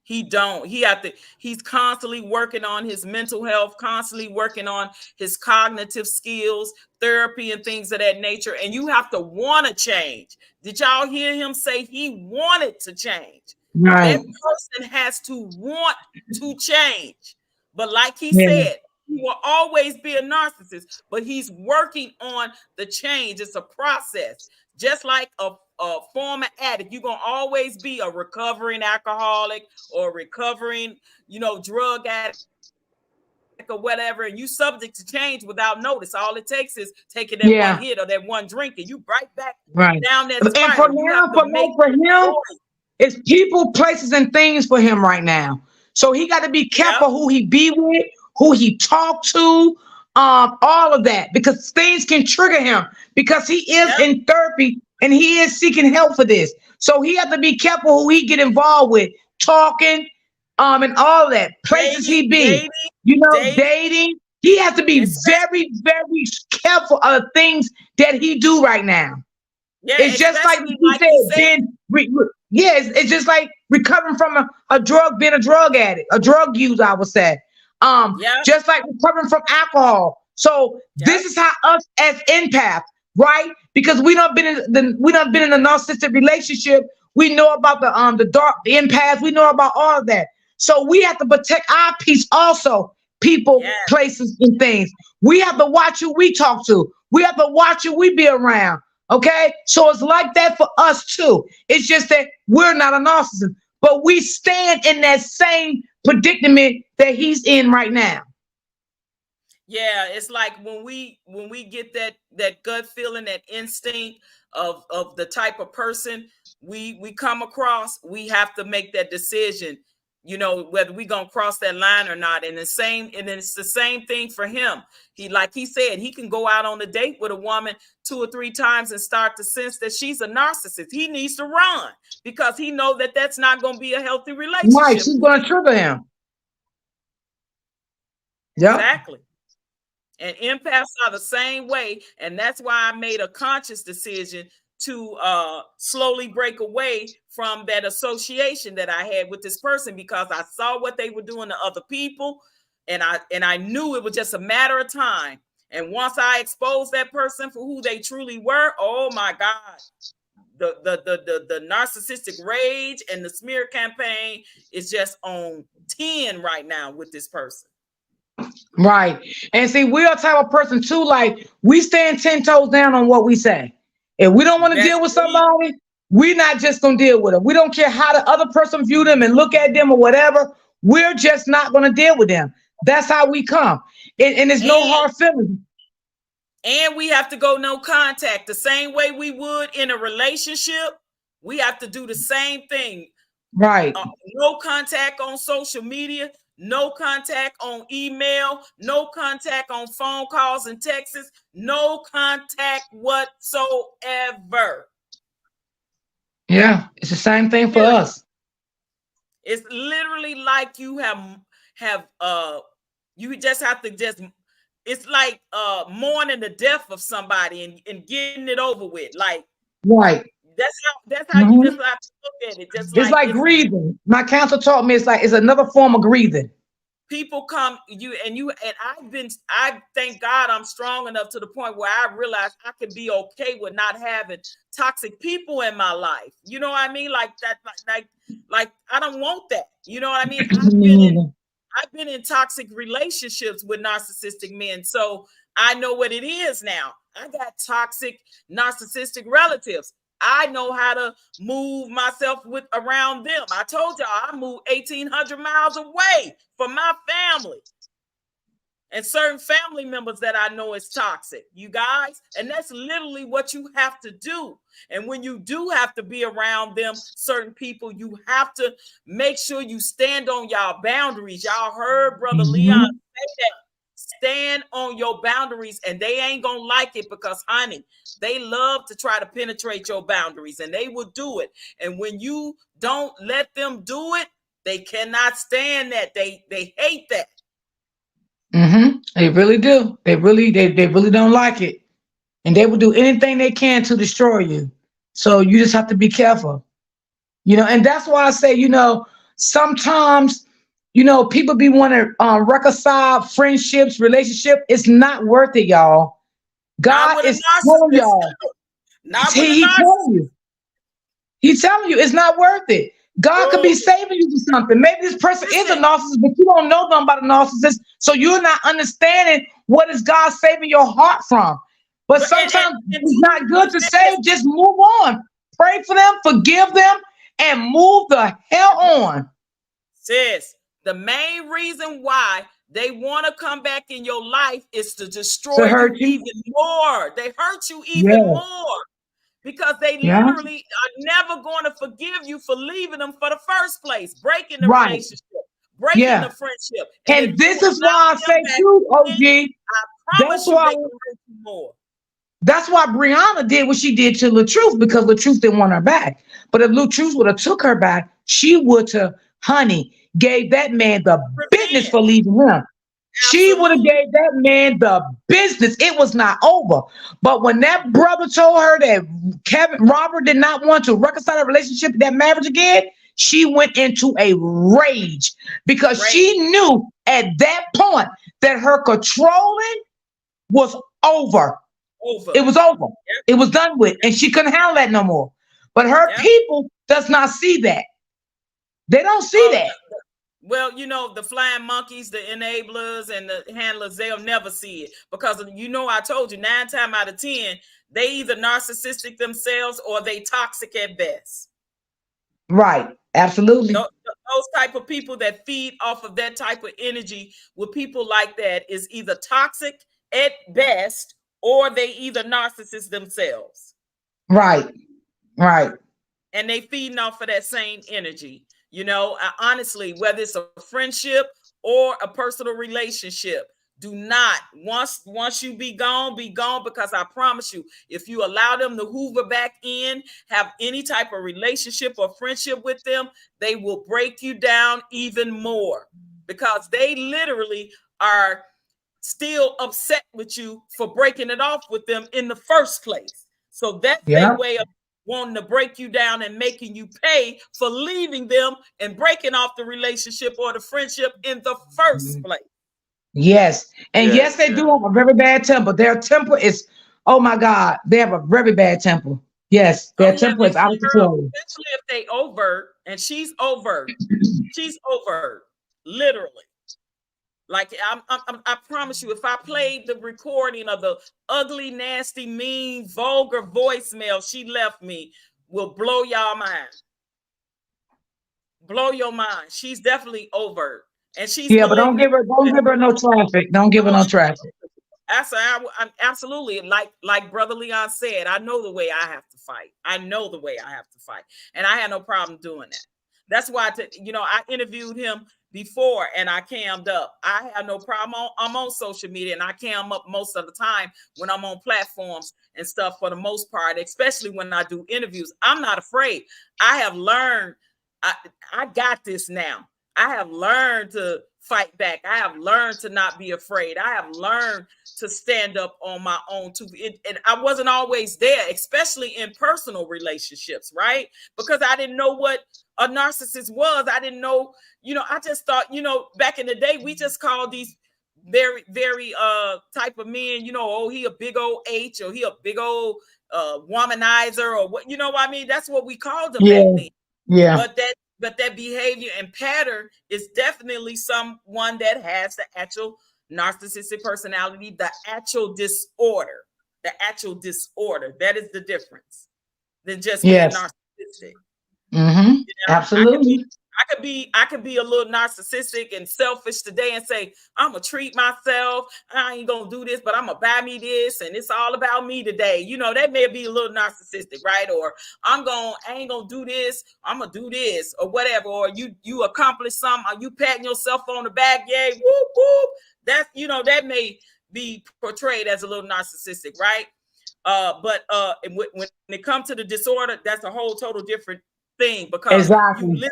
He's constantly working on his mental health, constantly working on his cognitive skills, therapy and things of that nature. And you have to want to change. Did y'all hear him say he wanted to change? Right. That person has to want to change. But like he Yeah. said, he will always be a narcissist, but he's working on the change. It's a process. Just like a former addict, you're going to always be a recovering alcoholic or recovering, drug addict or whatever, and you subject to change without notice. All it takes is taking that one Yeah. hit or that one drink, and you right back Right. down that And for spiral. You now, have to make for the him, choice. it's people, places, and things for him right now. So he got to be careful who he be with, who he talk to, all of that, because things can trigger him, because he is in therapy and he is seeking help for this. So he has to be careful who he get involved with, talking, and all that. Places he be, dating. He has to be very, very careful of the things that he do right now. Yeah, it's just like he said, it's just like recovering from a drug, being a drug addict, a drug user, I would say. Just like recovering from alcohol. So this is how us as empaths, right? Because we done been in a narcissistic relationship. We know about the dark, the empaths. We know about all of that. So we have to protect our peace also. People, places, and things. We have to watch who we talk to. We have to watch who we be around. Okay, so it's like that for us too. It's just that we're not a narcissist, but we stand in that same predicament that he's in right now. Yeah, it's like when we get that gut feeling, that instinct of the type of person we come across, we have to make that decision, whether we gonna cross that line or not. And it's the same thing for him. Like he said, he can go out on a date with a woman 2 or 3 times and start to sense that she's a narcissist. He needs to run, because he knows that that's not going to be a healthy relationship. Right, she's going to trigger him. Yep. Exactly. And empaths are the same way. And that's why I made a conscious decision to slowly break away from that association that I had with this person, because I saw what they were doing to other people. And I knew it was just a matter of time. And once I exposed that person for who they truly were, oh my God, the narcissistic rage and the smear campaign is just on 10 right now with this person. Right. And see, we're a type of person too, like we stand 10 toes down on what we say. If we don't want to deal with somebody, we're not just going to deal with them. We don't care how the other person view them and look at them or whatever. We're just not going to deal with them. That's how we come. And there's no hard feelings. And we have to go no contact. The same way we would in a relationship, we have to do the same thing. Right. No contact on social media, no contact on email, no contact on phone calls and texts, no contact whatsoever. Yeah, it's the same thing for us. It's literally like you have you just have to just, it's like mourning the death of somebody and getting it over with. Like, Right. that's how you just have to look at it. Just It's like like grieving. My counselor taught me it's another form of grieving. people come I thank God I'm strong enough to the point where I realize I can be okay with not having toxic people in my life. You know what I mean? Like that, like I don't want that. You know what I mean? I've been in toxic relationships with narcissistic men, so I know what it is now. I got toxic narcissistic relatives. I know how to move myself with around them. I told y'all I moved 1,800 miles away from my family and certain family members that I know is toxic, you guys. And that's literally what you have to do. And when you do have to be around them, certain people, you have to make sure you stand on y'all boundaries. Y'all heard Brother Leon say that. Stand on your boundaries, and they ain't gonna like it because, honey, they love to try to penetrate your boundaries, and they will do it. And when you don't let them do it, they cannot stand that. They hate that. They really do. They really don't like it, and they will do anything they can to destroy you. So you just have to be careful, And that's why I say, sometimes, people be want to reconcile friendships, relationship. It's not worth it, y'all. Not God with a is telling narcissist. y'all. Not with a He telling narcissist. you. He's telling you it's not worth it. God could be saving you for something. Maybe this person is a narcissist, but you don't know them about a narcissist, so you're not understanding what is God saving your heart from. But sometimes it's not good to save. Just move on. Pray for them, forgive them, and move the hell on. Sis, the main reason why they want to come back in your life is to destroy you even more. They hurt you even more. Because they literally are never going to forgive you for leaving them for the first place, breaking the relationship, breaking the friendship. And this is why I say too, OG. I promise you they can hurt you more. That's why Brianna did what she did to LaTruth, because LaTruth didn't want her back. But if LaTruth would have took her back, she would have, honey, gave that man the business for leaving him. She would have gave that man the business. It was not over. But when that brother told her that Robert did not want to reconcile that relationship, that marriage again, she went into a rage because she knew at that point that her controlling was over. It was over. It was done with, and she couldn't handle that no more. But her people does not see that. They don't see that. Well, the flying monkeys, the enablers, and the handlers, they'll never see it because, I told you 9 times out of 10, they either narcissistic themselves or they toxic at best. Right. Absolutely. Those type of people that feed off of that type of energy with people like that is either toxic at best or they either narcissist themselves. Right. Right. And they feeding off of that same energy. Honestly, whether it's a friendship or a personal relationship, do not, once you be gone, because I promise you, if you allow them to hoover back in, have any type of relationship or friendship with them, they will break you down even more because they literally are still upset with you for breaking it off with them in the first place. So that's their way of wanting to break you down and making you pay for leaving them and breaking off the relationship or the friendship in the first place. Yes. And yes, they do have a very bad temper. Their temper is, oh my God, they have a very bad temper. Yes, their temper is out of control. Especially if they overt, and she's overt. She's overt, literally. Like I promise you, if I played the recording of the ugly, nasty, mean, vulgar voicemail she left me, will blow y'all mind. Blow your mind. She's definitely overt, and she's but don't give her no traffic. Don't give her no traffic. Absolutely, like Brother Leon said, I know the way I have to fight. I know the way I have to fight, and I had no problem doing that. That's why, I interviewed him before and I cammed up. I have no problem. I'm on social media and I cam up most of the time when I'm on platforms and stuff for the most part, especially when I do interviews. I'm not afraid. I have learned. I got this now. I have learned to fight back. I have learned to not be afraid. I have learned to stand up on my own too. And I wasn't always there, especially in personal relationships, right? Because I didn't know what a narcissist was. I didn't know, I just thought, back in the day, we just called these very, very type of men, oh, he a big old H, or he a big old womanizer, or what, what I mean? That's what we called them back then. Yeah. But that behavior and pattern is definitely someone that has the actual narcissistic personality, the actual disorder. That is the difference than just being narcissistic. Absolutely. I could be a little narcissistic and selfish today and say, I'm gonna treat myself. I ain't gonna do this, but I'm gonna buy me this, and it's all about me today. That may be a little narcissistic, right? Or I ain't gonna do this. I'm gonna do this, or whatever. Or you accomplish something. Or you patting yourself on the back, yay, whoop whoop. That's that may be portrayed as a little narcissistic, right? But when it comes to the disorder, that's a whole total different thing, because you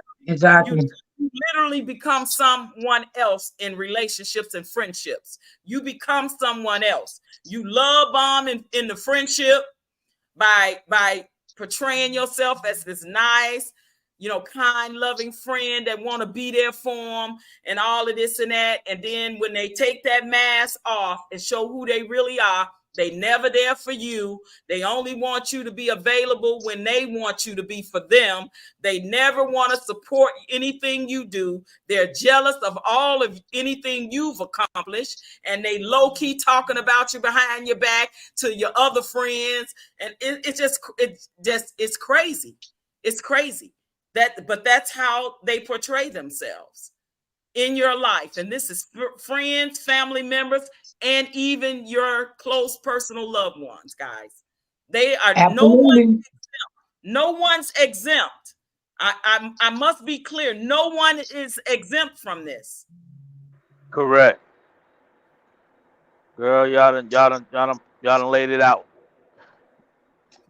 literally become someone else in relationships and friendships. You become someone else. You love bomb in the friendship by portraying yourself as this nice, kind, loving friend that want to be there for them and all of this and that. And then when they take that mask off and show who they really are, they never there for you. They only want you to be available when they want you to be for them. They never want to support anything you do. They're jealous of all of anything you've accomplished, and they low-key talking about you behind your back to your other friends. And it's crazy. It's crazy. But that's how they portray themselves in your life. And this is friends, family members, and even your close personal loved ones, guys. They are absolutely. No one's exempt. I must be clear. No one is exempt from this. Correct. Girl, y'all done laid it out.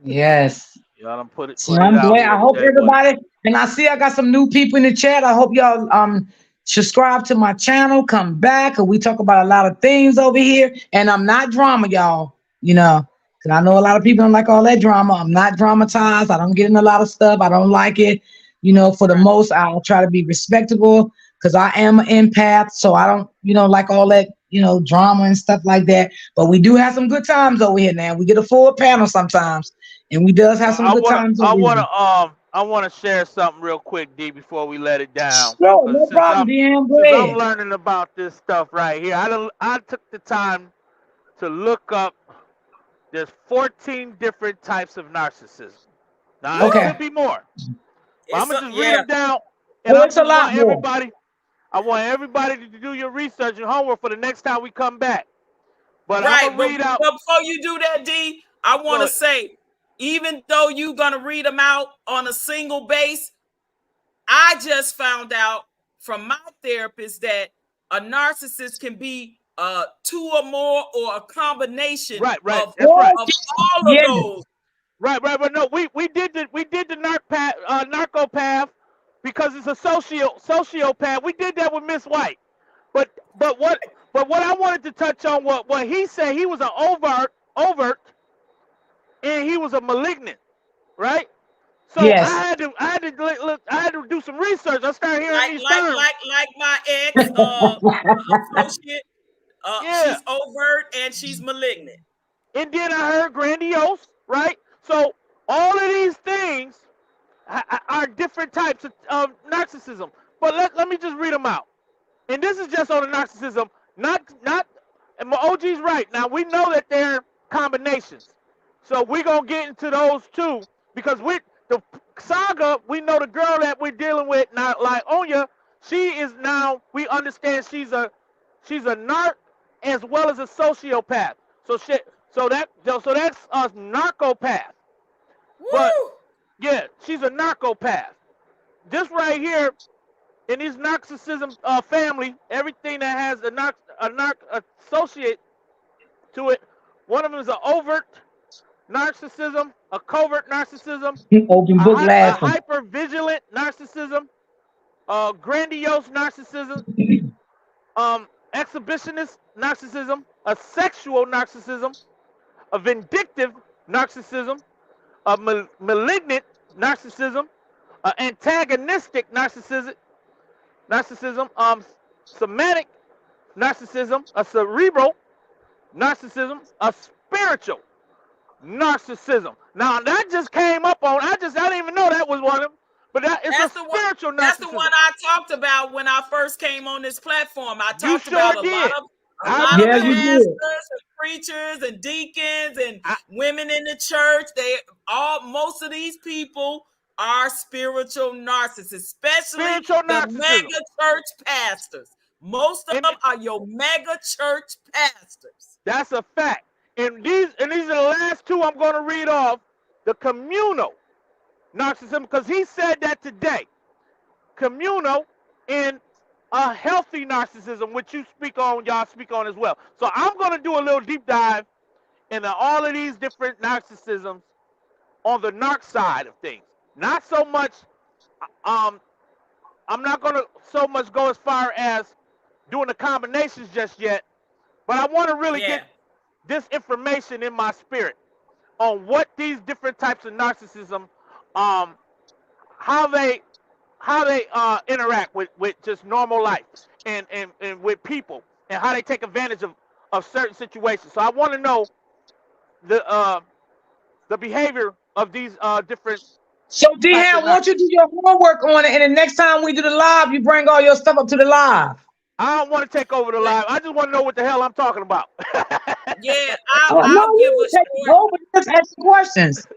Yes. Y'all done put it I'm out glad. here I hope today, everybody, and I see I got some new people in the chat. I hope y'all subscribe to my channel, come back, and we talk about a lot of things over here. And I'm not drama, y'all, because I know a lot of people don't like all that drama. I'm not dramatized. I don't get in a lot of stuff. I don't like it. For the most, I'll try to be respectable, because I am an empath. So I don't, like all that, drama and stuff like that. But we do have some good times over here now. We get a full panel sometimes, and we does have some good times over here. I want to share something real quick, D, before we let it down. Sure, no problem, DM. Go Since ahead. I'm learning about this stuff right here, I took the time to look up. There's 14 different types of narcissism. Now, there could be more. But I'm gonna just read them down, and it's a lot more. I want everybody to do your research and homework for the next time we come back. But right, I'm gonna read out. But before you do that, D, I want to say, even though you're gonna read them out on a single base, I just found out from my therapist that a narcissist can be two or more, or a combination of all of those. Right. No, we did the narcopath because it's a sociopath. We did that with Miss White. But what I wanted to touch on, what he said, he was an overt, and he was a malignant, right? So yes. I had to do some research. I started hearing these terms. Like my ex associate. She's overt and she's malignant. And then I heard grandiose, right? So all of these things are different types of narcissism. But let me just read them out. And this is just on the narcissism, not. And my OG's right. Now we know that they're combinations, so we're gonna get into those too, because with the saga, we know the girl that we're dealing with now, like Onya, she is now. We understand she's a narc as well as a sociopath. So that's a narcopath. Woo! But yeah, she's a narcopath. this right here in this narcissism family, everything that has a narc associate to it, one of them is an overt narcissism, a covert narcissism, Open book a laughing. hyper vigilant narcissism, grandiose narcissism, exhibitionist narcissism, a sexual narcissism, a vindictive narcissism, a malignant narcissism, antagonistic narcissism, somatic narcissism, a cerebral narcissism, a spiritual narcissism. Now that just came up on. I didn't even know that was one of them. But it's a spiritual narcissism. That's the one I talked about when I first came on this platform. I talked about a lot of pastors and preachers and deacons and women in the church. Most of these people are spiritual narcissists, especially the mega church pastors. Most of them are your mega church pastors. That's a fact. And these are the last two I'm going to read off. The communal narcissism, because he said that today. Communal and a healthy narcissism, which y'all speak on as well. So I'm going to do a little deep dive into all of these different narcissisms on the narc side of things. Not so much, I'm not going to so much go as far as doing the combinations just yet, but I want to really get this information in my spirit on what these different types of narcissism, how they interact with just normal life and with people, and how they take advantage of certain situations. So I want to know the behavior of these different. So D-Ham, why don't you do your homework on it, and the next time we do the live, you bring all your stuff up to the live. I don't want to take over the live. I just want to know what the hell I'm talking about. Yeah, I'll give a short. Just ask questions.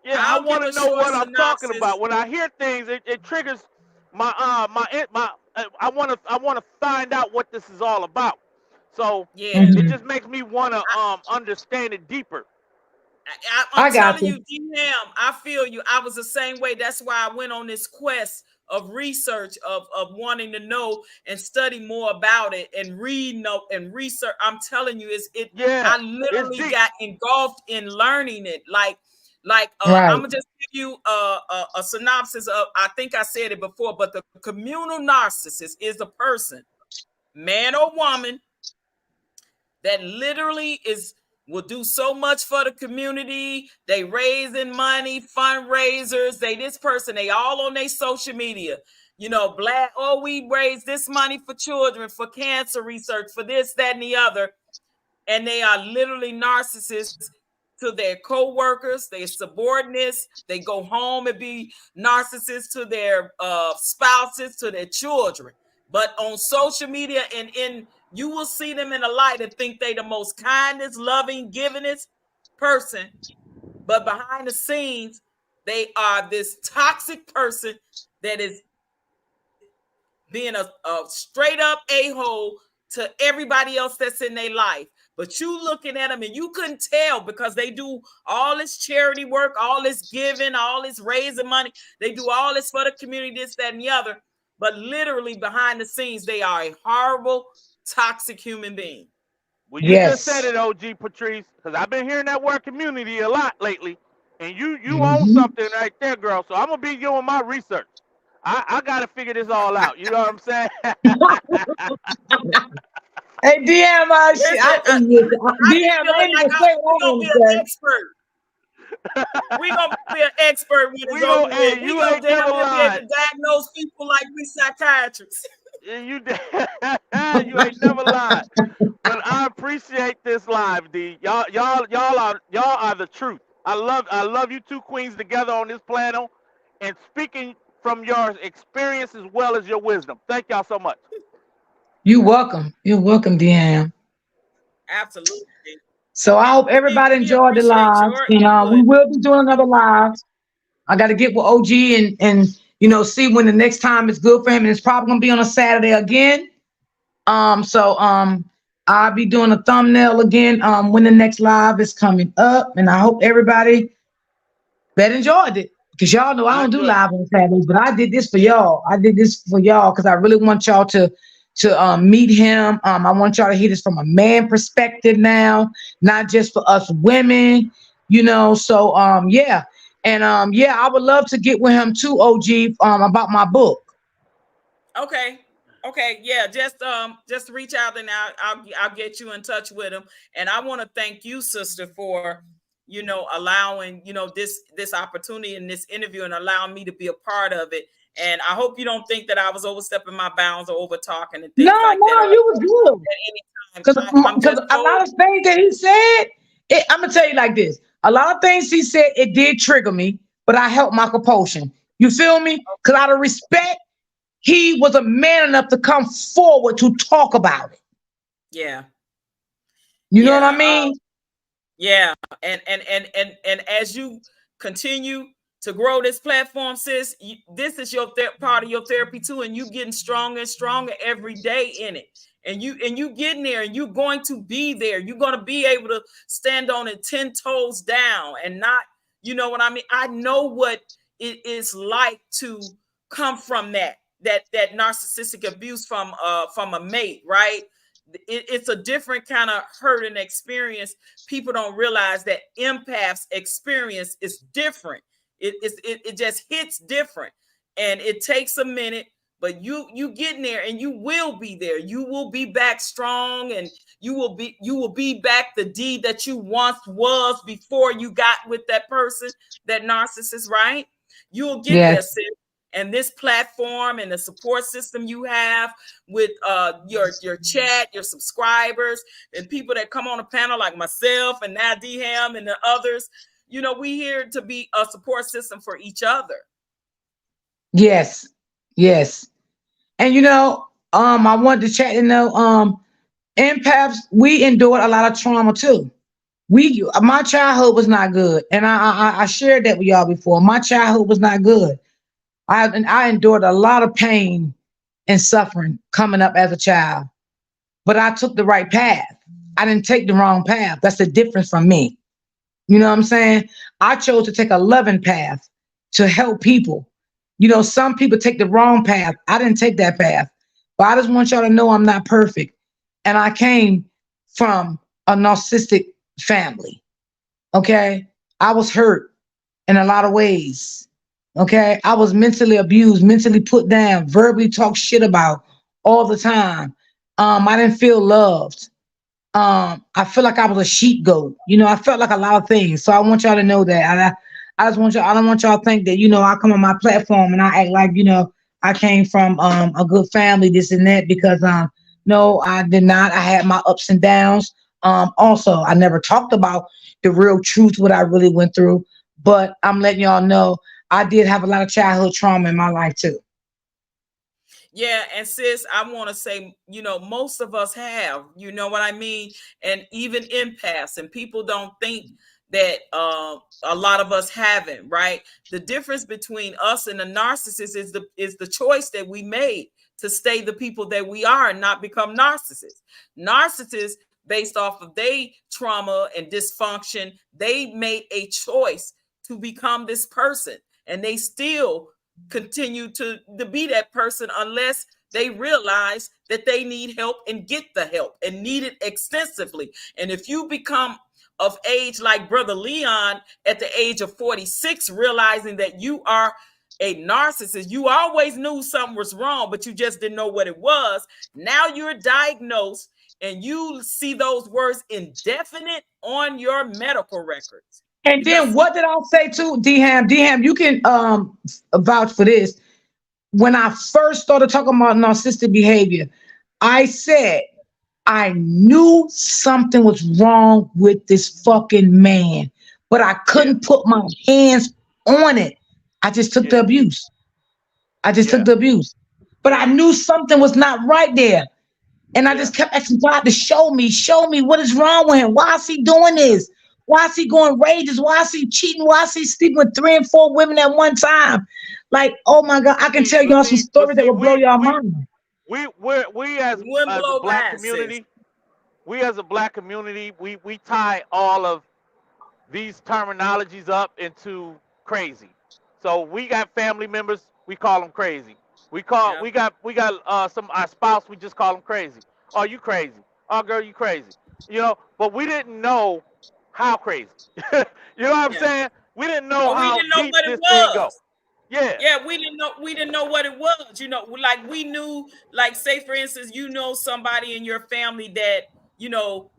Yeah, I want to know what I'm talking about. When I hear things, it triggers my I want to find out what this is all about. So it just makes me want to understand it deeper. I'm telling you, DM, I feel you. I was the same way. That's why I went on this quest of research, of wanting to know and study more about it and read and research. I'm telling you, I literally got engulfed in learning it. I'm gonna just give you a synopsis of. I think I said it before, but the communal narcissist is a person, man or woman, that literally will do so much for the community. They raising money, fundraisers. They all on their social media. We raise this money for children, for cancer research, for this, that, and the other. And they are literally narcissists to their co-workers, their subordinates. They go home and be narcissists to their spouses, to their children. But on social media and you will see them in the light and think they the most kindest, loving, givingest person. But behind the scenes, they are this toxic person that is being a straight up a-hole to everybody else that's in their life. But you looking at them and you couldn't tell because they do all this charity work, all this giving, all this raising money. They do all this for the community, this, that, and the other. But literally behind the scenes, they are a horrible, toxic human being. Well, you just said it, OG Patrice, because I've been hearing that word community a lot lately. And you own something right there, girl. So I'm going to be doing my research. I got to figure this all out. You know what I'm saying? Hey, DM, We're going to be an expert when it's over. We're going to be able to diagnose people like we psychiatrists. You ain't never lied. But I appreciate this live, D. Y'all are the truth. I love you two queens together on this panel and speaking from your experience as well as your wisdom. Thank y'all so much. You're welcome. You're welcome, DM. Absolutely. So I hope everybody enjoyed the live. We will be doing another live. I got to get with OG and see when the next time is good for him. And it's probably gonna be on a Saturday again. I'll be doing a thumbnail again when the next live is coming up. And I hope everybody that enjoyed it. Because y'all know I don't do Good. live on Saturdays, but I did this for y'all. I did this for y'all because I really want y'all to meet him. I want y'all to hear this from a man perspective now, not just for us women, you know. So yeah. And yeah, I would love to get with him too, OG, about my book. Okay. Okay. Yeah. Just reach out and I'll get you in touch with him. And I want to thank you, sister, for allowing this opportunity in this interview and allowing me to be a part of it. And I hope you don't think that I was overstepping my bounds or over talking and No, things like that. no, you was good. At any Because time, I'm just a lot of things that he said, I'm gonna tell you like this. A lot of things he said, it did trigger me, but I helped my compulsion. You feel me? Because out of respect, he was a man enough to come forward to talk about it. yeah, You know what I mean? yeah. And as you continue to grow this platform, sis, this is your part of your therapy too, and you getting stronger and stronger every day in it. And you getting there, and you're going to be there. You're going to be able to stand on it 10 toes down and not, you know what I mean? I know what it is like to come from that narcissistic abuse from a mate, right? It's a different kind of hurt and experience. People don't realize that empaths experience is different. It just hits different, and it takes a minute. But you get in there, and you will be there. You will be back strong, and you will be back the D that you once was before you got with that person, that narcissist, right? You'll get there, Yes. sis. And this platform and the support system you have with your chat, your subscribers, and people that come on a panel like myself and Nadia Ham and the others, we here to be a support system for each other. Yes. Yes. And I wanted to chat, empaths, we endured a lot of trauma too. My childhood was not good. And I shared that with y'all before. My childhood was not good. I endured a lot of pain and suffering coming up as a child, but I took the right path. I didn't take the wrong path. That's the difference from me. You know what I'm saying? I chose to take a loving path to help people. Some people take the wrong path. I didn't take that path. But I just want y'all to know I'm not perfect. And I came from a narcissistic family. Okay? I was hurt in a lot of ways. Okay? I was mentally abused, mentally put down, verbally talked shit about all the time. I didn't feel loved. I feel like I was a sheep goat. I felt like a lot of things. So I want y'all to know that. I just want y'all, I don't want y'all to think that, I come on my platform and I act like, I came from a good family, this and that, because no, I did not. I had my ups and downs. Also, I never talked about the real truth, what I really went through. But I'm letting y'all know I did have a lot of childhood trauma in my life too. Yeah, and sis, I want to say, most of us have, you know what I mean? And even empaths, and people don't think that a lot of us haven't, right? The difference between us and the narcissist is the choice that we made to stay the people that we are and not become narcissists. Narcissists, based off of their trauma and dysfunction, they made a choice to become this person, and they still continue to be that person unless they realize that they need help and get the help and need it extensively. And if you become of age like Brother Leon at the age of 46, realizing that you are a narcissist, you always knew something was wrong, but you just didn't know what it was. Now you're diagnosed and you see those words indefinite on your medical records. And Because then what did I say too, D-Ham? D-Ham, you can vouch for this. When I first started talking about narcissistic behavior, I said I knew something was wrong with this fucking man, but I couldn't put my hands on it. I just took the abuse. I just took the abuse. But I knew something was not right there. And I just kept asking God to show me what is wrong with him. Why is he doing this? Why is he going rages? Why is he cheating? Why is he sleeping with 3 and 4 women at one time? Like, oh my God, I can tell y'all some stories that will blow y'all mind. We as a black community, we tie all of these terminologies up into crazy. So we got family members, we call them crazy. Yeah. We got some our spouse, we just call them crazy. Oh, you crazy. Oh, girl, you crazy. You know, but we didn't know how crazy. You know what I'm Yeah. saying? We didn't know Or we how didn't know deep what it this thing go. was. Yeah. Yeah, we didn't know what it was. You know, like we knew, like say for instance, you know somebody in your family that, you know,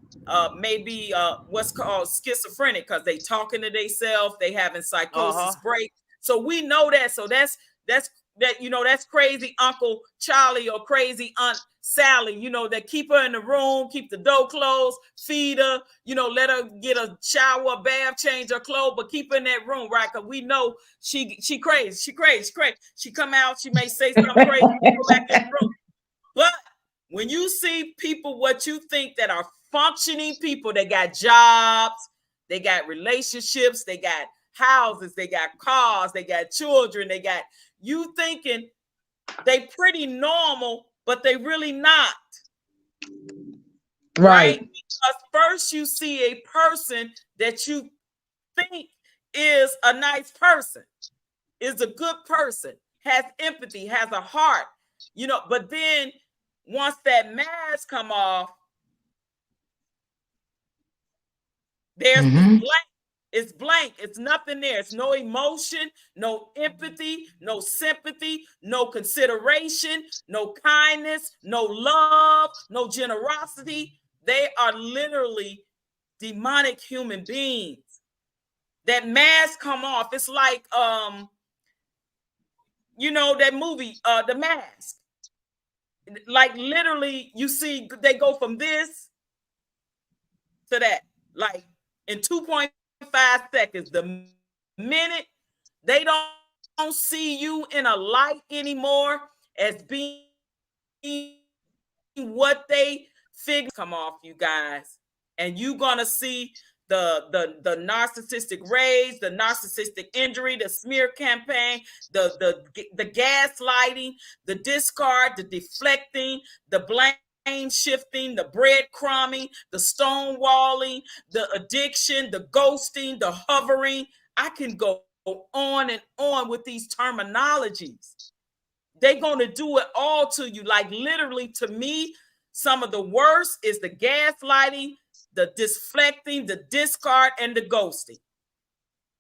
maybe what's called schizophrenic because they talking to themselves, they having Uh-huh. psychosis break. So we know that. So that's that, you know, that's crazy Uncle Charlie or crazy Aunt Sally, you know, that keep her in the room, keep the door closed, feed her, you know, let her get a shower, bath, change her clothes, but keep her in that room, right? Because we know she crazy, she crazy, she crazy. She come out, she may say something crazy, go back in the room. But when you see people, what you think that are functioning people, they got jobs, they got relationships, they got houses, they got cars, they got children, they got you thinking they pretty normal, but they really not. Right? Right. Because first you see a person that you think is a nice person, is a good person, has empathy, has a heart, you know, but then once that mask come off, there's it's Mm-hmm. blank. It's blank. It's nothing there. It's no emotion, no empathy, no sympathy, no consideration, no kindness, no love, no generosity. They are literally demonic human beings. That mask come off. It's like you know, that movie, The Mask. Like literally, you see they go from this to that, like in 2.5 seconds. The minute they don't see you in a light anymore as being what they figure come off, you guys, and you gonna see the narcissistic rage, the narcissistic injury, the smear campaign, the gaslighting, the discard, the deflecting, the blame shifting, the breadcrumbing, the stonewalling, the addiction, the ghosting, the hovering. I can go on and on with these terminologies. They're going to do it all to you. Like literally, to me, some of the worst is the gaslighting, the deflecting, the discard, and the ghosting.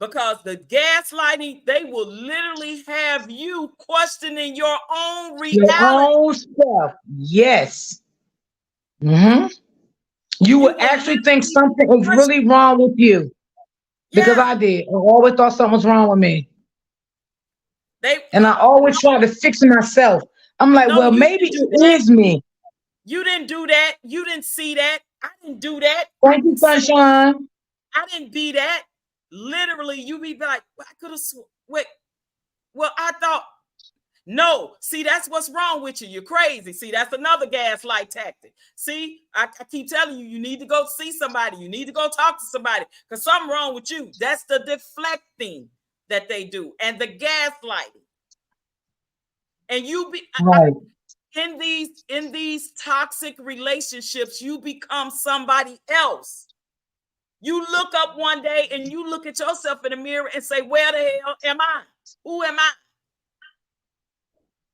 Because the gaslighting, they will literally have you questioning your own Your reality. own self. Yes. Mm-hmm. You You would will actually think literally something is question. really wrong with you because Yeah, I did. I always thought something was wrong with me. they And I always tried to fix it myself. I'm like, no, well, you maybe didn't do it that. is me. You didn't do that. You didn't see that. I didn't do that. I Thank you, didn't say that. sunshine. I didn't be that. Literally, you be like, well, I could have wait. Well, I thought no. See, that's what's wrong with you. You're crazy. See, that's another gaslight tactic. See, I keep telling you, you need to go see somebody. You need to go talk to somebody because something wrong with you. That's the deflecting that they do and the gaslighting. And you be Right. in these toxic relationships, you become somebody else. You look up one day and you look at yourself in the mirror and say, where the hell am I? Who am I?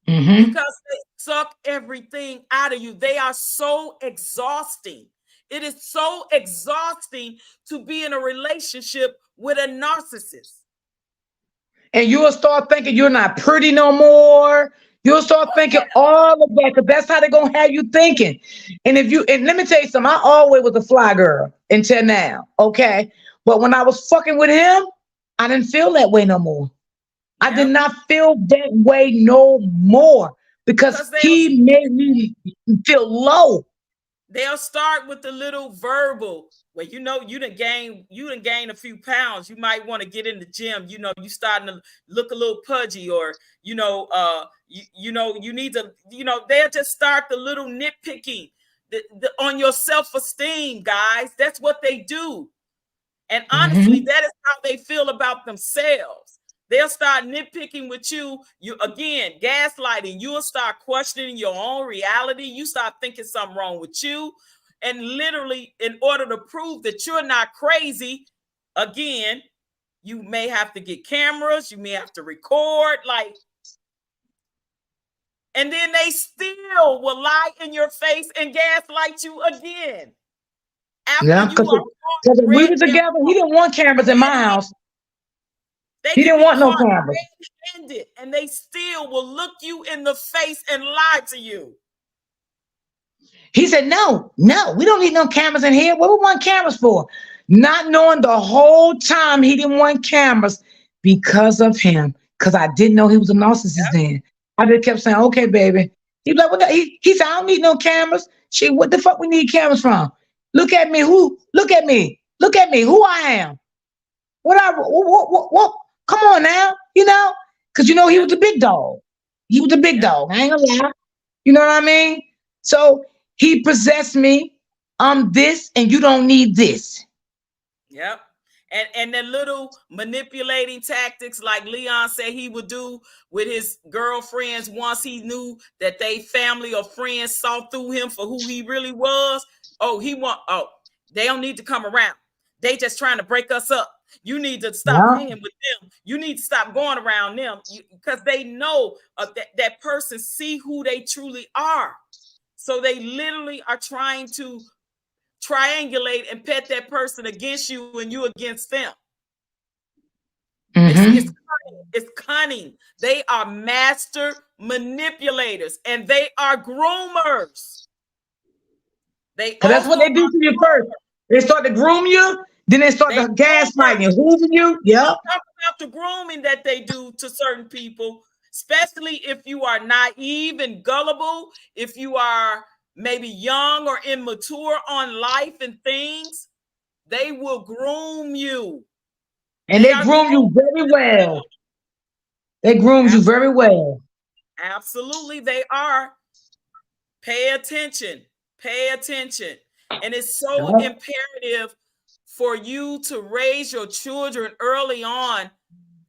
Mm-hmm. Because they suck everything out of you. They are so exhausting. It is so exhausting to be in a relationship with a narcissist. And you will start thinking you're not pretty no more. You'll start Oh, thinking yeah. all of that because that's how they're gonna have you thinking. And let me tell you something, I always was a fly girl until now. Okay. But when I was fucking with him, I didn't feel that way no more. I did Yep. not feel that way no more because Because he made me feel low. they'll start with the little verbal where you know you done gain a few pounds. You might want to get in the gym. You know, you starting to look a little pudgy, or you know, you need to, you know, they'll just start the little nitpicking on your self-esteem, guys. That's what they do. And honestly, Mhm. that is how they feel about themselves. They'll start nitpicking with you. You again, gaslighting. You'll start questioning your own reality. You start thinking something wrong with you. And literally, in order to prove that you're not crazy, again, You may have to get cameras. You may have to record, like, and then they still will lie in your face and gaslight you again. After you are because we were together, he didn't want cameras in my house. He didn't want no cameras. red-handed, and they still will look you in the face and lie to you. He said, no, we don't need no cameras in here. What we want cameras for? Not knowing the whole time he didn't want cameras because of him. Because I didn't know he was a narcissist then. I just kept saying, okay, baby. He was like, what he said, I don't need no cameras. What the fuck we need cameras from? Look at me. Look at me. Who I am. What? Come on now. Because he was the big dog. He was the big dog. I ain't gonna lie. You know what I mean? So he possessed me. I'm this, and you don't need this. Yep. And the little manipulating tactics, like Leon said he would do with his girlfriends once he knew that they family or friends saw through him for who he really was. They don't need to come around. They just trying to break us up. You need to stop hanging with them. You need to stop going around them, because they know that person see who they truly are. So they literally are trying to triangulate and pet that person against you and you against them. It's cunning. They are master manipulators, and they are groomers. That's what they do to you first. They start to groom you, then they start to gaslight you, hooving you. Yeah. Talk about the grooming that they do to certain people, especially if you are naive and gullible, if you are maybe young or immature on life and things. They will groom you. And they groom you very well. They groom you very well. Absolutely, they are. Pay attention. Pay attention. And it's so imperative for you to raise your children early on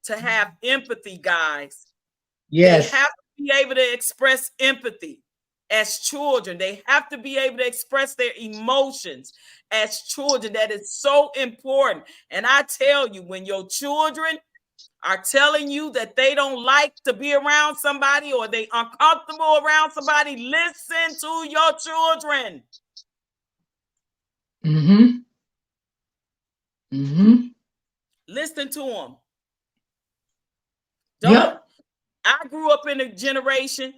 to have empathy, guys. Yes. They have to be able to express empathy as children. They have to be able to express their emotions as children. That is so important. And I tell you, when your children are telling you that they don't like to be around somebody or they uncomfortable around somebody, listen to your children. Listen to them. Don't. I grew up in a generation,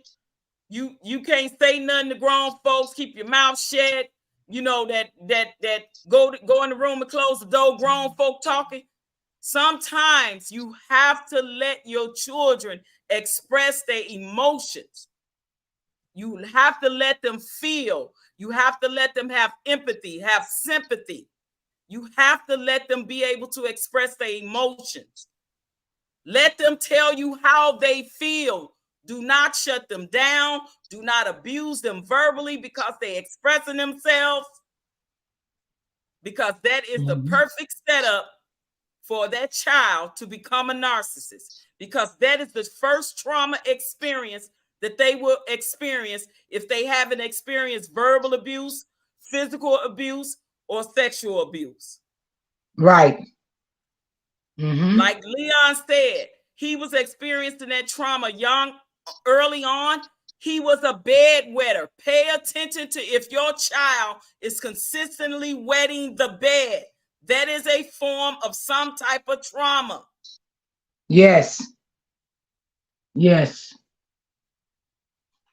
you can't say nothing to grown folks. Keep your mouth shut. That go in the room and close the door. Grown folk talking. Sometimes you have to let your children express their emotions. You have to let them feel. You have to let them have empathy, have sympathy. You have to let them be able to express their emotions. Let them tell you how they feel. Do not shut them down. Do not abuse them verbally because they're expressing themselves. Because that is the perfect setup for that child to become a narcissist. Because that is the first trauma experience that they will experience if they haven't experienced verbal abuse, physical abuse, or sexual abuse. Right. Like Leon said, he was experiencing that trauma early on. He was a bedwetter. Pay attention to if your child is consistently wetting the bed. That is a form of some type of trauma. Yes. Yes.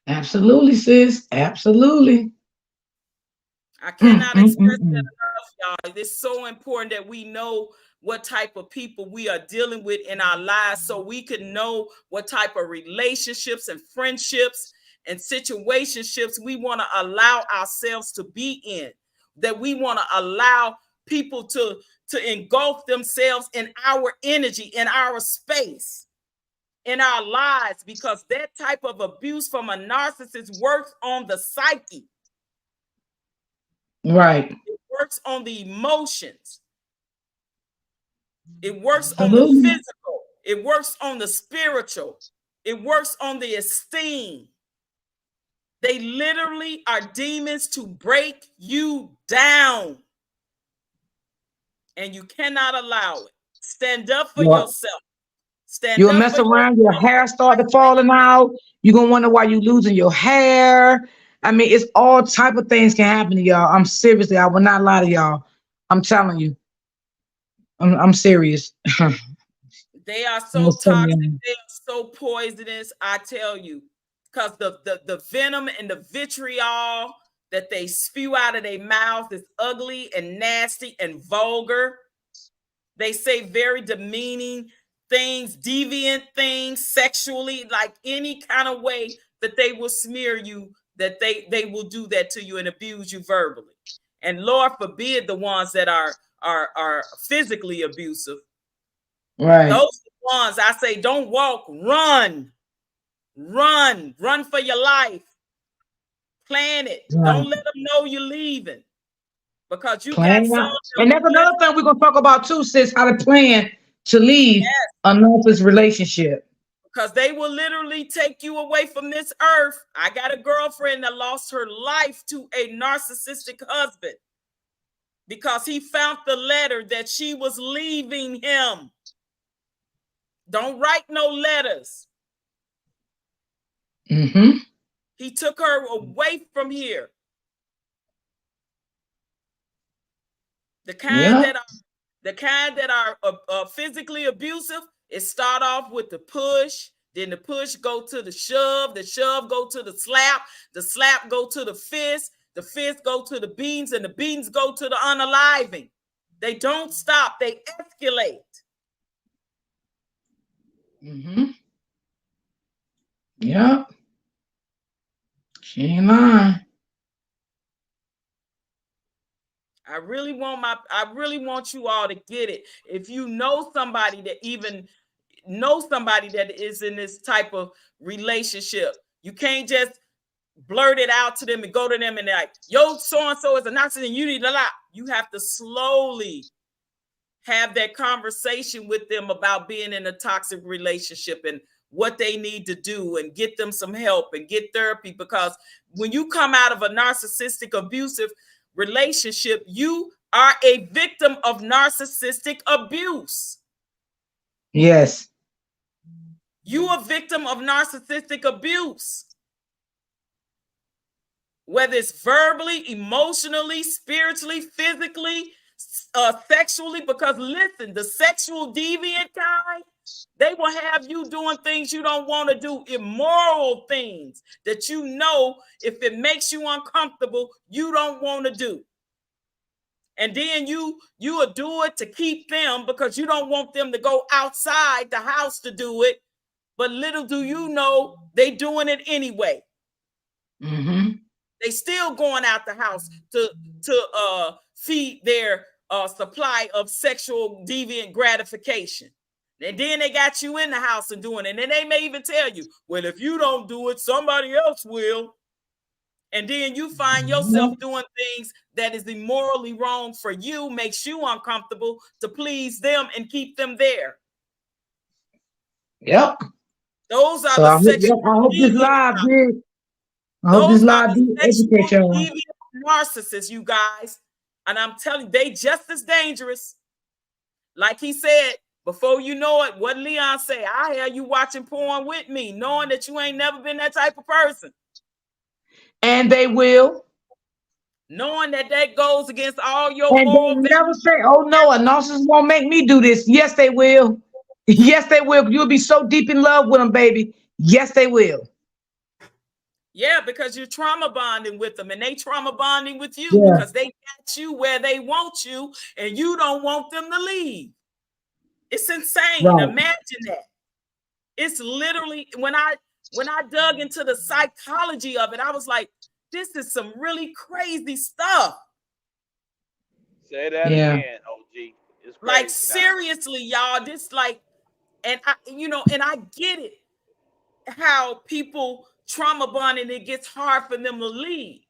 Absolutely, sis. Absolutely. I cannot express that enough, y'all. It's so important that we know what type of people we are dealing with in our lives so we can know what type of relationships and friendships and situationships we want to allow ourselves to be in, that we want to allow people to engulf themselves in our energy, in our space, in our lives, because that type of abuse from a narcissist works on the psyche. Right. It works on the emotions. It works on the physical. It works on the spiritual. It works on the esteem. They literally are demons to break you down. And you cannot allow it. Stand up for You'll, yourself. Stand you'll up mess for yourself. around, your hair start to falling out. You're gonna wonder why you losing your hair. I mean, it's all type of things can happen to y'all. I'm seriously, I will not lie to y'all. I'm telling you. I'm serious. I'm They are so just telling toxic. you. They are so poisonous. I tell you, because the venom and the vitriol that they spew out of their mouth is ugly and nasty and vulgar. They say very demeaning things, deviant things, sexually, like any kind of way that they will smear you, that they will do that to you and abuse you verbally. And Lord forbid the ones that are physically abusive. Those Right. are the ones I say don't walk, run. Run for your life. Plan it. Right. Don't let them know you're leaving because you got Plan some out. that And will that's another listen. thing we're gonna talk about too, sis, how to plan to leave Yes, a narcissist relationship. because they will literally take you away from this earth. I got a girlfriend that lost her life to a narcissistic husband because he found the letter that she was leaving him. Don't write no letters. Mm-hmm. He took her away from here. The kind Yeah. that are physically abusive, it start off with the push, then the push go to the shove go to the slap go to the fist go to the beans, and the beans go to the unaliving. They don't stop, they escalate. Mm-hmm. Yeah. She ain't lying. I really want you all to get it. If you know somebody that even know somebody that is in this type of relationship, you can't just blurt it out to them and go to them and they're like, yo, so-and-so is a narcissist and you need a lot. You have to slowly have that conversation with them about being in a toxic relationship and what they need to do and get them some help and get therapy. Because when you come out of a narcissistic abusive relationship, you are a victim of narcissistic abuse. Yes. You are a victim of narcissistic abuse. Whether it's verbally, emotionally, spiritually, physically, sexually, because listen, the sexual deviant kind, they will have you doing things you don't want to do, immoral things that you know if it makes you uncomfortable, you don't want to do. And then you will do it to keep them because you don't want them to go outside the house to do it. But little do you know, they doing it anyway. Mm-hmm. They still going out the house to feed their supply of sexual deviant gratification. And then they got you in the house and doing it. And then they may even tell you, well, if you don't do it, somebody else will. And then you find yourself doing things that is immorally wrong for you, makes you uncomfortable to please them and keep them there. Yep. Those are So the I hope, sexual I hope this deviant. live did. I hope this Those are live the did educate sexual y'all. deviant narcissists, you guys. And I'm telling you, they just as dangerous. Like he said, before you know it, what Leon say, I hear you watching porn with me, knowing that you ain't never been that type of person. And they will. Knowing that that goes against all your And moral they never values. say, oh no, a narcissist won't make me do this. Yes, they will. Yes, they will. You'll be so deep in love with them, baby. Yes, they will. Yeah, because you're trauma bonding with them and they trauma bonding with you Yeah. because they got you where they want you and you don't want them to leave. It's insane. Right. Imagine that. It's literally when I dug into the psychology of it, I was like, this is some really crazy stuff. Say that Yeah. again, OG. It's Like crazy now. seriously, y'all, this like, and I get it how people trauma bond and it gets hard for them to leave.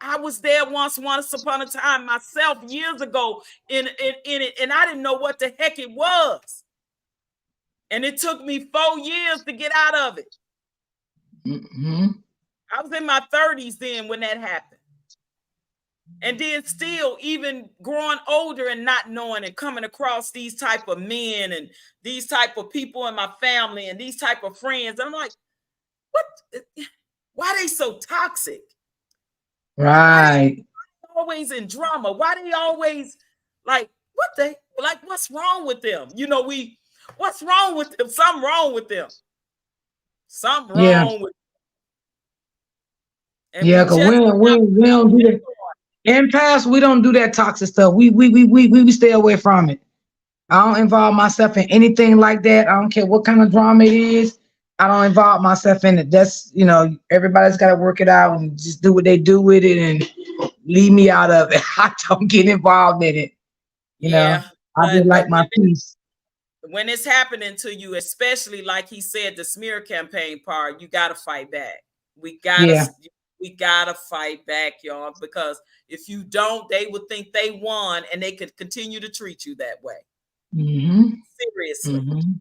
I was there once upon a time myself years ago in it, and I didn't know what the heck it was. And it took me 4 years to get out of it. Mm-hmm. I was in my 30s then when that happened. And then still even growing older and not knowing and coming across these type of men and these type of people in my family and these type of friends. I'm like, what? Why they so toxic? Why they Right. always in drama? Why they always like, what's wrong with them? What's wrong with them? Something wrong with them. Something Yeah. wrong with them. And Yeah. Cause we don't do that. In past, we don't do that toxic stuff. We stay away from it. I don't involve myself in anything like that. I don't care what kind of drama it is. I don't involve myself in it. That's, everybody's got to work it out and just do what they do with it and leave me out of it. I don't get involved in it. Yeah, I just like but my peace. when it's happening to you, especially like he said, the smear campaign part, you got to fight back. We Yeah. gotta fight back, y'all, because if you don't, they would think they won and they could continue to treat you that way. Mm-hmm. Seriously. Mm-hmm.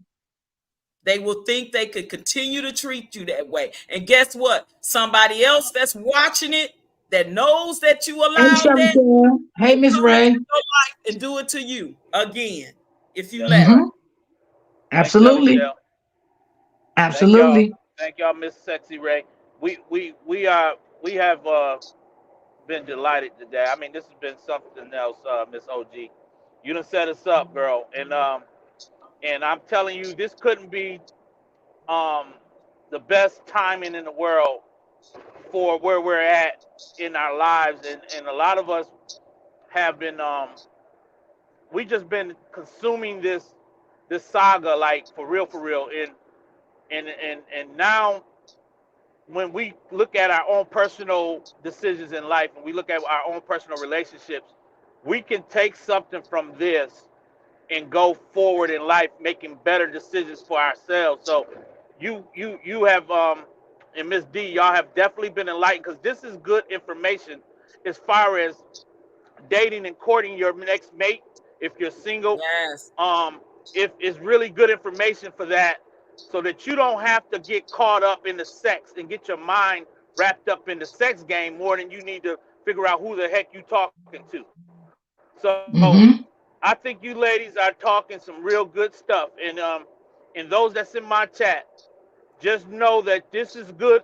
They will think they could continue to treat you that way. And guess what? Somebody else that's watching it, that knows that you Hey, allowed that, Chantel. Hey, Miss come into Ray. your life and do it to you again if you That's let Mm-hmm. them. right. Thank you, Absolutely. Michelle. Thank y'all. Absolutely. Thank y'all, Miss Sexy Ray. We have been delighted today. I mean, this has been something else, Miss OG. You done set us up, girl, and I'm telling you, this couldn't be um the best timing in the world for where we're at in our lives, and a lot of us have been we just been consuming this saga like for real, and now when we look at our own personal decisions in life and we look at our own personal relationships, we can take something from this and go forward in life making better decisions for ourselves. So you have and Miss D, y'all have definitely been enlightened because this is good information as far as dating and courting your next mate if you're single. Yes. If it's really good information for that, so that you don't have to get caught up in the sex and get your mind wrapped up in the sex game more than you need to figure out who the heck you talking to. So Mm-hmm. I think you ladies are talking some real good stuff, and those that's in my chat, just know that this is good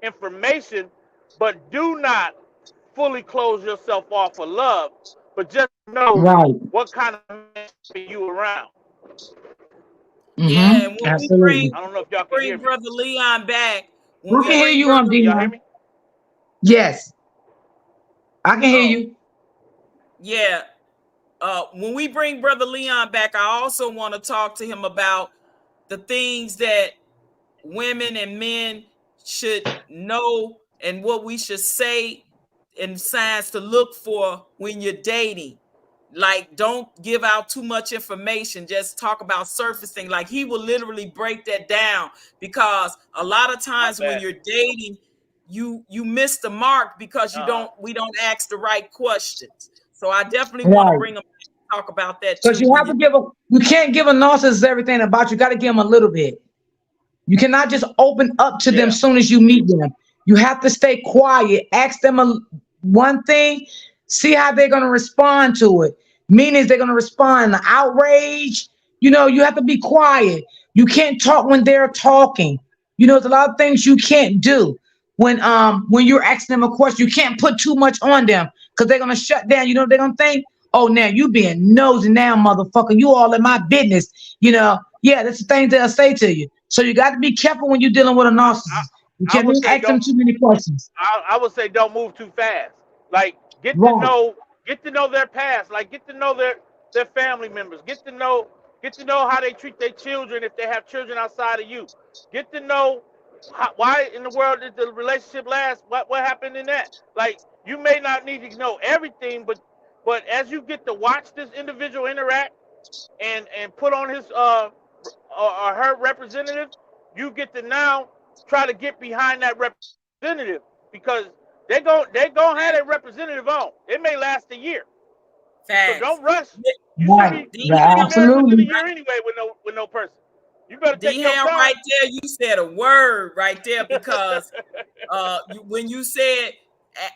information, but do not fully close yourself off for love, but just know Right. what kind of man you around. Yeah, Mm-hmm. and when we Absolutely. I don't know if y'all can hear me. Brother Leon back, when I we can hear bring you, brother, Can y'all hear Dion. me? Yes, I can hear oh you. yeah, when we bring brother Leon back, I also want to talk to him about the things that women and men should know and what we should say and signs to look for when you're dating. Like, don't give out too much information. Just talk about surfacing. Like, he will literally break that down because a lot of My times when bad. you're dating, you miss the mark because Uh huh. we don't ask the right questions. So I definitely want to Right. bring him back and talk about that Because too. you When have you to you can't give a narcissist everything about you. You got to give them a little bit. You cannot just open up to them Yeah. soon as you meet them. You have to stay quiet. Ask them one thing, see how they're going to respond to it. Meaning they're going to respond to outrage. You have to be quiet. You can't talk when they're talking. There's a lot of things you can't do when you're asking them a question. You can't put too much on them because they're going to shut down. You know what they're going to think? Oh, now you being nosy now, motherfucker. You all in my business. Yeah, that's the things they'll say to you. So you got to be careful when you're dealing with a I, narcissist. You I would cannot say ask them don't. too many questions. I would say don't move too fast. Like Right, get to know their past. Like get to know their family members. Get to know how they treat their children if they have children outside of you. Get to know why in the world did the relationship last? What happened in that? Like you may not need to know everything, but as you get to watch this individual interact and put on his or her representative, you get to now try to get behind that representative because they gonna have their representative on. It may last a year, so facts. don't rush. You should right, be you should right, be DM married within a absolutely. year anyway with no person. You better take your DM time. right there, you said a word right there because when you said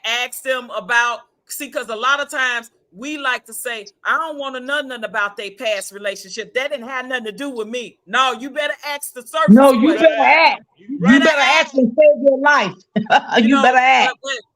ask them about see, because a lot of times we like to say, I don't want to know nothing about their past relationship. That didn't have nothing to do with me. No, you better ask the surface No, you question. better ask. You You better ask and save your life. You better ask.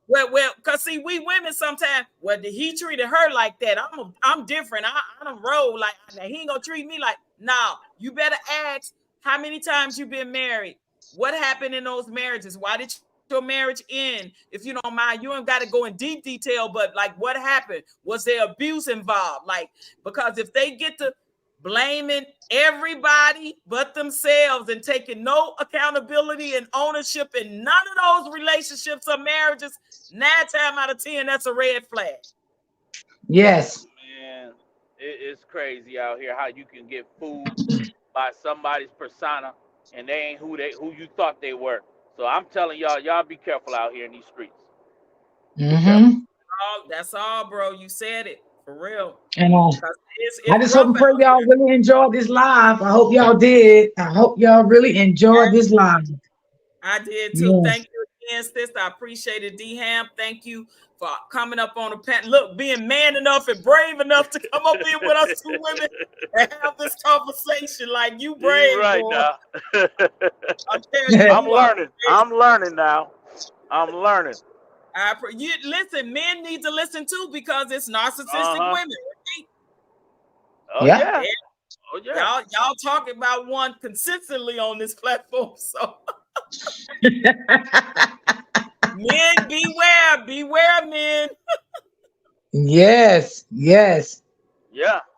Well, cause see, we women sometimes, well, he treated her like that. I'm different. I don't roll like he ain't gonna treat me like. No, you better ask how many times you been married. What happened in those marriages? Why did your marriage end? If you don't mind, you ain't got to go in deep detail, but like what happened? Was there abuse involved? Like, because if they get to blaming everybody but themselves and taking no accountability and ownership in none of those relationships or marriages, 9 times out of 10, that's a red flag. Yes. Man, it's crazy out here how you can get fooled by somebody's persona and they ain't who you thought they were. So I'm telling y'all be careful out here in these streets. Be careful. That's all, bro. You said it for real. And It's I just hope and pray y'all really enjoyed this live. I hope y'all did. I hope y'all really enjoyed this live. I did too. Yes. Thank you again, sis. I appreciate it, D-Ham. Thank you for coming up on the panel. Look, being man enough and brave enough to come up here with us 2 women and have this conversation. Like, you brave, You're right boy. now. I'm telling you, I'm learning. I'm learning now. I'm learning. You listen, men need to listen too, because it's narcissistic women. Right? Oh yeah. Oh yeah. Y'all talking about one consistently on this platform. So men, beware, men. Yes. Yeah.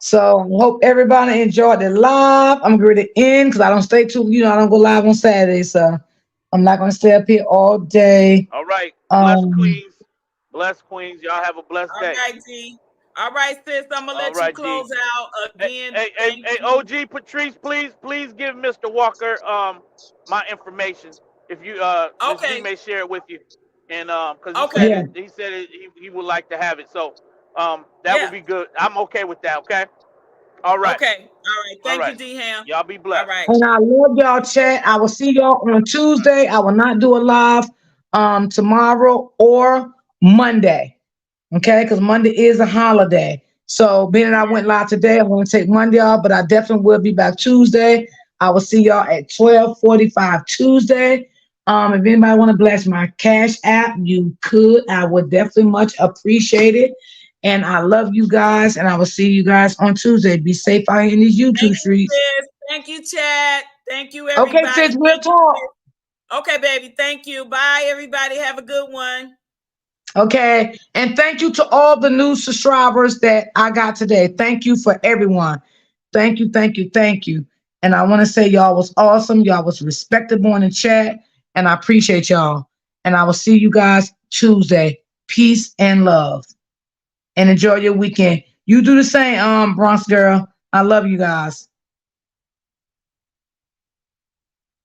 So I hope everybody enjoyed the live. I'm going to end because I don't stay too, I don't go live on Saturday. So I'm not going to stay up here all day. All right. Bless Queens. Bless Queens. Y'all have a blessed day. All right, G. All right, sis. I'm going to let you close out again. Hey, OG Patrice, please give Mr. Walker my information. If you he may share it with you. And because he said he would like to have it. So that would be good. I'm okay with that, okay? All right. Okay. All right. Thank you, D-Ham. Y'all be blessed. All right. And I love y'all, chat. I will see y'all on Tuesday. I will not do a live tomorrow or Monday. Okay, because Monday is a holiday. So being that I went live today, I'm going to take Monday off, but I definitely will be back Tuesday. I will see y'all at 12:45 Tuesday. If anybody want to bless my Cash App, you could. I would definitely much appreciate it. And I love you guys, and I will see you guys on Tuesday. Be safe out here in these YouTube streets. Thank you, Chad. Thank you, everybody. Okay, sis, we'll talk. Okay, baby. Thank you. Bye, everybody. Have a good one. Okay. And thank you to all the new subscribers that I got today. Thank you for everyone. Thank you. And I want to say y'all was awesome. Y'all was respectable in the chat. And I appreciate y'all. And I will see you guys Tuesday. Peace and love. And enjoy your weekend. You do the same, Bronx girl. I love you guys.